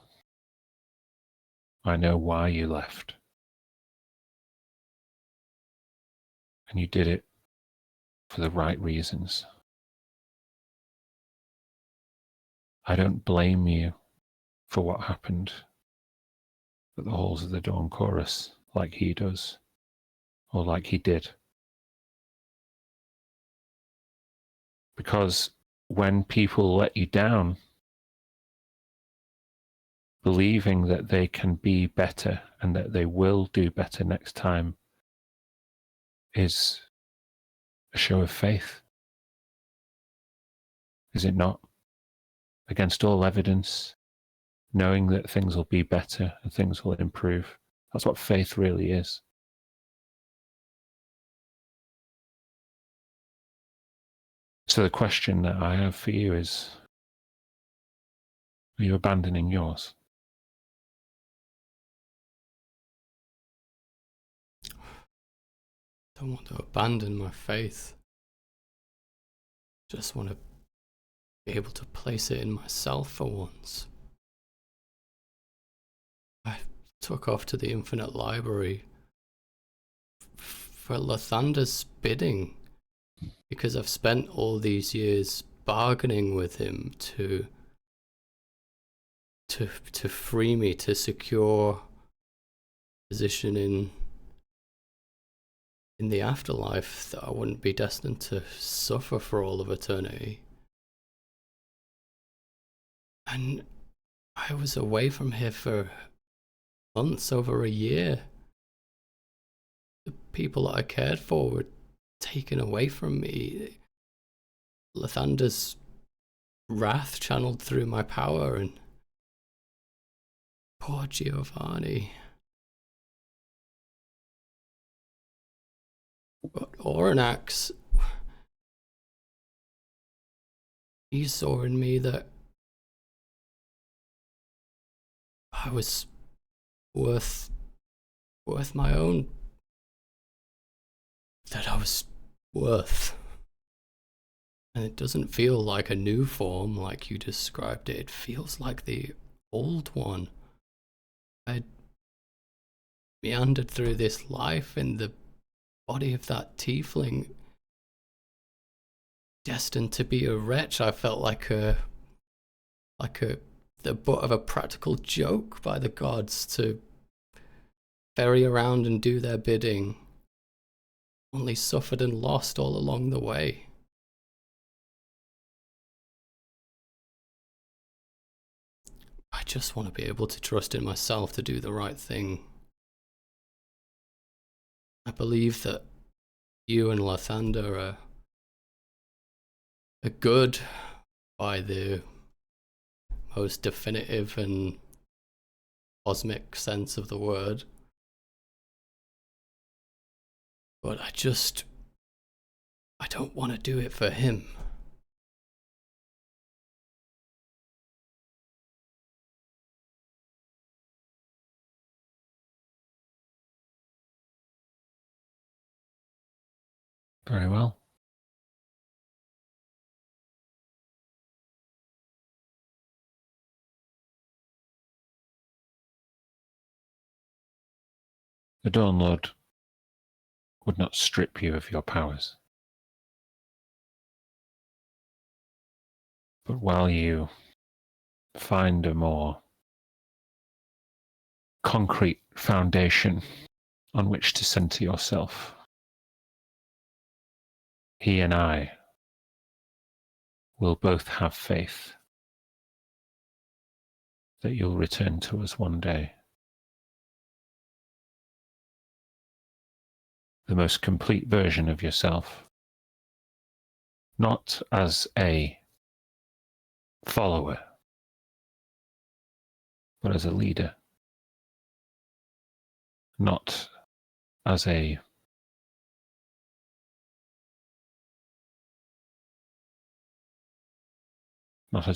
I know why you left. And you did it for the right reasons. I don't blame you for what happened at the halls of the Dawn Chorus like he does, or like he did. Because when people let you down, believing that they can be better and that they will do better next time is a show of faith. Is it not? Against all evidence, knowing that things will be better and things will improve. That's what faith really is. So the question that I have for you is, Are you abandoning yours? I don't want to abandon my faith. Just want to be able to place it in myself for once. I took off to the Infinite Library for Lathander's bidding because I've spent all these years bargaining with him to free me, to secure position in the afterlife, that I wouldn't be destined to suffer for all of eternity. And I was away from here for months, over a year. The people that I cared for were taken away from me. Lathander's wrath channeled through my power, and poor Giovanni. But Oranax, he saw in me that I was worth my own, that I was worth. And it doesn't feel like a new form like you described it. It feels like the old one. I meandered through this life in the body of that tiefling, destined to be a wretch. I felt like the butt of a practical joke by the gods, to ferry around and do their bidding. Only suffered and lost all along the way. I just want to be able to trust in myself to do the right thing. I believe that you and Lathander are good by the most definitive and cosmic sense of the word. But I don't want to do it for him. Very well. The Dawn Lord would not strip you of your powers. But while you find a more concrete foundation on which to center yourself, he and I will both have faith that you'll return to us one day. The most complete version of yourself, not as a follower, but as a leader, not as a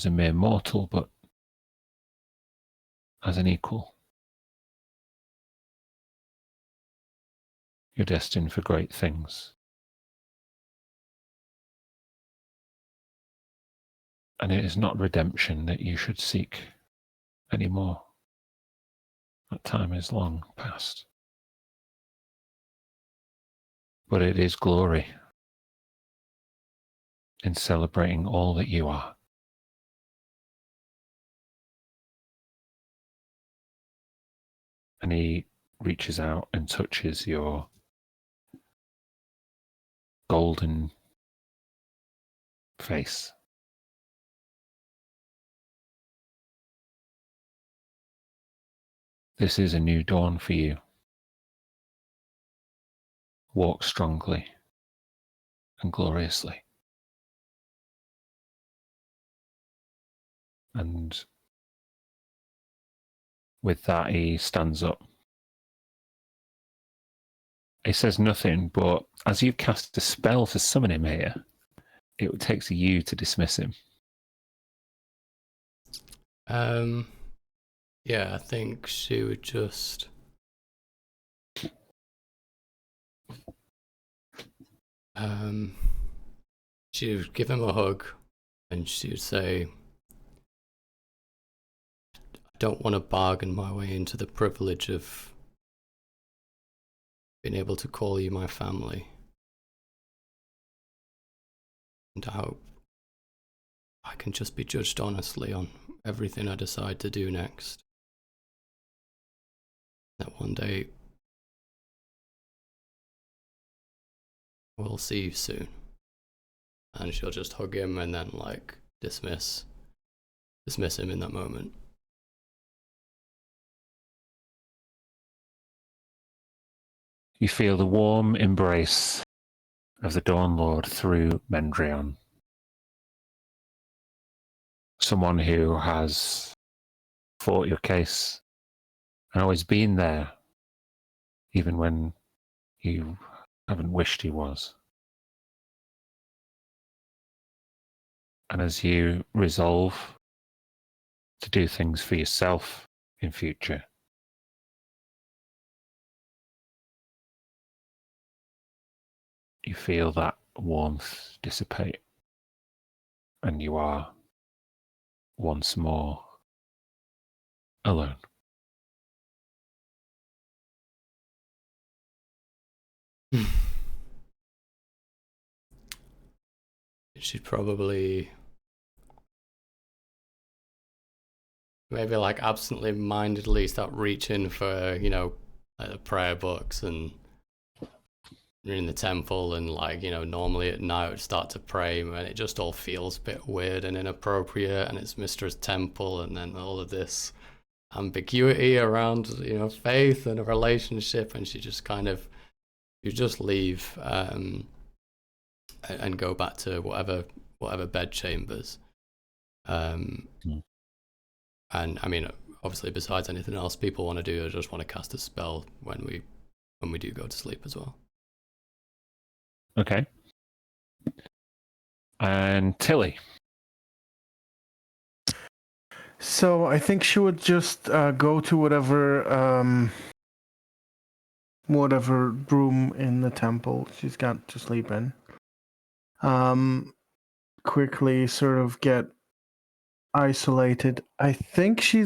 mere mortal, but as an equal. You're destined for great things. And it is not redemption that you should seek anymore. That time is long past. But it is glory in celebrating all that you are. And he reaches out and touches your golden face. This is a new dawn for you. Walk strongly and gloriously. And with that, he stands up. He says nothing, but as you cast a spell to summon him here, it takes you to dismiss him. Yeah, I think she would just she would give him a hug and she would say, I don't want to bargain my way into the privilege of being able to call you my family. And I hope I can just be judged honestly on everything I decide to do next. That one day we'll see you soon. And she'll just hug him and then like dismiss him in that moment. You feel the warm embrace of the Dawn Lord through Mendrion. Someone who has fought your case and always been there, even when you haven't wished he was. And as you resolve to do things for yourself in future, you feel that warmth dissipate, and you are once more alone. She'd probably maybe like absently mindedly start reaching for, you know, like the prayer books and you're in the temple and like, you know, normally at night I would start to pray and it just all feels a bit weird and inappropriate and it's Mistress Temple and then all of this ambiguity around, you know, faith and a relationship, and she just kind of, you just leave and go back to whatever bed chambers. And I mean, obviously besides anything else people want to do, I just want to cast a spell when we do go to sleep as well. Okay. And Tilly. So I think she would just go to whatever room in the temple she's got to sleep in. Quickly sort of get isolated. I think she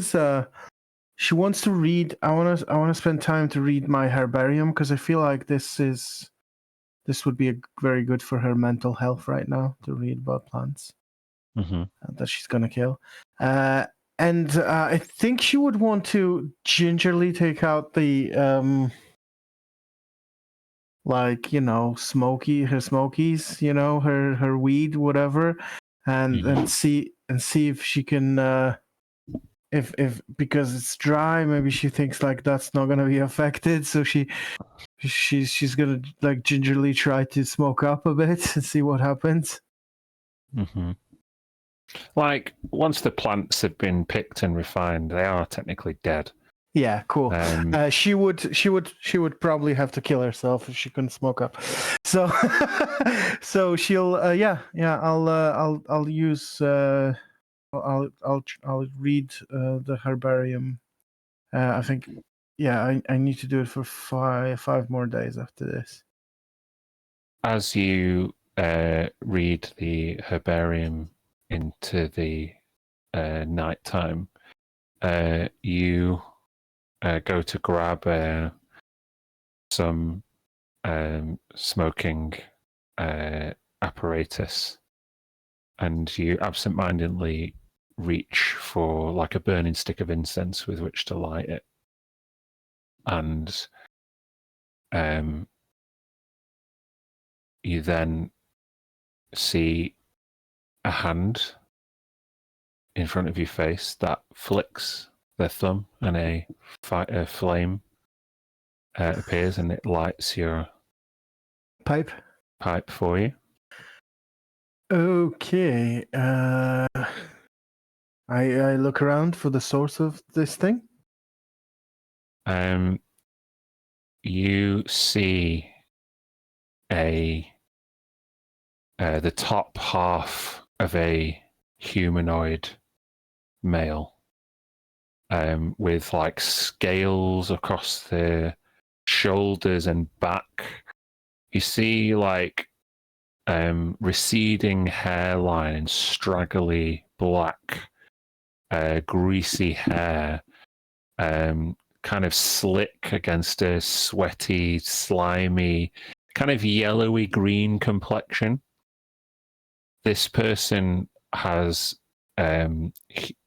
wants to read. I want to spend time to read my herbarium because I feel like this would be very good for her mental health right now to read about plants that she's gonna kill. And I think she would want to gingerly take out the like, you know, her smokies, you know, her weed, whatever, and see if she can if because it's dry, maybe she thinks like that's not gonna be affected, so she's gonna like gingerly try to smoke up a bit and see what happens. Like, once the plants have been picked and refined, they are technically dead. Yeah, cool. She would probably have to kill herself if she couldn't smoke up. So, so she'll I'll use I'll read the herbarium. I think I need to do it for five more days after this. As you read the herbarium into the nighttime, you go to grab some smoking apparatus, and you absentmindedly reach for like a burning stick of incense with which to light it. And you then see a hand in front of your face that flicks their thumb, and a flame appears, and it lights your pipe for you. Okay. I look around for the source of this thing. You see the top half of a humanoid male with like scales across their shoulders and back. You see like receding hairline and straggly black, greasy hair, kind of slick against a sweaty, slimy, kind of yellowy green complexion. This person has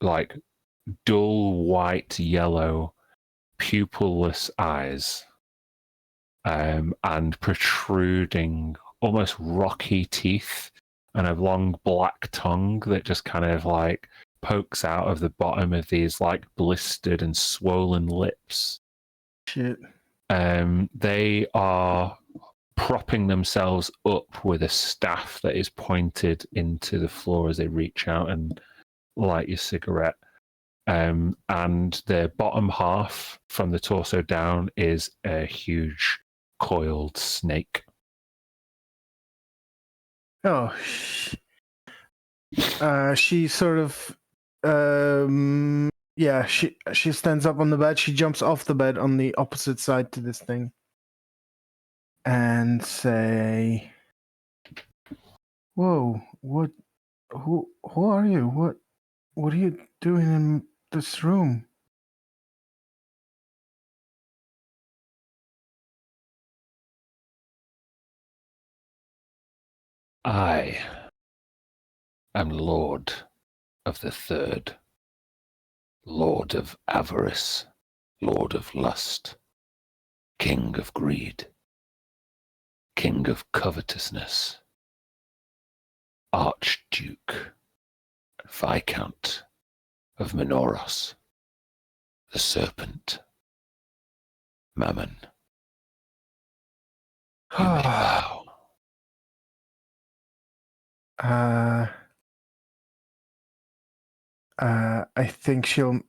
like dull white yellow pupilless eyes, and protruding almost rocky teeth, and a long black tongue that just kind of like pokes out of the bottom of these like blistered and swollen lips. Shit. They are propping themselves up with a staff that is pointed into the floor as they reach out and light your cigarette. And their bottom half from the torso down is a huge coiled snake. Oh, she sort of, yeah, she stands up on the bed. She jumps off the bed on the opposite side to this thing, and say, "Whoa, what? Who are you? What are you doing in this room?" I am Lord of the Third, Lord of Avarice, Lord of Lust, King of Greed, King of Covetousness, Archduke, Viscount of Minoros, the Serpent, Mammon. You may bow. I think she'll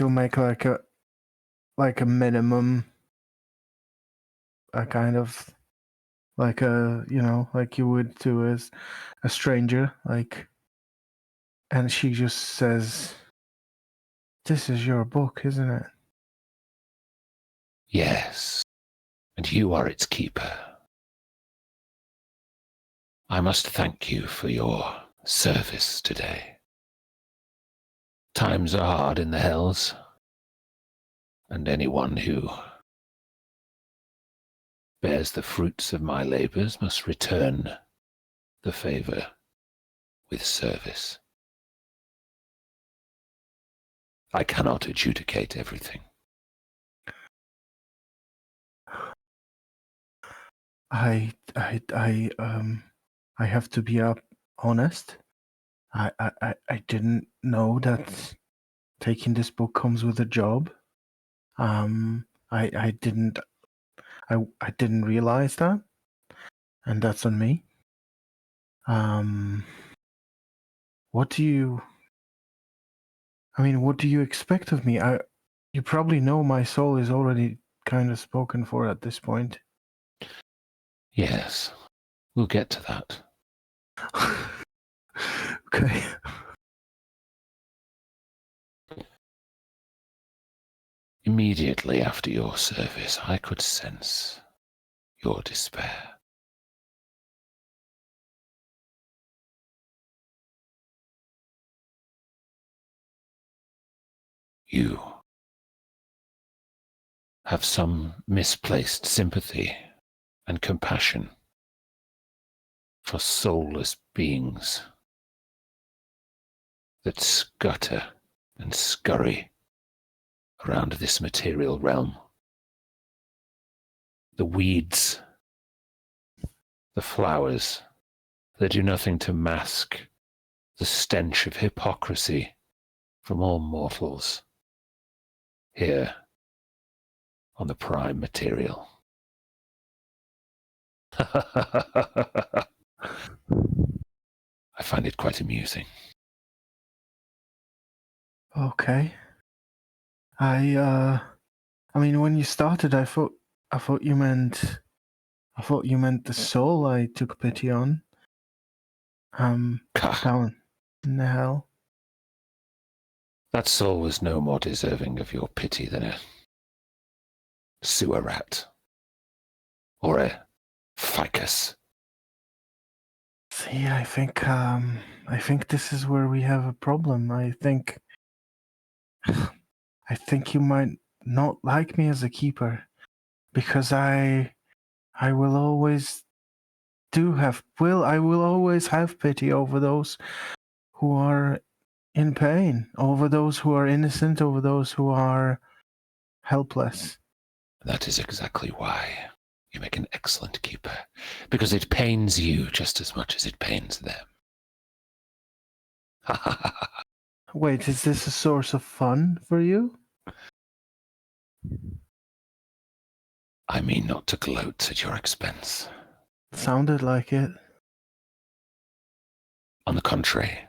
make like a minimum, a kind of like a, like you would to a stranger, like, and she just says, "This is your book, isn't it?" Yes, and you are its keeper. I must thank you for your service today. Times are hard in the hells, and anyone who bears the fruits of my labors must return the favor with service. I cannot adjudicate everything. I have to be honest. I didn't know that taking this book comes with a job. I didn't realize that, and that's on me. What do you expect of me? You probably know my soul is already kind of spoken for at this point. Yes, we'll get to that. Okay. Immediately after your service, I could sense your despair. You have some misplaced sympathy and compassion for soulless beings that scutter and scurry around this material realm. The weeds, the flowers that do nothing to mask the stench of hypocrisy from all mortals here on the prime material. I find it quite amusing. Okay. I mean, when you started, I thought you meant the soul I took pity on. Down in the hell. That soul was no more deserving of your pity than a sewer rat or a ficus. See, I think this is where we have a problem. I think you might not like me as a keeper because I will always I will always have pity over those who are in pain, over those who are innocent, over those who are helpless. That is exactly why you make an excellent keeper, because it pains you just as much as it pains them. Ha ha ha ha. Wait, is this a source of fun for you? I mean not to gloat at your expense. Sounded like it. On the contrary,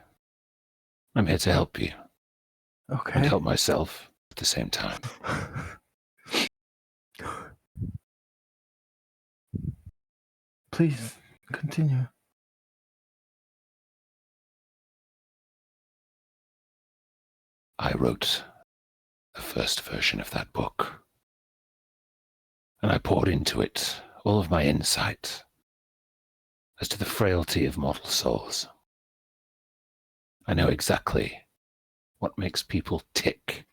I'm here to help you and Okay. help myself at the same time. Please continue. I wrote the first version of that book, and I poured into it all of my insight as to the frailty of mortal souls. I know exactly what makes people tick.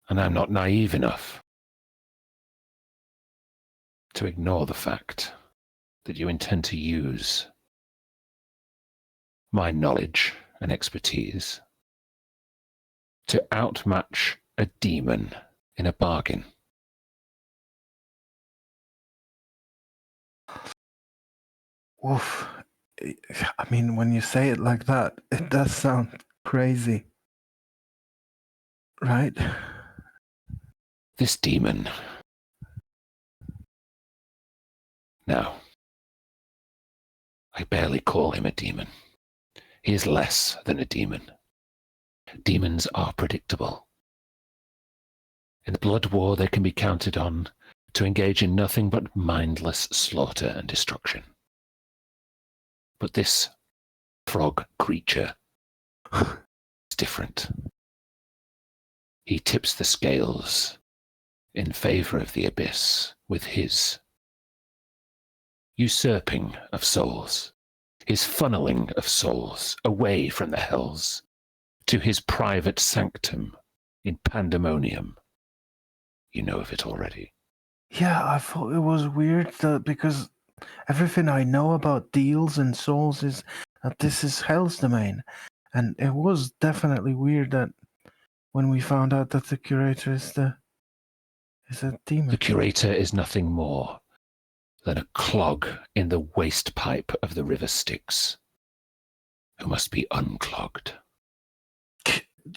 And I'm not naive enough to ignore the fact that you intend to use my knowledge and expertise to outmatch a demon in a bargain. Oof. I mean, when you say it like that, it does sound crazy. Right? This demon. Now, I barely call him a demon. He is less than a demon. Demons are predictable. In the blood war, they can be counted on to engage in nothing but mindless slaughter and destruction. But this frog creature is different. He tips the scales in favor of the abyss with his usurping of souls, his funneling of souls away from the hells to his private sanctum in pandemonium. You know of it already. Yeah, I thought it was weird that because everything I know about deals and souls is that this is Hell's domain. And it was definitely weird that when we found out that the curator is a demon. The curator is nothing more than a clog in the waste pipe of the river Styx, who must be unclogged.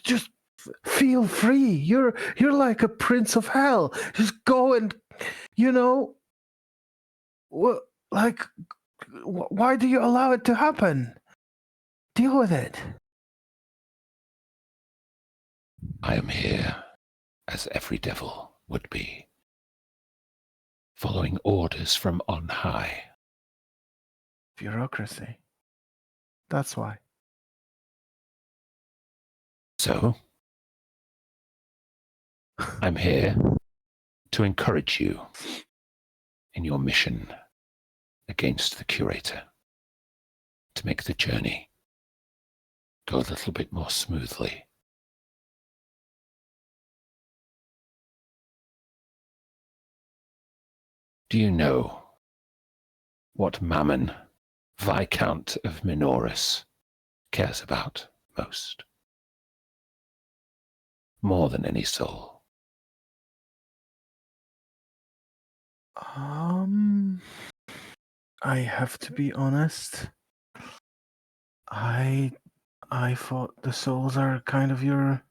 Just feel free. You're like a prince of hell. Just go and, why do you allow it to happen? Deal with it. I am here, as every devil would be, following orders from on high. Bureaucracy. That's why. So, I'm here to encourage you in your mission against the curator, to make the journey go a little bit more smoothly. Do you know what Mammon, Viscount of Minoris, cares about most? More than any soul. I have to be honest. I thought the souls are kind of your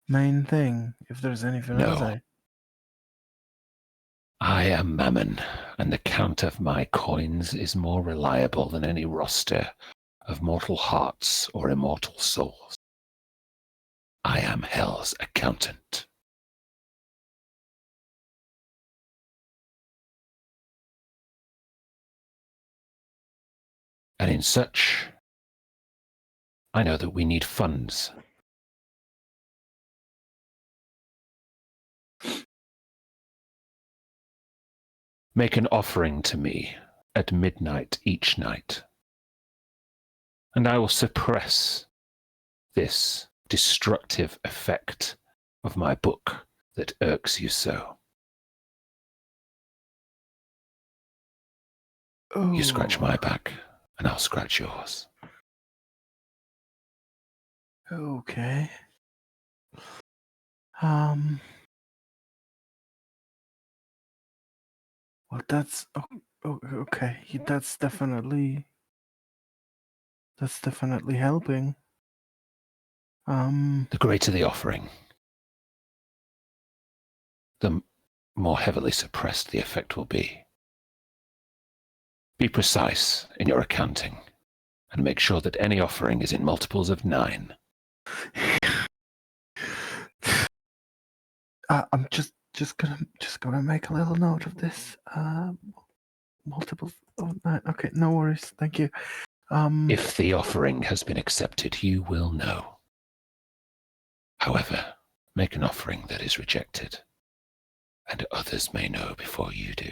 main thing. If there's anything else, No. I am Mammon, and the count of my coins is more reliable than any roster of mortal hearts or immortal souls. I am Hell's accountant. And in such I know that we need funds. Make an offering to me at midnight each night, and I will suppress this destructive effect of my book that irks you so. You scratch my back, and I'll scratch yours. Okay. Well, that's okay. That's definitely helping. The greater the offering, the more heavily suppressed the effect will be. Be precise in your accounting, and make sure that any offering is in multiples of 9. I'm just gonna make a little note of this. Multiples of 9. Okay, no worries. Thank you. If the offering has been accepted, you will know. However, make an offering that is rejected, and others may know before you do.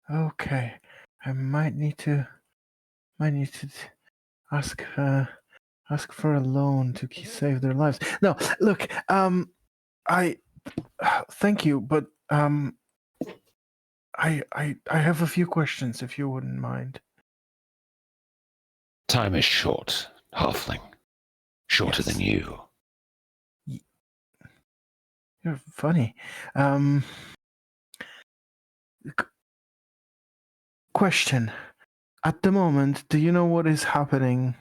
Okay, I might need to ask for a loan to save their lives. No, look, I thank you, but I have a few questions, if you wouldn't mind. Time is short, halfling. Shorter Yes. than you. You're funny. Question. At the moment, do you know what is happening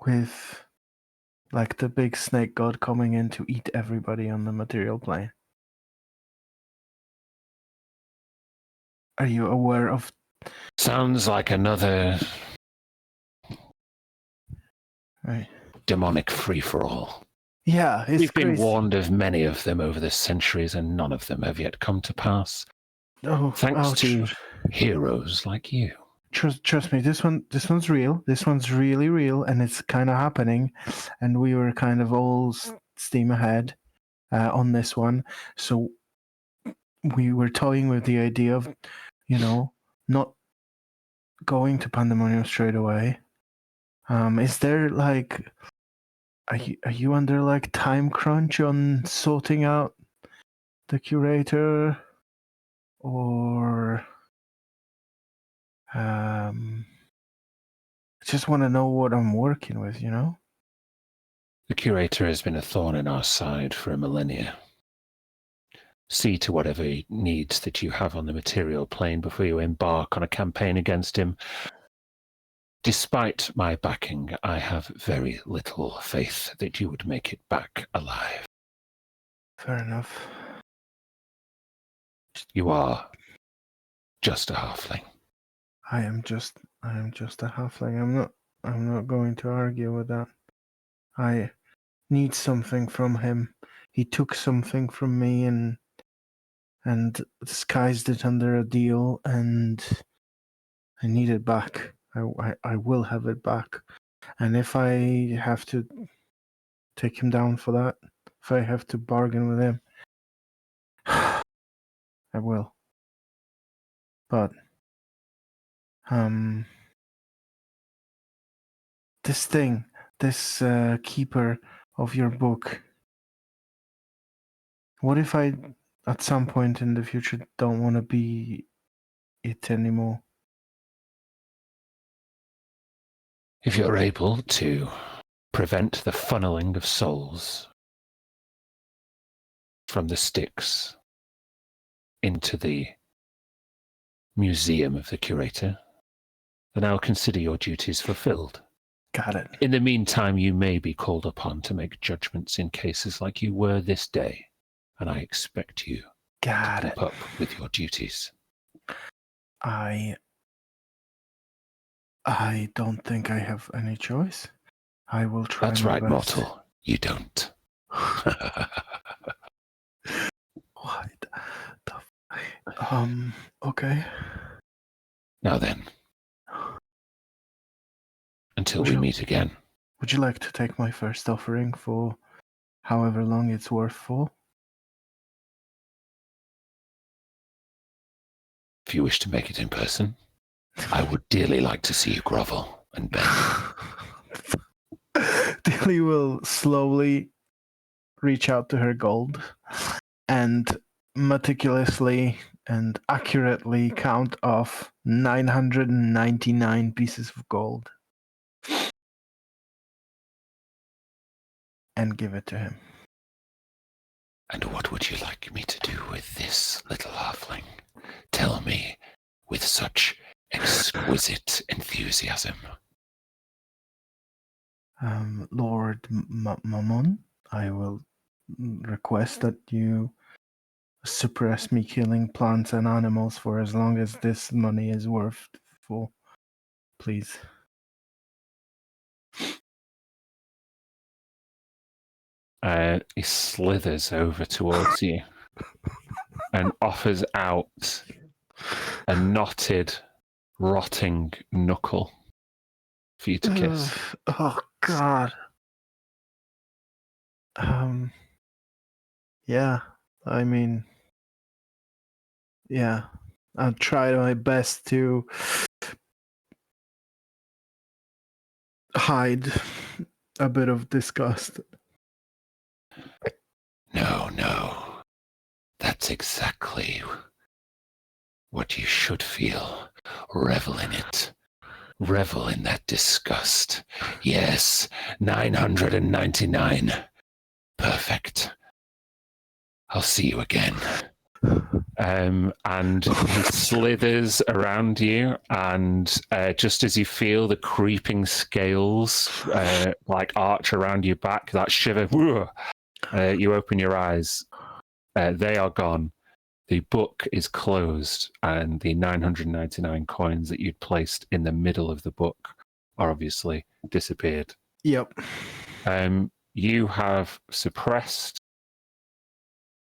with, like, the big snake god coming in to eat everybody on the material plane? Are you aware of? Sounds like another Right. demonic free-for-all. Yeah, it's We've been crazy. warned of many of them over the centuries, and none of them have yet come to pass. Thanks to heroes like you. Trust me, this one's real. This one's really real, and it's kind of happening. And we were kind of all steam ahead on this one. So we were toying with the idea of, not going to Pandemonium straight away. Is there, like, are you under, like, time crunch on sorting out the curator, or I just want to know what I'm working with, The curator has been a thorn in our side for a millennia. See to whatever needs that you have on the material plane before you embark on a campaign against him. Despite my backing, I have very little faith that you would make it back alive. Fair enough. You are just a halfling. I am just a halfling. I'm not going to argue with that. I need something from him. He took something from me and disguised it under a deal, and I need it back. I will have it back. And if I have to take him down for that, if I have to bargain with him, I will. But this keeper of your book, what if I, at some point in the future, don't want to be it anymore? If you're able to prevent the funneling of souls from the sticks into the museum of the curator, then I'll consider your duties fulfilled. Got it. In the meantime, you may be called upon to make judgments in cases like you were this day, and I expect you Got to it. keep up with your duties. I don't think I have any choice. I will try. That's my right, best. mortal. You don't. What the Okay. Now then, until Would we you- meet again. Would you like to take my first offering for however long it's worth for? If you wish to make it in person, I would dearly like to see you grovel and bend. Dilly will slowly reach out to her gold and meticulously and accurately count off 999 pieces of gold and give it to him. And what would you like me to do with this little halfling? Tell me with such exquisite enthusiasm. Lord Mammon, I will request that you suppress me killing plants and animals for as long as this money is worth for. Please. He slithers over towards you and offers out a knotted, rotting knuckle for you to kiss. Oh God. Yeah. I mean, yeah. I'll try my best to hide a bit of disgust. No. That's exactly what you should feel. Revel in it. Revel in that disgust. Yes, 999. Perfect. I'll see you again. And he slithers around you, and just as you feel the creeping scales like arch around your back, that shiver, you open your eyes. They are gone. The book is closed, and the 999 coins that you'd placed in the middle of the book are obviously disappeared. Yep. You have suppressed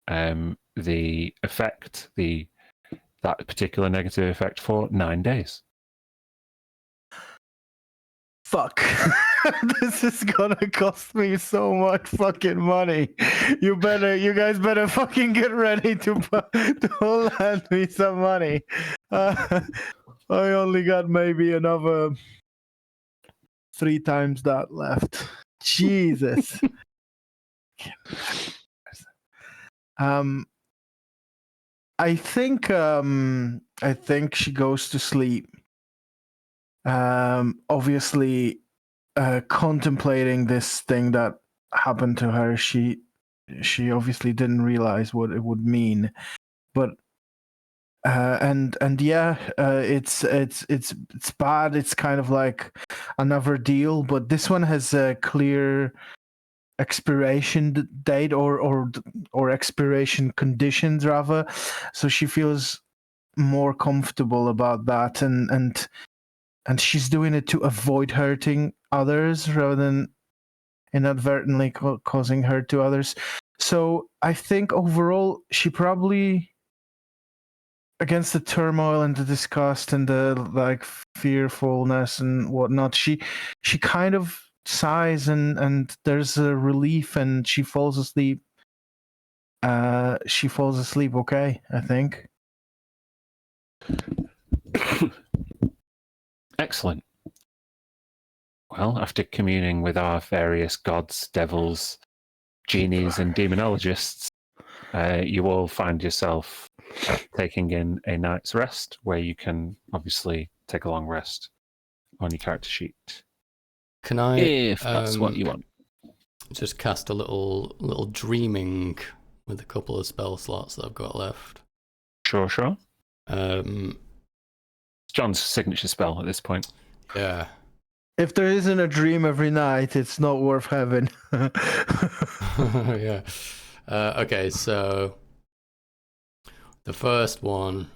the effect, that particular negative effect, for 9 days. Fuck. This is gonna cost me so much fucking money. You guys better fucking get ready to lend me some money. I only got maybe another 3 times that left. Jesus. I think she goes to sleep. Obviously, contemplating this thing that happened to her, she obviously didn't realize what it would mean, but it's bad. It's kind of like another deal, but this one has a clear expiration date or expiration conditions rather, so she feels more comfortable about that, and she's doing it to avoid hurting others rather than inadvertently causing hurt to others. So I think overall she probably, against the turmoil and the disgust and the like fearfulness and whatnot, she kind of sighs and there's a relief and she falls asleep. She falls asleep okay, I think. Excellent. Well, after communing with our various gods, devils, genies, and demonologists, you all find yourself taking in a night's rest, where you can obviously take a long rest on your character sheet. Can I, if that's what you want. just cast a little dreaming with a couple of spell slots that I've got left? Sure. Um, It's John's signature spell at this point. yeah. If there isn't a dream every night, it's not worth having. Yeah. Okay, so the first one,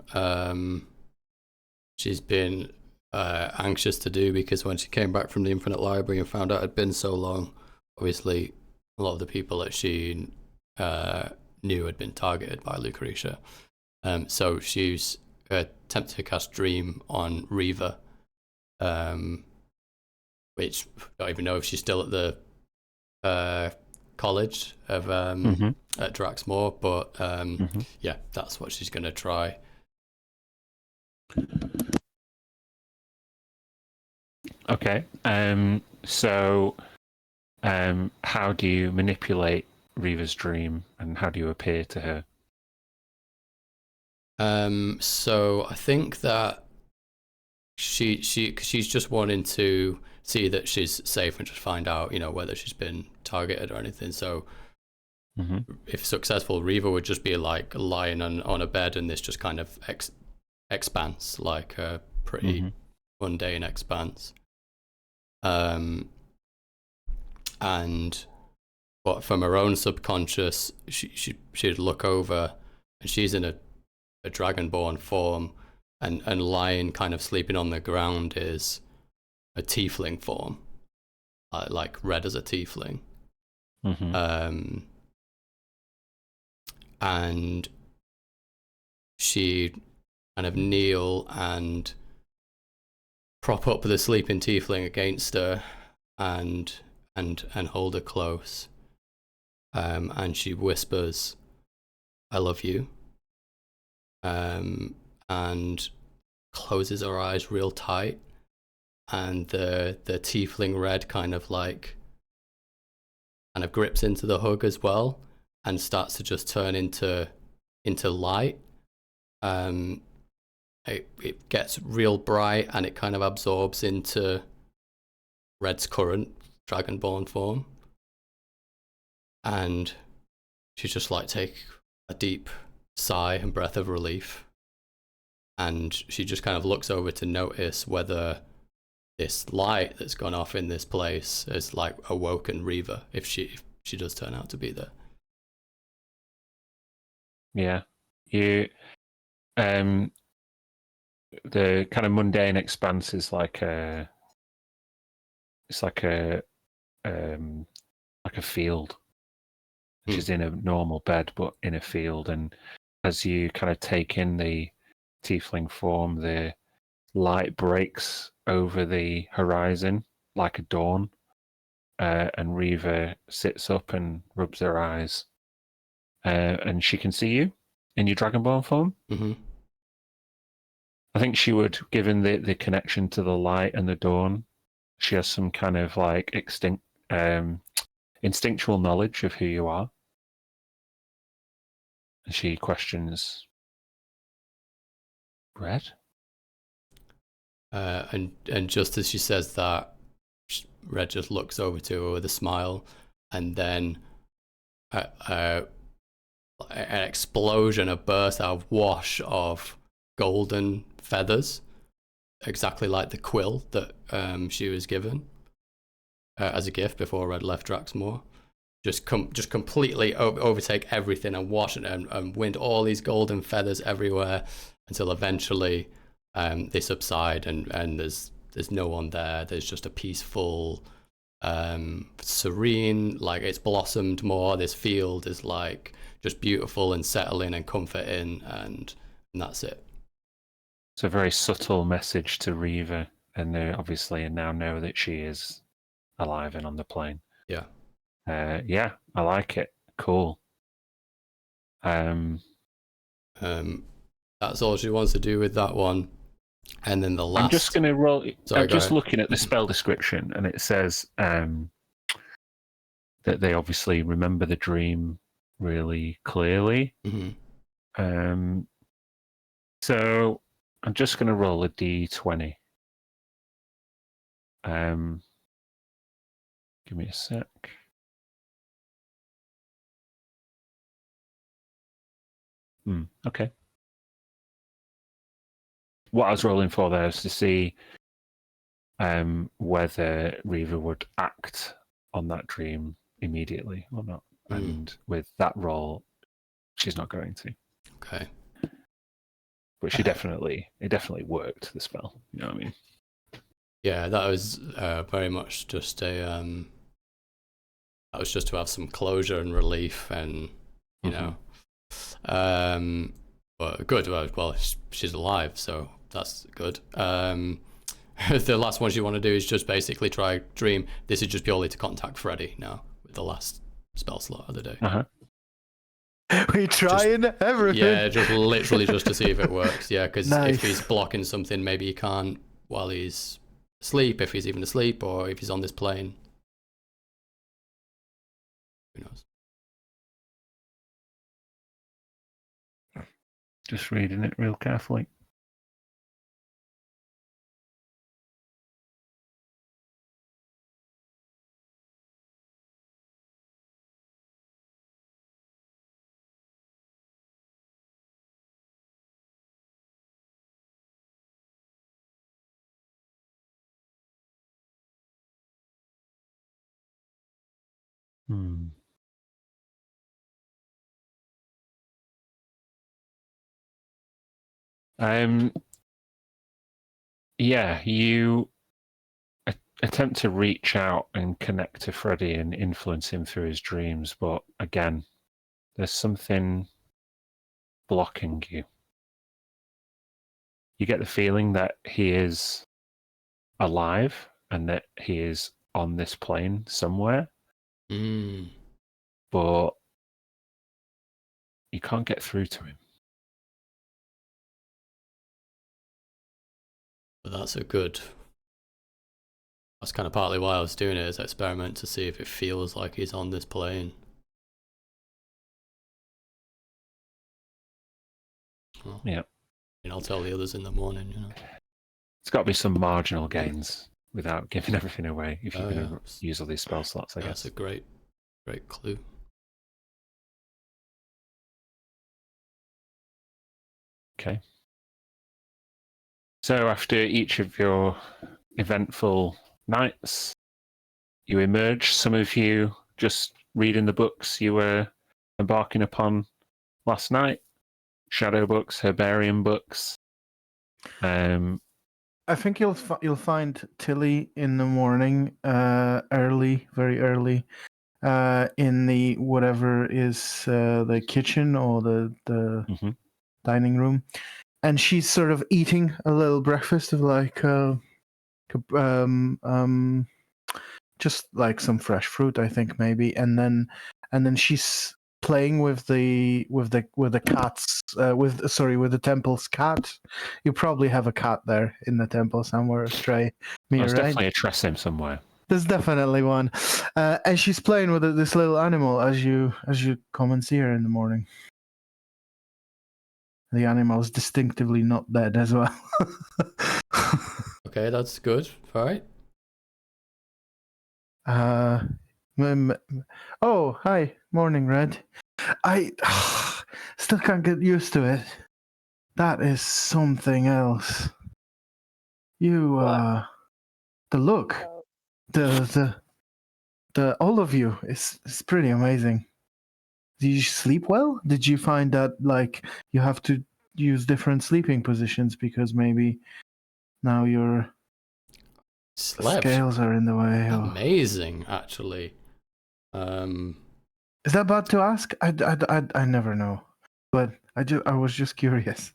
she's been anxious to do because when she came back from the Infinite Library and found out it had been so long, obviously a lot of the people that she knew had been targeted by Lucretia. So she's attempted to cast Dream on Reaver, which I don't even know if she's still at the college of at Draxmoor, but yeah, that's what she's going to try. Okay. So, how do you manipulate Reaver's dream, and how do you appear to her? So I think that she's just wanting to see that she's safe and just find out, you know, whether she's been targeted or anything. So if successful, Reaver would just be like lying on a bed, and this just kind of expanse, like a pretty mundane expanse. And but from her own subconscious, she'd look over, and she's in a dragonborn form, and lying, kind of sleeping on the ground, is a tiefling form, like red as a tiefling. And she kind of kneel and prop up the sleeping tiefling against her, and hold her close. And she whispers, "I love you." And closes her eyes real tight, and the tiefling red kind of grips into the hug as well, and starts to just turn into light. It gets real bright, and it kind of absorbs into Red's current dragonborn form, and she just take a deep sigh and breath of relief, and she just kind of looks over to notice whether this light that's gone off in this place has awoken Reaver, if she does turn out to be there. Yeah, you the kind of mundane expanse is like a field. She's in a normal bed, but in a field, and as you kind of take in the tiefling form, the light breaks over the horizon like a dawn, and Reaver sits up and rubs her eyes, and she can see you in your dragonborn form. I think she would, given the connection to the light and the dawn, she has some kind of instinctual knowledge of who you are. And she questions, Red? And just as she says that, Red just looks over to her with a smile, and then an explosion, a burst out of wash of golden feathers, exactly like the quill that she was given as a gift before Red left Draxmoor. Just completely overtake everything and wash it, and wind all these golden feathers everywhere, until eventually they subside, and there's no one there. There's just a peaceful, serene, it's blossomed more. This field is just beautiful and settling and comforting, and that's it. It's a very subtle message to Reaver, and they obviously now know that she is alive and on the plane. Yeah. Yeah, I like it. Cool. That's all she wants to do with that one. And then the last... I'm just going to roll... Sorry, I'm just looking at the spell description, and it says that they obviously remember the dream really clearly. So I'm just going to roll a d20. Give me a sec. Okay. What I was rolling for there is to see whether Reaver would act on that dream immediately or not. And with that roll, she's not going to. Okay. But it definitely worked, the spell. You know what I mean? Yeah, that was very much just that was just to have some closure and relief, and you know. Good. Well, she's alive, so that's good. The last one you want to do is just basically try dream. This is just purely to contact Freddy now with the last spell slot of the day. We trying everything. Yeah, just literally just to see if it works. Yeah, because Nice. if he's blocking something, maybe he can't while he's asleep, if he's even asleep, or if he's on this plane. Who knows? Just reading it real carefully. Hmm. Yeah, you attempt to reach out and connect to Freddy and influence him through his dreams, but again, there's something blocking you. You get the feeling that he is alive and that he is on this plane somewhere, but you can't get through to him. But that's that's kind of partly why I was doing it as an experiment, to see if it feels like he's on this plane. Well, Yeah. And I'll tell the others in the morning, you know. It's got to be some marginal gains without giving everything away if you're Oh, going yeah. to use all these spell slots, I That's guess. a great clue. Okay. So after each of your eventful nights, you emerge, some of you just reading the books you were embarking upon last night. Shadow books, herbarium books. I think you'll find Tilly in the morning, early, very early, in the whatever is the kitchen or the dining room, and she's sort of eating a little breakfast of like just like some fresh fruit, I think maybe, and then she's playing with the cats with the temple's cat. You probably have a cat there in the temple somewhere, Stray. There's Right? definitely a Tressim somewhere. There's definitely one, and she's playing with this little animal as you come and see her in the morning. The animal's distinctively not dead as well. Okay, that's good. All right. Oh, hi. Morning, Red. I still can't get used to it. That is something else. You, the look, the all of you is pretty amazing. Did you sleep well? Did you find that like you have to use different sleeping positions because maybe now your scales are in the way? Or... Amazing, actually. Is that bad to ask? I never know, but I was just curious.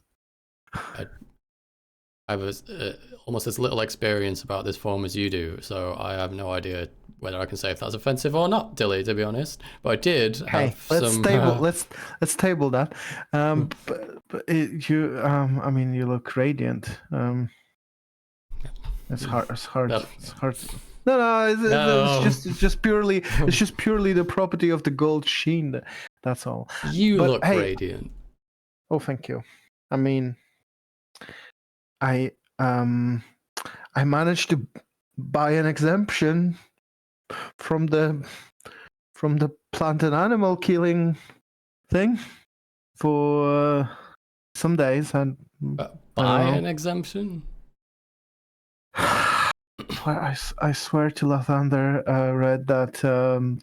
I was almost as little experience about this form as you do, so I have no idea whether I can say if that's offensive or not, Dilly, to be honest. But I did have some. Let's table that. But I mean, you look radiant. It's hard. It's hard. No. It's hard. No, it's just purely the property of the gold sheen. That's all. You look radiant. Oh, thank you. I mean, I managed to buy an exemption from the plant and animal killing thing for some days, and buy an exemption. I swear to Lathander, Red, that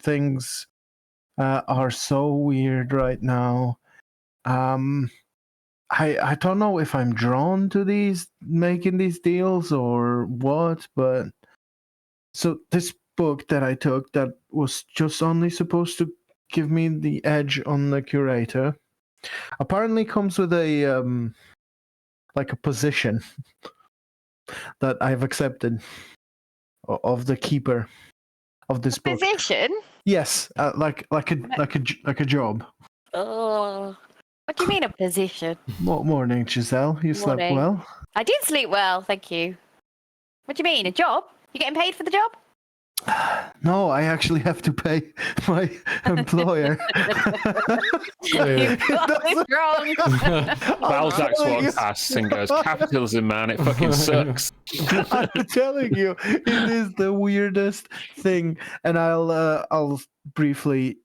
things are so weird right now. I don't know if I'm drawn to making these deals or what, but so this book that I took that was just only supposed to give me the edge on the curator, apparently comes with a like a position that I've accepted of the keeper of this book. Position? Yes, like a job. Oh, what do you mean a position? Morning, Giselle. You slept Morning. well? I did sleep well, thank you. What do you mean, a job? You getting paid for the job? No, I actually have to pay my employer. You've got this wrong. Balzac telling you. walks past and goes, "Capitalism, man, it fucking sucks." I'm telling you, it is the weirdest thing, and I'll briefly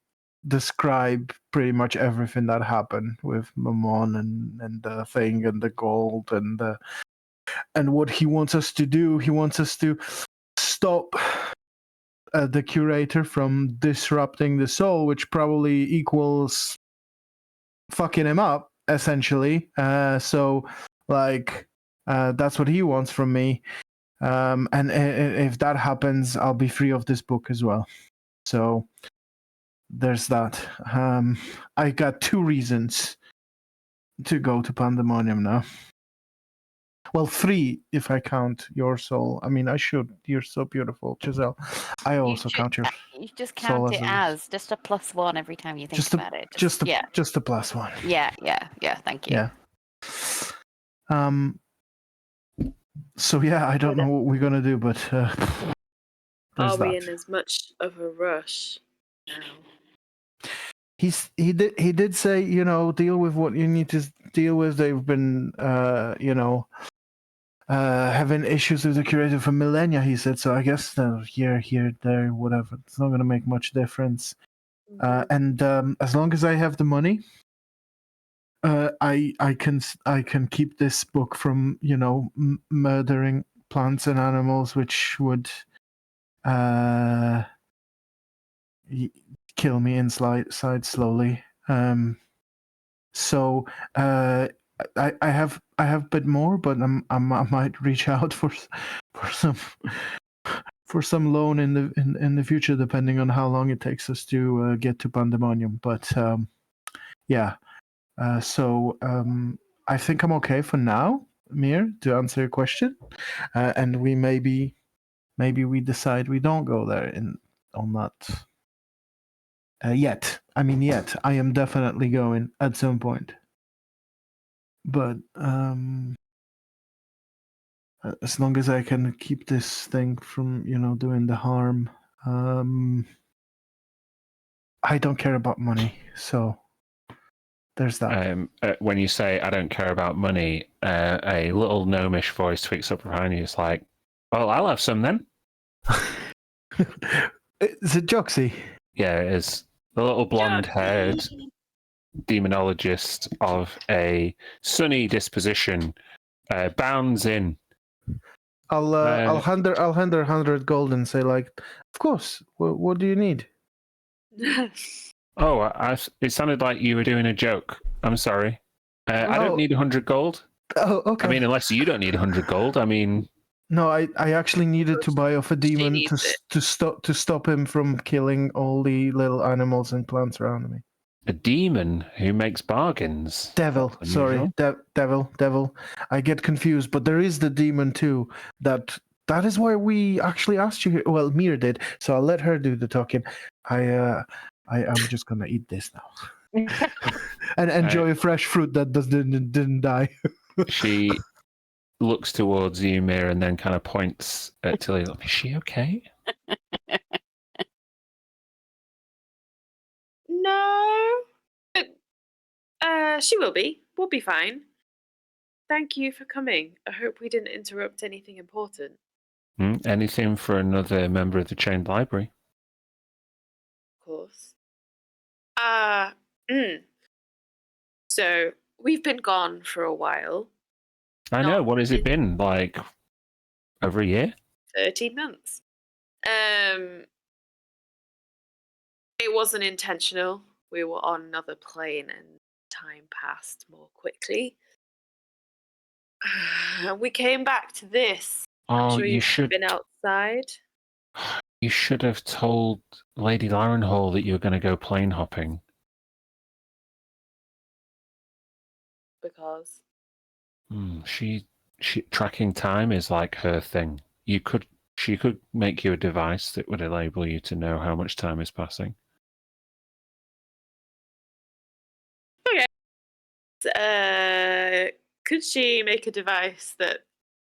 describe pretty much everything that happened with Mammon and the thing and the gold and what he wants us to do. He wants us to stop the curator from disrupting the soul, which probably equals fucking him up, essentially. So, like, that's what he wants from me. And if that happens, I'll be free of this book as well. So, there's that. I got 2 reasons to go to Pandemonium now. Well, 3 if I count your soul. I mean, I should. You're so beautiful, Giselle. I also count your. You just soul count it a- as just a +1 every time you think just a, about it. just a, yeah, just a +1. yeah. Thank you. Yeah. So yeah, I don't know what we're gonna do, but Are we that. in as much of a rush now? He did say, deal with what you need to deal with. They've been having issues with the curator for millennia, he said. So I guess here, there, whatever. It's not gonna make much difference. And as long as I have the money, I can keep this book from murdering plants and animals, which would kill me inside slowly. So I have a bit more, but I might reach out for some loan in the future, depending on how long it takes us to get to Pandemonium. But yeah. So I think I'm okay for now, Mir, to answer your question, and we maybe we decide we don't go there on that yet. I mean, yet I am definitely going at some point, but as long as I can keep this thing from doing the harm, I don't care about money. So. There's that. When you say "I don't care about money," a little gnomish voice tweaks up behind you. It's like, "Well, I'll have some then." Is it Joxy? Yeah, it is. The little blonde-haired demonologist of a sunny disposition bounds in. I'll hand her 100 gold and say, like, of course. What do you need? Oh, it sounded like you were doing a joke. I'm sorry. I don't need 100 gold. Oh, okay. I mean, unless you don't need 100 gold. I mean, no, I actually needed to buy off a demon needs to stop him from killing all the little animals and plants around me. a demon who makes bargains. Devil, That's sorry, unusual. devil. I get confused, but there is the demon too. That is why we actually asked you here. Well, Mir did, so I'll let her do the talking. I'm just gonna eat this now and enjoy a fresh fruit that didn't die. She looks towards you, Mir, and then kind of points at Tilly. Is she okay? No, but she will be. We'll be fine. Thank you for coming. I hope we didn't interrupt anything important. Anything for another member of the Chained Library? Of course. So we've been gone for a while. I know. What has it been? Like over a year? 13 months. It wasn't intentional. We were on another plane and time passed more quickly. We came back to this. Oh, sure you should. Been outside. You should have told Lady Larenhall that you were going to go plane hopping. because She tracking time is like her thing. She could make you a device that would enable you to know how much time is passing. could she make a device that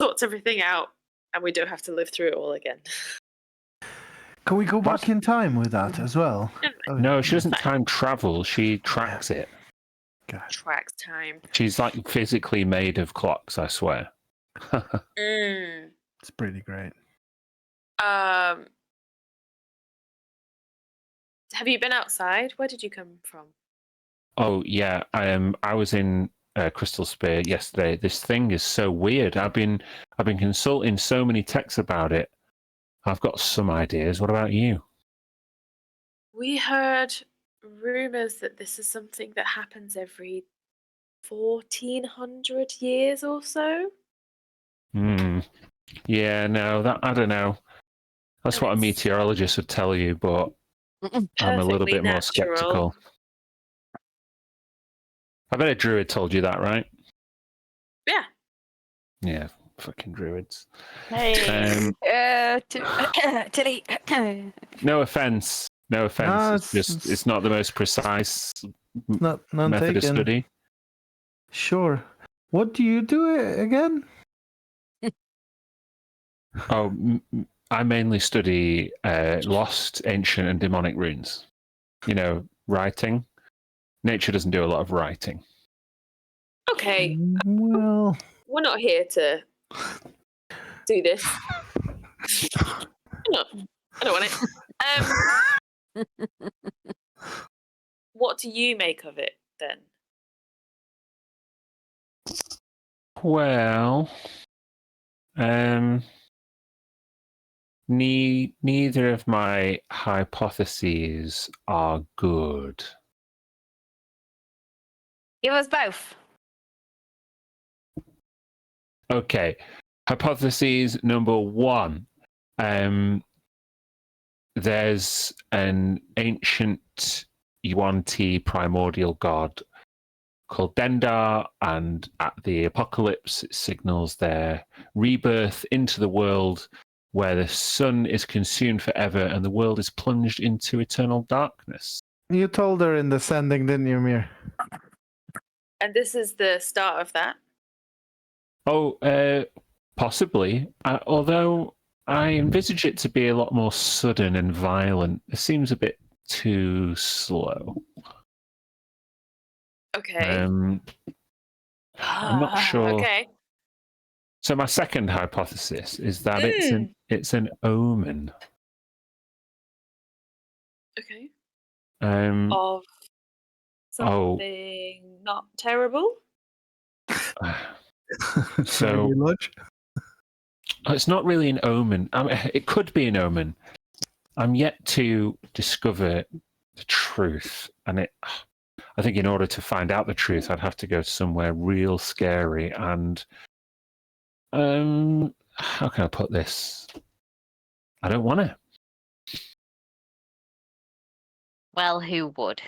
sorts everything out and we don't have to live through it all again? Can we go back in time with that as well? No, she doesn't time travel. She tracks it. God. Tracks time. She's like physically made of clocks, I swear. It's pretty great. Have you been outside? Where did you come from? Oh yeah, I was in Crystal Spear yesterday. This thing is so weird. I've been consulting so many texts about it. I've got some ideas. What about you? We heard rumors that this is something that happens every 1400 years or so. Yeah, no, that I don't know. That's what a meteorologist would tell you, but I'm a little bit more skeptical. I bet a druid told you that, right? Yeah. Yeah, fucking druids. Hey, Tilly. No offense. No offense. No, it's not the most precise none method taken. of study. Sure. What do you do again? Oh, I mainly study lost, ancient, and demonic runes. You know, writing. Nature doesn't do a lot of writing. Okay. Well, We're not here to do this. No, I don't want it. What do you make of it then? Well, neither of my hypotheses are good. Give us both. Okay, hypothesis number one. There's an ancient Yuan-Ti primordial god called Dendar, and at the apocalypse, it signals their rebirth into the world where the sun is consumed forever and the world is plunged into eternal darkness. you told her in the sending, didn't you, Mir? And this is the start of that? Oh, possibly. Although I envisage it to be a lot more sudden and violent. It seems a bit too slow. Okay. I'm not sure. Okay. So my second hypothesis is that it's an omen. Okay. Oh, Of something not terrible? so it's not really an omen. I mean, it could be an omen. I'm yet to discover the truth, and I think in order to find out the truth, I'd have to go somewhere real scary. And how can I put this? I don't want to. Well, who would?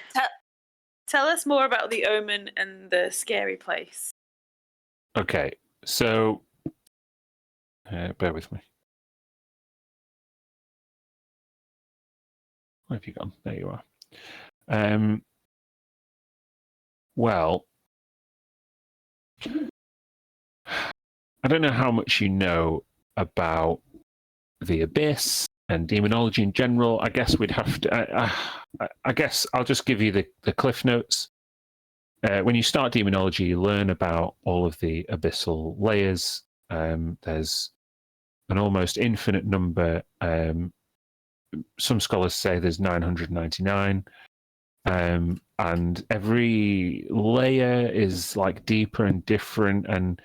Tell us more about the omen and the scary place. Okay, so bear with me. Where have you gone? There you are. Well, I don't know how much you know about the Abyss and demonology in general. I guess we'd have to. I guess I'll just give you the cliff notes. When you start demonology, you learn about all of the abyssal layers. There's an almost infinite number. Some scholars say there's 999. And every layer is like deeper and different. And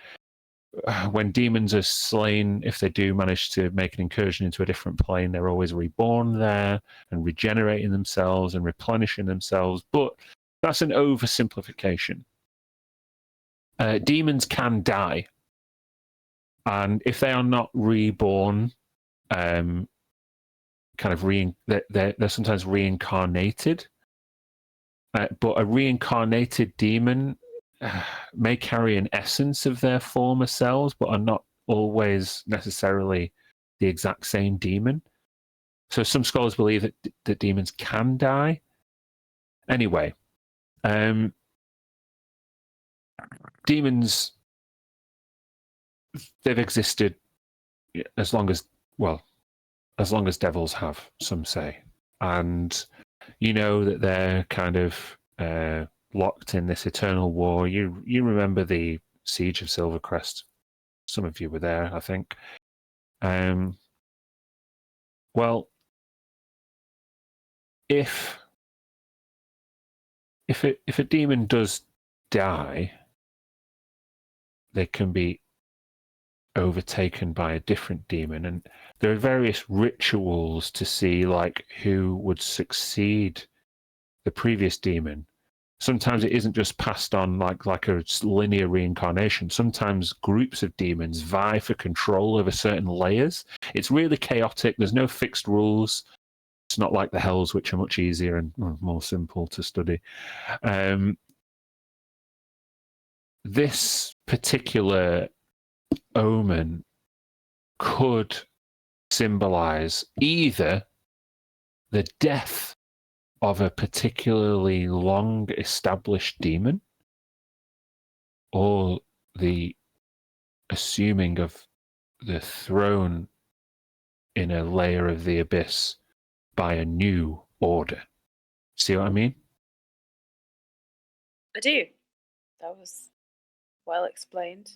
when demons are slain, if they do manage to make an incursion into a different plane, they're always reborn there and regenerating themselves and replenishing themselves. But that's an oversimplification. Demons can die. And if they are not reborn, they're sometimes reincarnated. But a reincarnated demon may carry an essence of their former selves, but are not always necessarily the exact same demon. So some scholars believe that demons can die. Anyway, demons, they've existed as long as devils have, some say. And you know that they're kind of locked in this eternal war. You remember the Siege of Silvercrest. Some of you were there, I think. Well, if a demon does die, they can be overtaken by a different demon, and there are various rituals to see like who would succeed the previous demon. Sometimes it isn't just passed on like a linear reincarnation. Sometimes groups of demons vie for control over certain layers. It's really chaotic. There's no fixed rules. It's not like the Hells, which are much easier and more simple to study. This particular omen could symbolize either the death of a particularly long established demon or the assuming of the throne in a layer of the abyss by a new order. See what I mean? I do. That was well explained.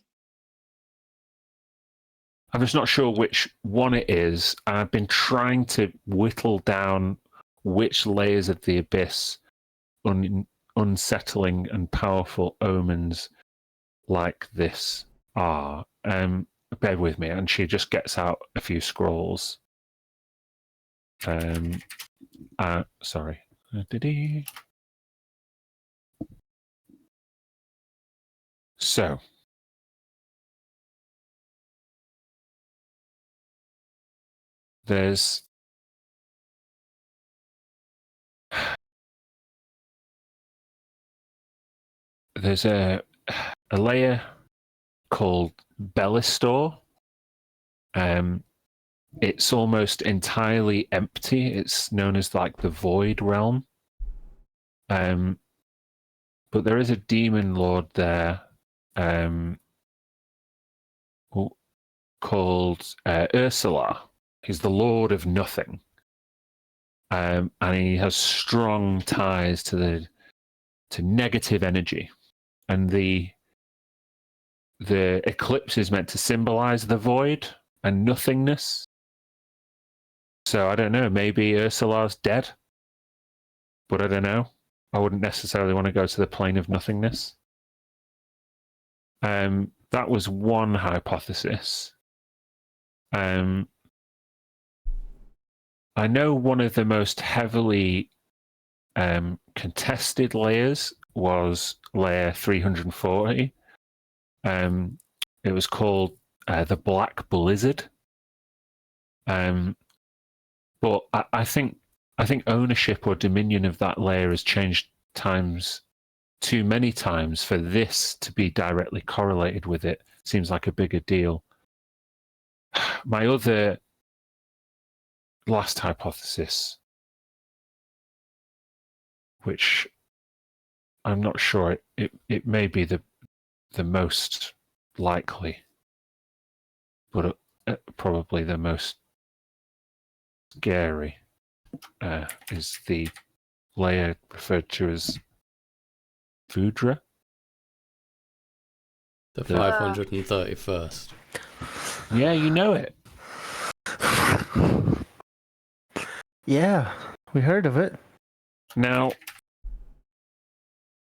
I'm just not sure which one it is. I've been trying to whittle down which layers of the abyss unsettling and powerful omens like this are. Bear with me, and she just gets out a few scrolls. Sorry. So, there's a layer called Bellistor. It's almost entirely empty. It's known as like the Void Realm. But there is a demon lord there called Ursula. He's the Lord of Nothing. And he has strong ties to negative energy. And the eclipse is meant to symbolize the void and nothingness. So I don't know, maybe Ursula's dead. But I don't know. I wouldn't necessarily want to go to the plane of nothingness. That was one hypothesis. I know one of the most heavily contested layers was layer 340. It was called the Black Blizzard. But I think ownership or dominion of that layer has changed too many times for this to be directly correlated with it. Seems like a bigger deal. My other last hypothesis, which I'm not sure, it may be the most likely, but probably the most scary, is the layer referred to as Vudra. The 531st. Yeah, you know it. Yeah, we heard of it. Now,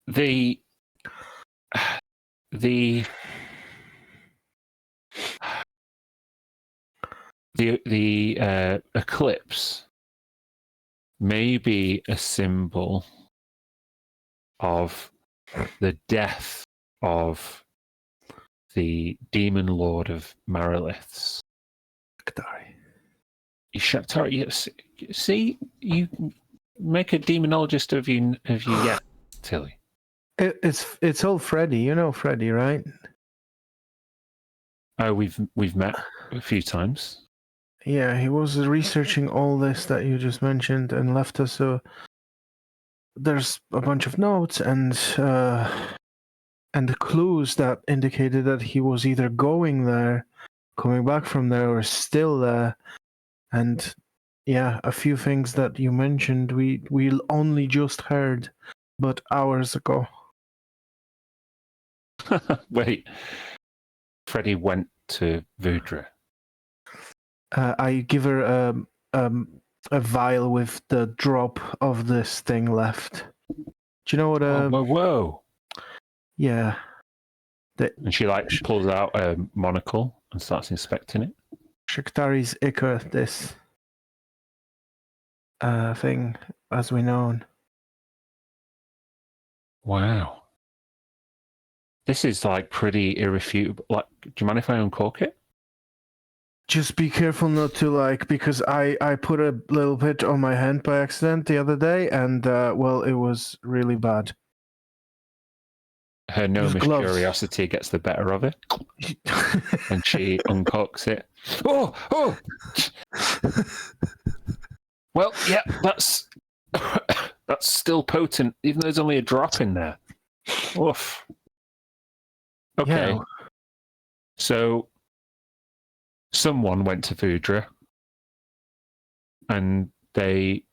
the eclipse may be a symbol of the death of the demon lord of Mariliths. Shaktari, see, you make a demonologist of you yet, Tilly. It's all Freddy. You know Freddy, right? Oh, we've met a few times. Yeah, he was researching all this that you just mentioned and left us there's a bunch of notes and clues that indicated that he was either going there, coming back from there, or still there. And yeah, a few things that you mentioned we only just heard, but hours ago. Wait, Freddie went to Voudra. I give her a vial with the drop of this thing left. Do you know what? Whoa! Yeah. And she like pulls out a monocle and starts inspecting it. Shakhtari's Iker, this thing, as we know. Wow. This is like pretty irrefutable. Like, do you mind if I uncork it? Just be careful not to because I put a little bit on my hand by accident the other day, and well, it was really bad. Her gnomish curiosity gets the better of it, and she uncorks it. Oh! Well, yeah, that's still potent, even though there's only a drop in there. Oof. Okay. Yeah. So someone went to Voudra and they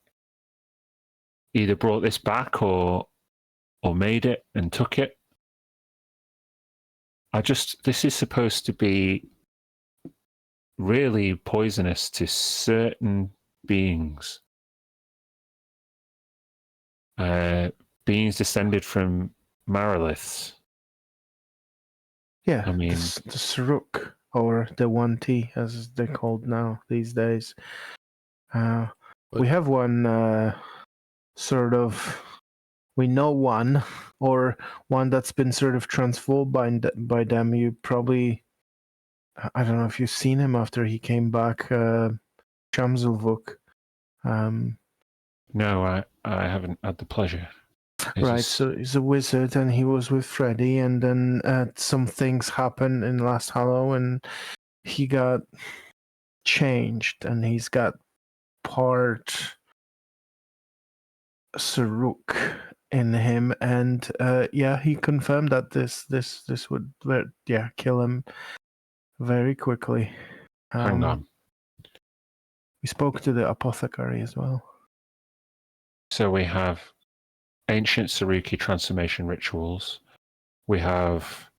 either brought this back or made it and took it. This is supposed to be really poisonous to certain beings. Beings descended from Mariliths. Yeah, I mean, the Saruk, or the 1T, as they're called now these days. We have one sort of... We know one, or one that's been sort of transformed by them. You probably... I don't know if you've seen him after he came back, Shamzulvuk. No, I haven't had the pleasure. Right, so he's a wizard, and he was with Freddy, and then some things happened in Last Hollow, and he got changed, and he's got part Saruk in him, and yeah, he confirmed that this would kill him very quickly. Hang on. We spoke to the apothecary as well. So we have ancient Saruki transformation rituals. We have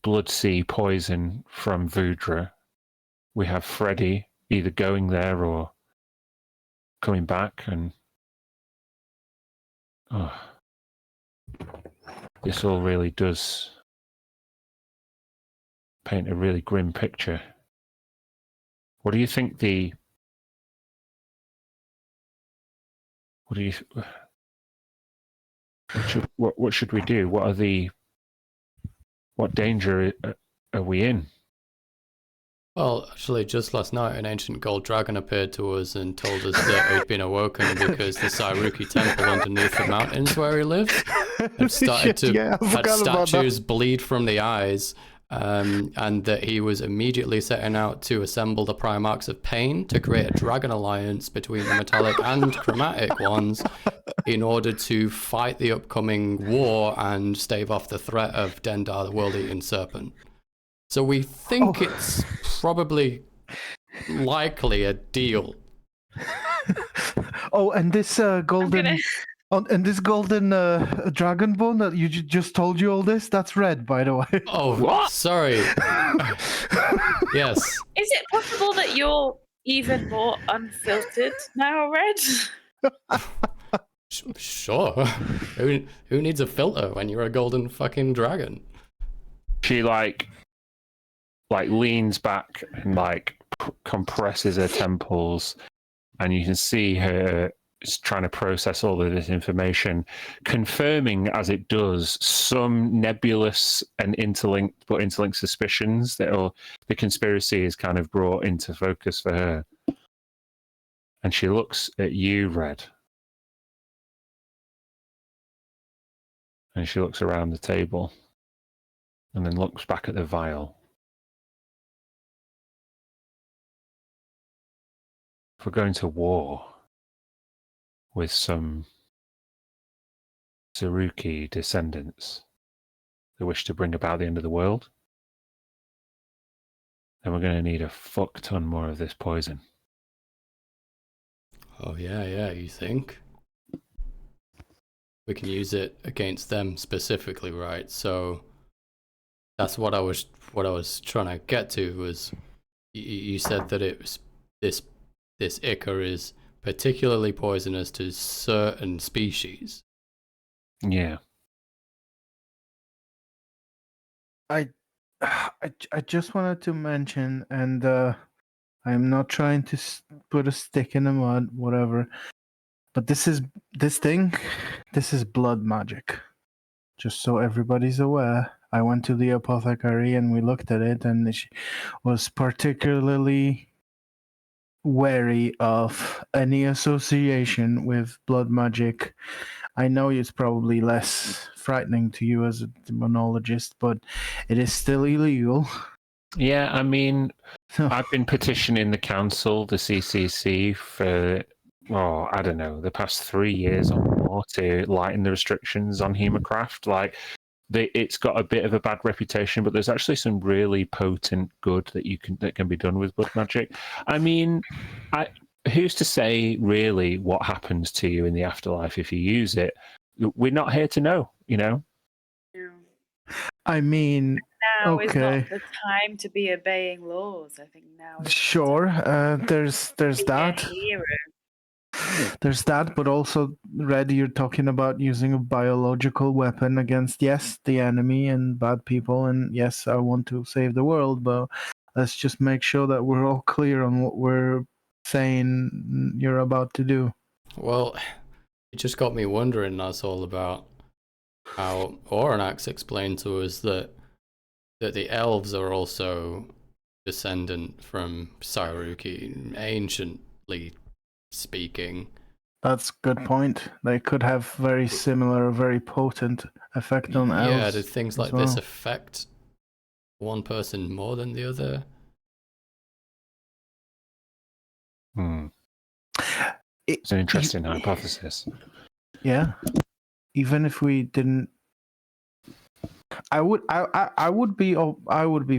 Blood Sea poison from Voudra. We have Freddy either going there or coming back, and this all really does paint a really grim picture. What do you think what should we do? What danger are we in? Well, actually, just last night, an ancient gold dragon appeared to us and told us that he'd been awoken because the Sairuki temple underneath the mountains where he lives had started had statues bleed from the eyes, and that he was immediately setting out to assemble the Primarchs of Pain to create a dragon alliance between the metallic and chromatic ones in order to fight the upcoming war and stave off the threat of Dendar, the world-eating serpent. So we think it's probably likely a deal. And this golden... And this golden dragon bone that you just told you all this, that's red, by the way. Oh, what? Sorry. Yes. Is it possible that you're even more unfiltered now, Red? Sure. Who needs a filter when you're a golden fucking dragon? She like leans back and compresses her temples, and you can see her trying to process all of this information, confirming as it does some nebulous and interlinked suspicions that the conspiracy is kind of brought into focus for her. And she looks at you, Red. And she looks around the table and then looks back at the vial. If we're going to war with some Cerulea descendants who wish to bring about the end of the world, then we're going to need a fuck ton more of this poison. Oh yeah, you think? We can use it against them specifically, right? So that's what I was trying to get to was you said that it was this ichor is particularly poisonous to certain species. Yeah. I just wanted to mention, and I'm not trying to put a stick in the mud, whatever. But this is blood magic. Just so everybody's aware. I went to the apothecary and we looked at it, and she was particularly wary of any association with blood magic. I know it's probably less frightening to you as a demonologist, but it is still illegal. Yeah, I mean, I've been petitioning the council, the CCC, for, I don't know, the past 3 years or more to lighten the restrictions on Hemocraft. Like, it's got a bit of a bad reputation, but there's actually some really potent good that can be done with blood magic. I mean, who's to say really what happens to you in the afterlife if you use it? We're not here to know, you know. Yeah. I mean, Now is okay, not the time to be obeying laws. I think now is sure. There's to be that. a hero. There's that, but also, Red, you're talking about using a biological weapon against, yes, the enemy and bad people, and yes, I want to save the world, but let's just make sure that we're all clear on what we're saying you're about to do. Well, it just got me wondering, that's all about how Oranax explained to us that the elves are also descendant from Cerulea, anciently speaking. That's a good point. They could have very similar, very potent effect on elves. Yeah, do things as like well. this affect one person more than the other? It's an interesting hypothesis. Yeah. Even if we didn't, I would be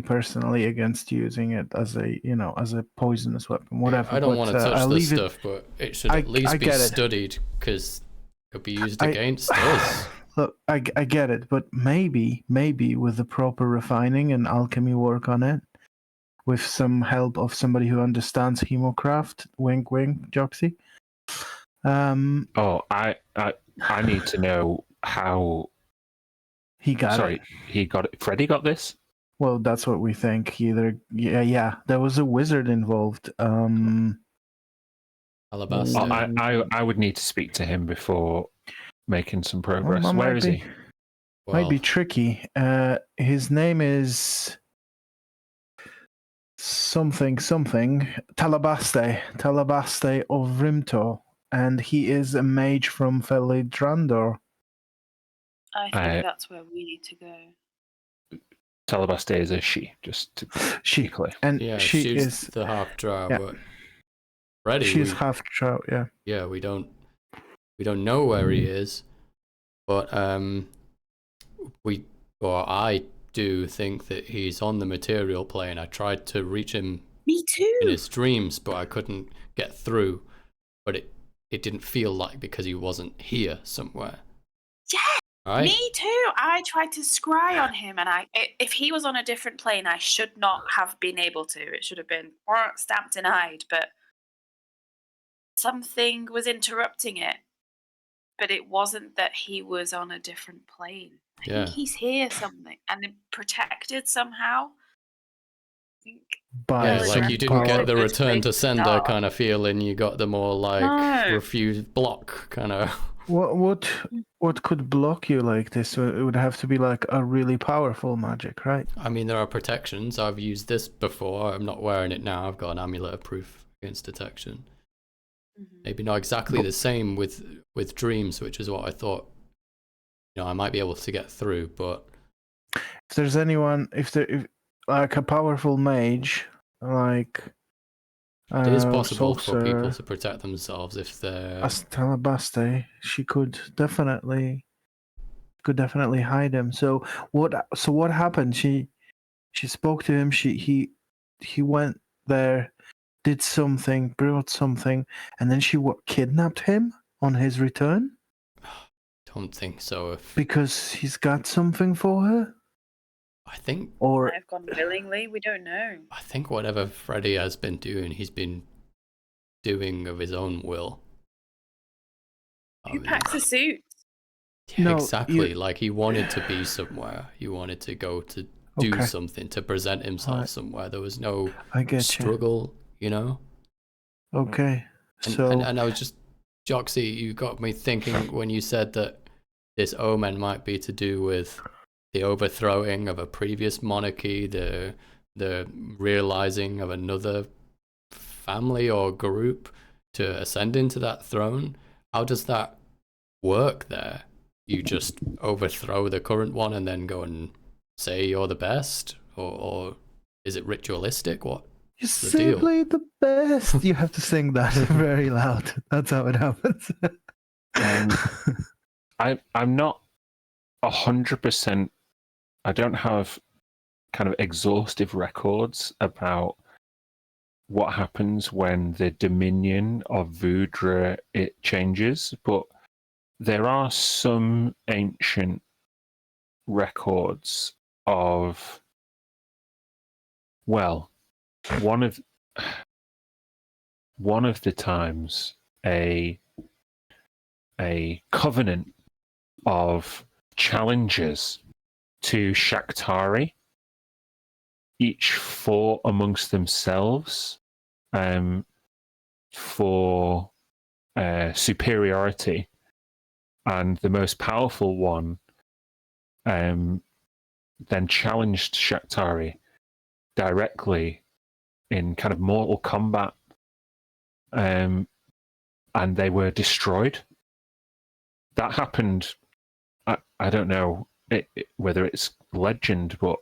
personally against using it as a poisonous weapon, whatever. I don't want to touch this stuff, but it should at least be studied because it could be used against us. Look, I get it, but maybe with the proper refining and alchemy work on it, with some help of somebody who understands Hemocraft, wink wink, Joxy. I need to know how he got it. He got it. Freddy got this? Well, that's what we think. Yeah. There was a wizard involved. Alabaster. I would need to speak to him before making some progress. Where is he? Might be tricky. His name is something Talabaste of Rimto, and he is a mage from Felidrandor. I think that's where we need to go. Talabaste is a she, just to be clear. And yeah, she she's is the half drow, yeah. but Freddy, she's half drow, yeah. Yeah, we don't know where he is, but I do think that he's on the material plane. I tried to reach him Me too. in his dreams, but I couldn't get through. But it didn't feel like because he wasn't here somewhere. Yeah. Right? Me too. I tried to scry on him, and if he was on a different plane, I should not have been able to. It should have been stamped denied, but something was interrupting it. But it wasn't that he was on a different plane. I think he's here something and protected somehow. I think like you didn't get the return to sender kind of feeling. You got the more like refuse block kind of. What could block you like this? It would have to be like a really powerful magic, right? I mean, there are protections. I've used this before. I'm not wearing it now. I've got an amulet of proof against detection. Maybe not exactly the same with dreams, which is what I thought. I might be able to get through, but If there's anyone, if like a powerful mage, like it is possible for people sorcerer, to protect themselves if they're. Astalabaste, she could definitely hide him. So what happened? She spoke to him. He went there, did something, brought something, and then she kidnapped him on his return Don't think so. because he's got something for her. I think Or I've gone willingly. We don't know. I think whatever Freddy has been doing, he's been doing of his own will. Who packs a suit? Yeah, No, exactly. you- Like he wanted to be somewhere. He wanted to go to do Okay. something, to present himself Alright. somewhere. There was no I get you. struggle, Okay. And, So and I was just, Joxy, you got me thinking when you said that this omen might be to do with the overthrowing of a previous monarchy, the realizing of another family or group to ascend into that throne. How does that work there? You just overthrow the current one and then go and say you're the best, or is it ritualistic? What? you're the deal? simply the best. You have to sing that very loud. That's how it happens. I'm not 100%. I don't have kind of exhaustive records about what happens when the dominion of Voudra it changes, but there are some ancient records of, well, one of the times a covenant of challengers to Shaktari each fought amongst themselves for superiority, and the most powerful one then challenged Shaktari directly in kind of mortal combat, and they were destroyed. That happened. I don't know whether it's legend, but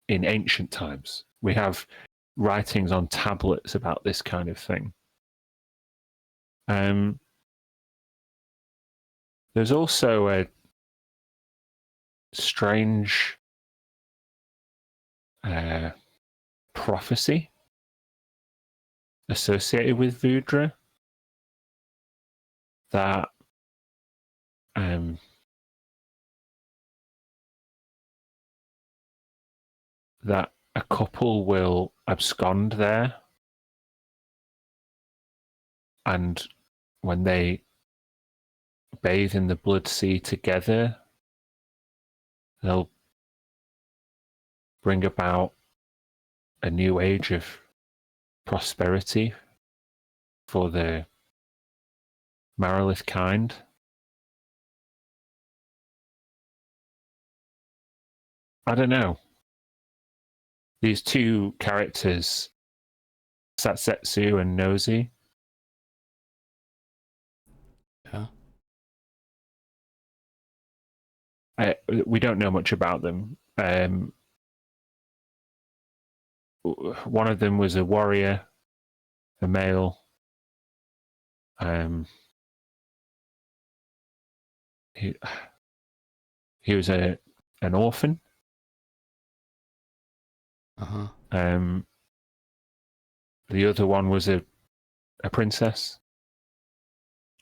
in ancient times, we have writings on tablets about this kind of thing. There's also a strange prophecy associated with Voudra that that a couple will abscond there, and when they bathe in the blood sea together, they'll bring about a new age of prosperity for the Marilith kind. I don't know. These two characters, Satsetsu and Nosy. Yeah. We don't know much about them. One of them was a warrior, a male. He was an orphan. Uh-huh. The other one was a princess.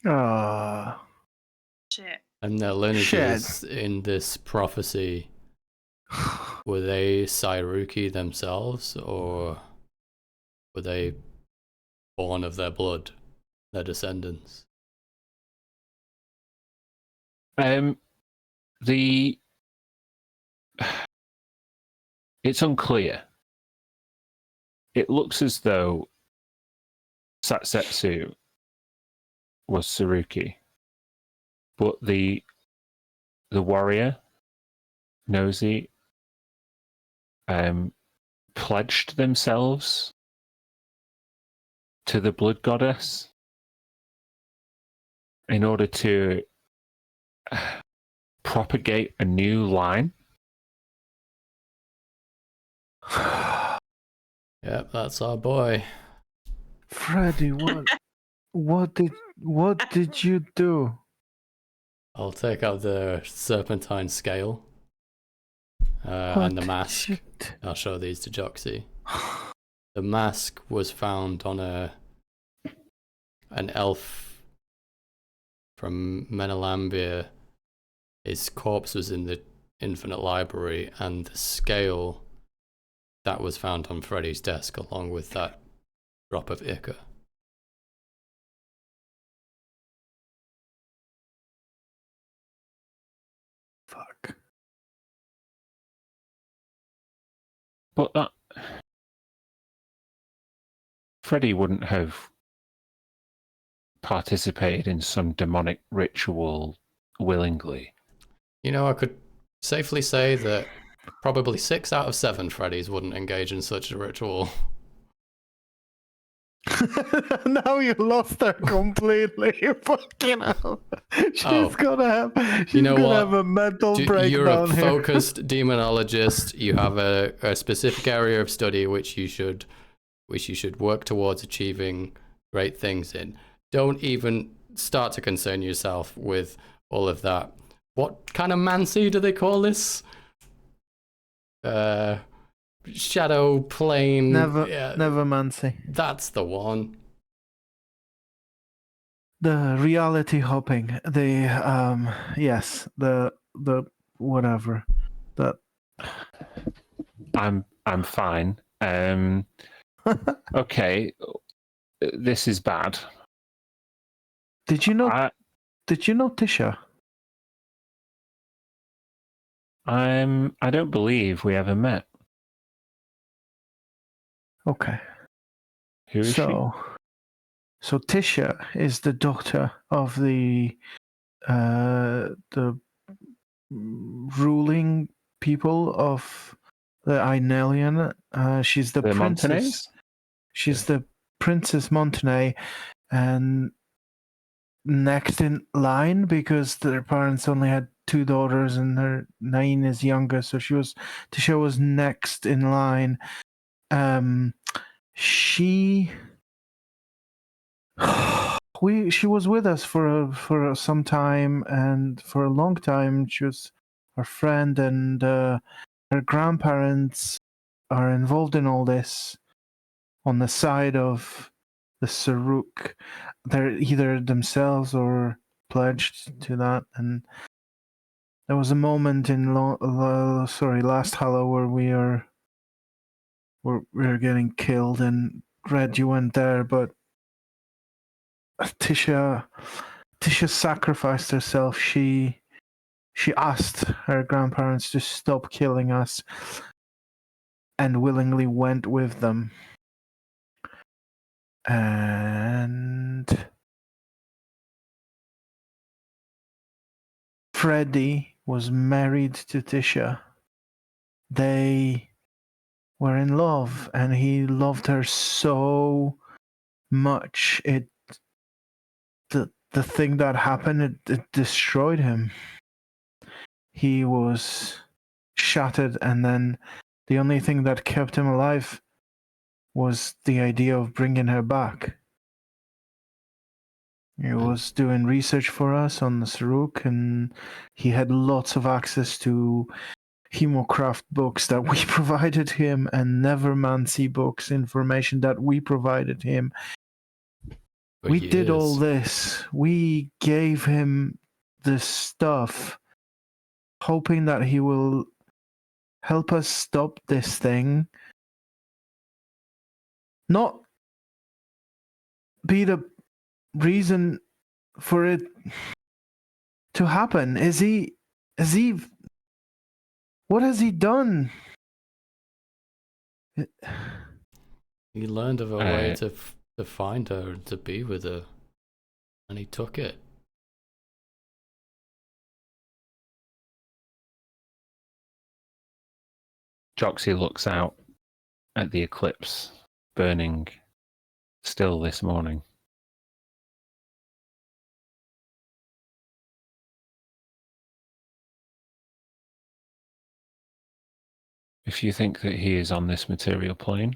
Ah. Shit. And the lineages in this prophecy, were they Sairuki themselves, or were they born of their blood, their descendants? It's unclear. It looks as though Satsetsu was Saruki, but the warrior, Nosy, pledged themselves to the blood goddess in order to propagate a new line. Yep, that's our boy. Freddy, what did you do? I'll take out the serpentine scale and the mask. I'll show these to Joxy. The mask was found on an elf from Menelambia. His corpse was in the Infinite Library, and the scale that was found on Freddy's desk along with that drop of ichor. Fuck. But that Freddy wouldn't have participated in some demonic ritual willingly. You know, I could safely say that probably 6 out of 7 Freddys wouldn't engage in such a ritual. Now you lost her completely. Fucking hell. She's Oh. gonna have a mental breakdown You're a here. focused demonologist. You have a specific area of study which you should work towards achieving great things in. Don't even start to concern yourself with all of that. What kind of mancy do they call this? Shadow plane. Nevermancy. That's the one. The reality hopping. Yes, the whatever. That I'm fine. Okay, this is bad. Did you know Tisha? I don't believe we ever met. Okay. Who is she? So Tisha is the daughter of the ruling people of the Ainelian. She's the princess. Montanese? She's the Princess Montanay, and next in line because their parents only had 2 daughters and her 9 is younger, so Tisha was next in line. She was with us for some time, and for a long time she was our friend, and her grandparents are involved in all this on the side of the Saruk. They're either themselves or pledged to that, and there was a moment in last Hallow where we were getting killed, and Red, you went there, but Tisha sacrificed herself. She asked her grandparents to stop killing us and willingly went with them. And Freddy was married to Tisha. They were in love, and he loved her so much. The thing that happened, it destroyed him. He was shattered, and then the only thing that kept him alive was the idea of bringing her back. He was doing research for us on the Saruk, and he had lots of access to Hemocraft books that we provided him, and Nevermancy books, information that we provided him. We did all this. We gave him this stuff, hoping that he will help us stop this thing. Not be the reason for it to happen. Is he what has he done? He learned of a way to find her and to be with her, and he took it. Joxy looks out at the eclipse burning still this morning. If you think that he is on this material plane,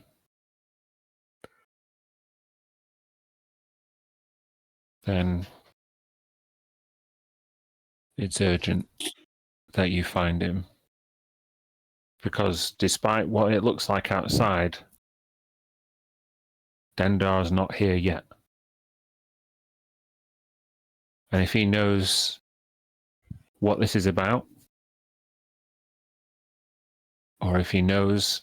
then it's urgent that you find him. Because despite what it looks like outside, Dendar's not here yet. And if he knows what this is about, or if he knows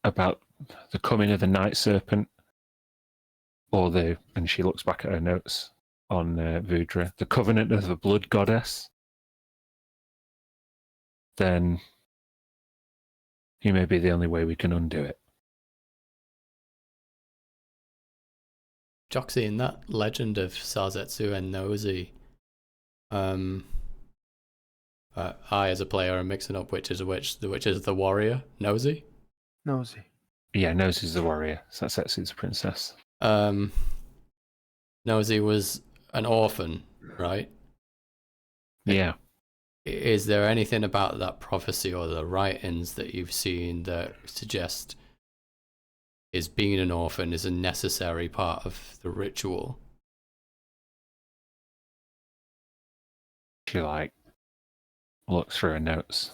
about the coming of the Night Serpent, or and she looks back at her notes on Vudra, the covenant of the Blood Goddess, then he may be the only way we can undo it. Joxy, in that legend of Sazetsu and Nosy, I as a player am mixing up which is which. Which is the warrior? Nosy? Nosy. Yeah, Nosy the warrior. Sazetsu's the princess. Nosy was an orphan, right? Yeah. Is there anything about that prophecy or the writings that you've seen that suggest is being an orphan is a necessary part of the ritual? She looks through her notes.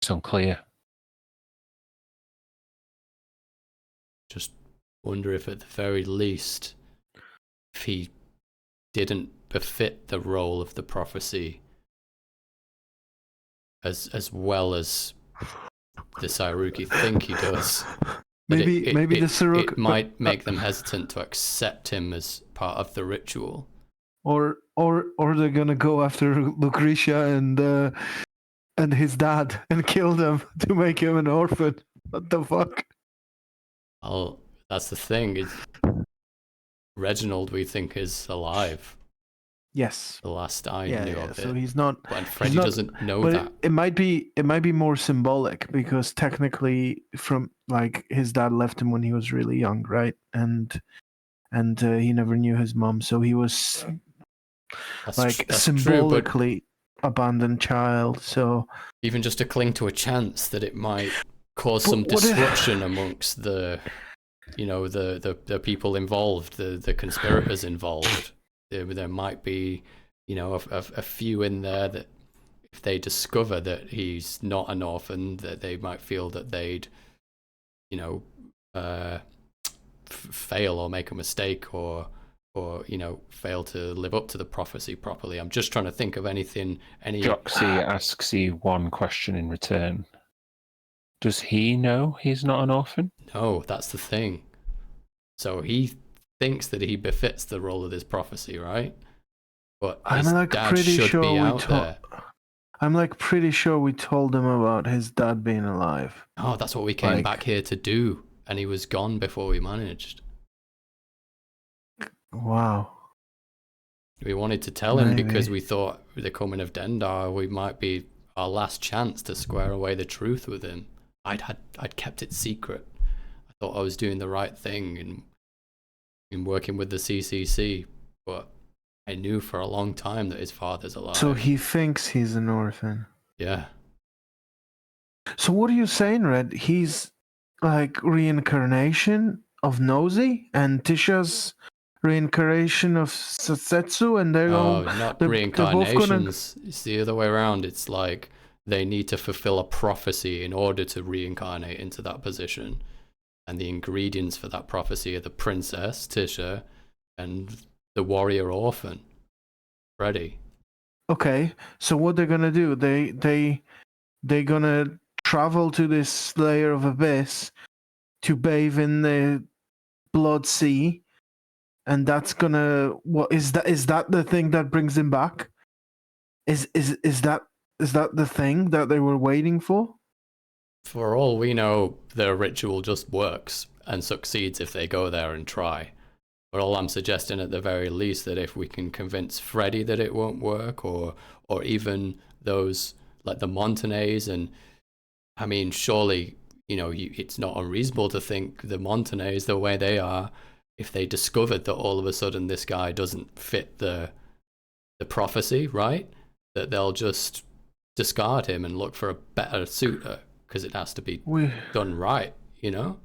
It's unclear. Just wonder if at the very least, if he didn't befit the role of the prophecy as well as the Sairuki think he does. Maybe the Cerulea it might make them hesitant to accept him as part of the ritual. Or they're gonna go after Lucretia and his dad and kill them to make him an orphan. What the fuck? Well, that's the thing. Reginald, we think, is alive. Yes. The last I knew of it. So he's not. But Freddy doesn't know but that. It might be more symbolic because technically, from his dad left him when he was really young, right? And he never knew his mom, so he was That's symbolically abandoned child. So even just to cling to a chance that it might cause some disruption amongst the people involved, the conspirators involved. There might be, a few in there that if they discover that he's not an orphan, that they might feel that they'd, fail or make a mistake or fail to live up to the prophecy properly. I'm just trying to think of any. Joxy asks you one question in return. Does he know he's not an orphan? No, that's the thing. So he thinks that he befits the role of this prophecy, right? But his dad should be out there. I'm pretty sure we told him about his dad being alive. Oh, that's what we came back here to do, and he was gone before we managed. Wow. We wanted to tell him because we thought with the coming of Dendar, we might be our last chance to square away the truth with him. I'd kept it secret. I thought I was doing the right thing in working with the CCC, but I knew for a long time that his father's alive. So he thinks he's an orphan. Yeah. So what are you saying, Red? He's reincarnation of Nosy and Tisha's reincarnation of Sasetsu, and they're not reincarnations. It's the other way around. It's like they need to fulfill a prophecy in order to reincarnate into that position. And the ingredients for that prophecy are the princess, Tisha, and the warrior orphan, Freddy. Okay, so what they're gonna do? They're gonna travel to this layer of abyss to bathe in the blood sea, and that's gonna is that the thing that brings him back? Is that the thing that they were waiting for? For all we know, the ritual just works and succeeds if they go there and try. But all I'm suggesting at the very least that if we can convince Freddy that it won't work, or even those like the Montagnais, and I mean, surely, it's not unreasonable to think the Montagnais, the way they are, if they discovered that all of a sudden this guy doesn't fit the prophecy, right? That they'll just discard him and look for a better suitor because it has to be done right, you know?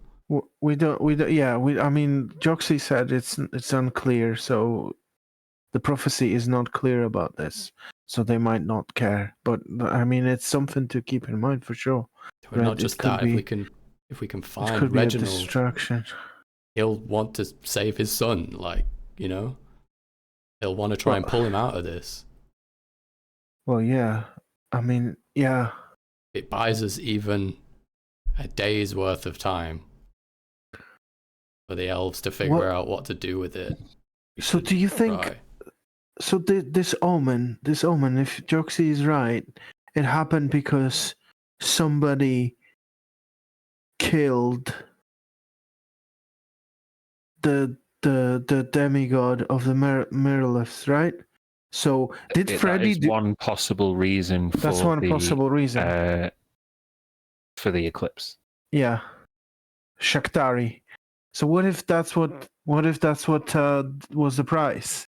We don't. Yeah. I mean, Joxy said it's unclear, so the prophecy is not clear about this, so they might not care. But I mean, it's something to keep in mind for sure. But not just that. If we can It find could be a Reginald, distraction. he'll want to save his son. Like, you know, he'll want to try and pull him out of this. Well, yeah. I mean, yeah. It buys us even a day's worth of time for the elves to figure out what to do with it. So do you think? Try. So this omen, if Joxy is right, it happened because somebody killed the demigod of the Mirrorless, right? So did Freddy that is one possible reason for That's one possible reason. For the eclipse. Yeah, Shakhtari. So what if that's what was the price?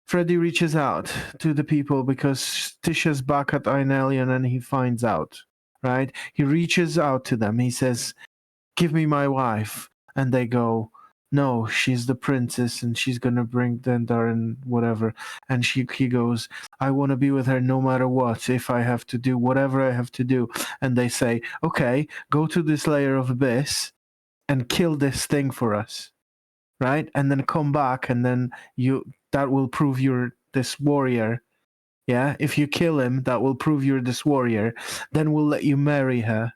Freddy reaches out to the people because Tisha's back at Ainelian and he finds out, right? He reaches out to them. He says, "Give me my wife." And they go, "No, she's the princess and she's going to bring Dendar and whatever." And he goes, "I want to be with her no matter what, if I have to do whatever I have to do." And they say, "Okay, go to this layer of abyss and kill this thing for us." Right? And then come back and then that will prove you're this warrior. Yeah? If you kill him, that will prove you're this warrior. Then we'll let you marry her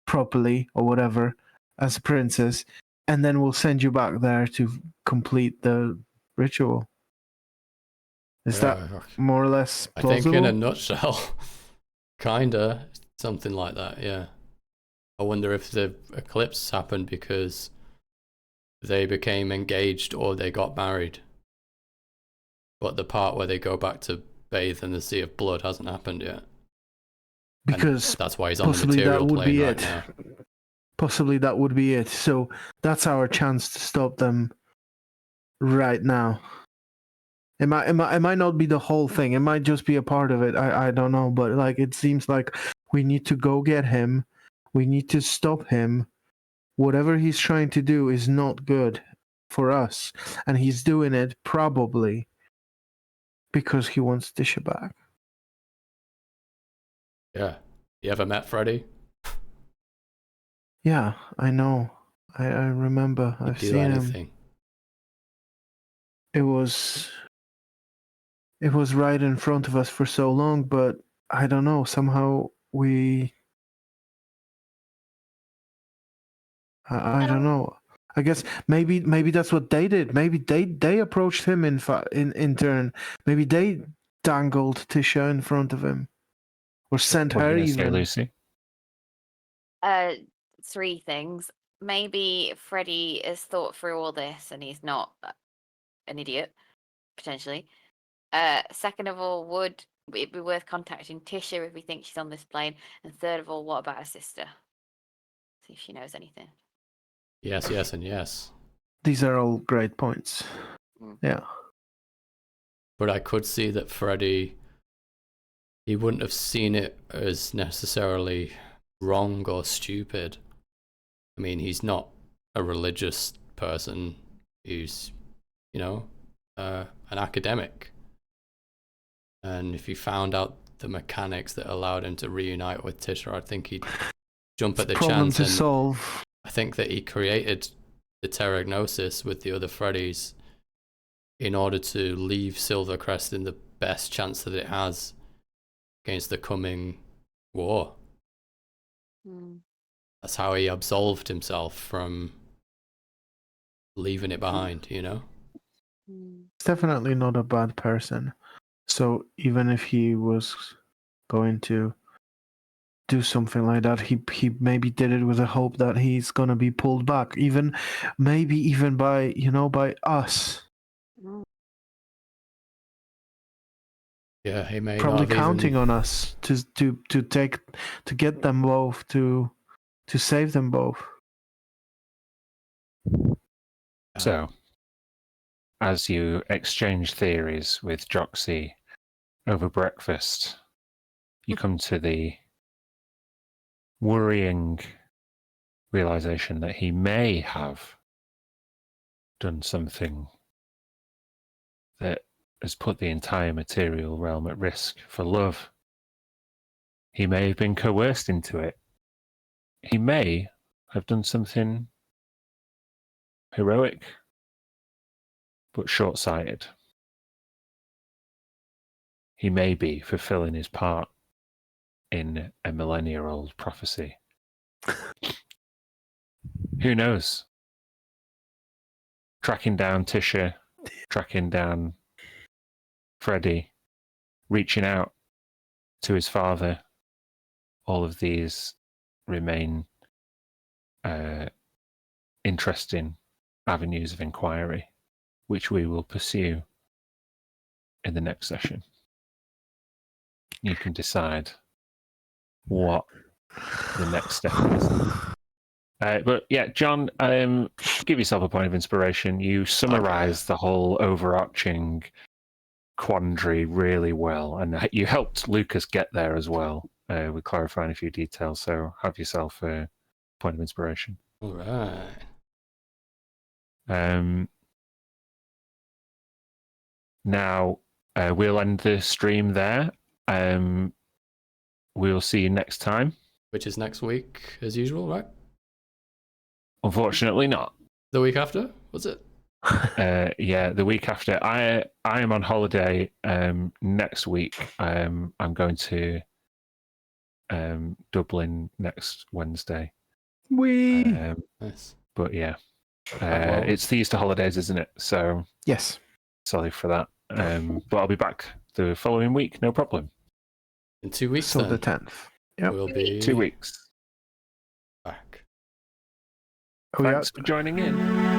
properly or whatever as a princess. And then we'll send you back there to complete the ritual. Is that more or less plausible? I think in a nutshell, kinda something like that, yeah. I wonder if the eclipse happened because they became engaged or they got married. But the part where they go back to bathe in the sea of blood hasn't happened yet. Because and that's why he's on the material plane right now. Possibly that would be it. So that's our chance to stop them right now. It might not be the whole thing. It might just be a part of it. I don't know. But like it seems like we need to go get him. We need to stop him. Whatever he's trying to do is not good for us. And he's doing it probably because he wants Tisha back. Yeah. You ever met Freddy? Yeah, I know. I remember. I've seen him. It was right in front of us for so long, but I don't know. Somehow I don't know. I guess maybe that's what they did. Maybe they approached him in turn. Maybe they dangled Tisha in front of him, or sent her even. Lucy? Three things. Maybe Freddy has thought through all this and he's not an idiot, potentially. Second of all, would it be worth contacting Tisha if we think she's on this plane? And third of all, what about her sister? See if she knows anything. Yes, yes, and yes. These are all great points. Yeah. But I could see that Freddy, he wouldn't have seen it as necessarily wrong or stupid. I mean, he's not a religious person. He's, you know, an academic. And if he found out the mechanics that allowed him to reunite with Tisha, I think he'd jump at the chance. To solve. I think that he created the Terragnosis with the other Freddys in order to leave Silvercrest in the best chance that it has against the coming war. That's how he absolved himself from leaving it behind, you know? He's definitely not a bad person. So even if he was going to do something like that, he maybe did it with the hope that he's gonna be pulled back, maybe even by us. Yeah, he may probably not counting on us to get them both to save them both. So as you exchange theories with Joxy over breakfast, you come to the worrying realization that he may have done something that has put the entire material realm at risk for love. He may have been coerced into it. He may have done something heroic, but short-sighted. He may be fulfilling his part in a millennia-old prophecy. Who knows? Tracking down Tisha, tracking down Freddie, reaching out to his father, all of these remain interesting avenues of inquiry, which we will pursue in the next session. You can decide what the next step is. But yeah, John, give yourself a point of inspiration. You summarize the whole overarching quandary really well, and you helped Lucas get there as well with clarifying a few details. So have yourself a point of inspiration. All right. Now we'll end the stream there. We'll see you next time. Which is next week, as usual, right? Unfortunately, not. The week after? Was it? Yeah, the week after. I am on holiday next week. I'm going to Dublin next Wednesday. Nice. But yeah, well. it's the Easter holidays, isn't it? So Yes. sorry for that. But I'll be back the following week, no problem. In 2 weeks, So then, the 10th. Yep. we'll be 2 weeks. back. Are we Thanks out? for joining in.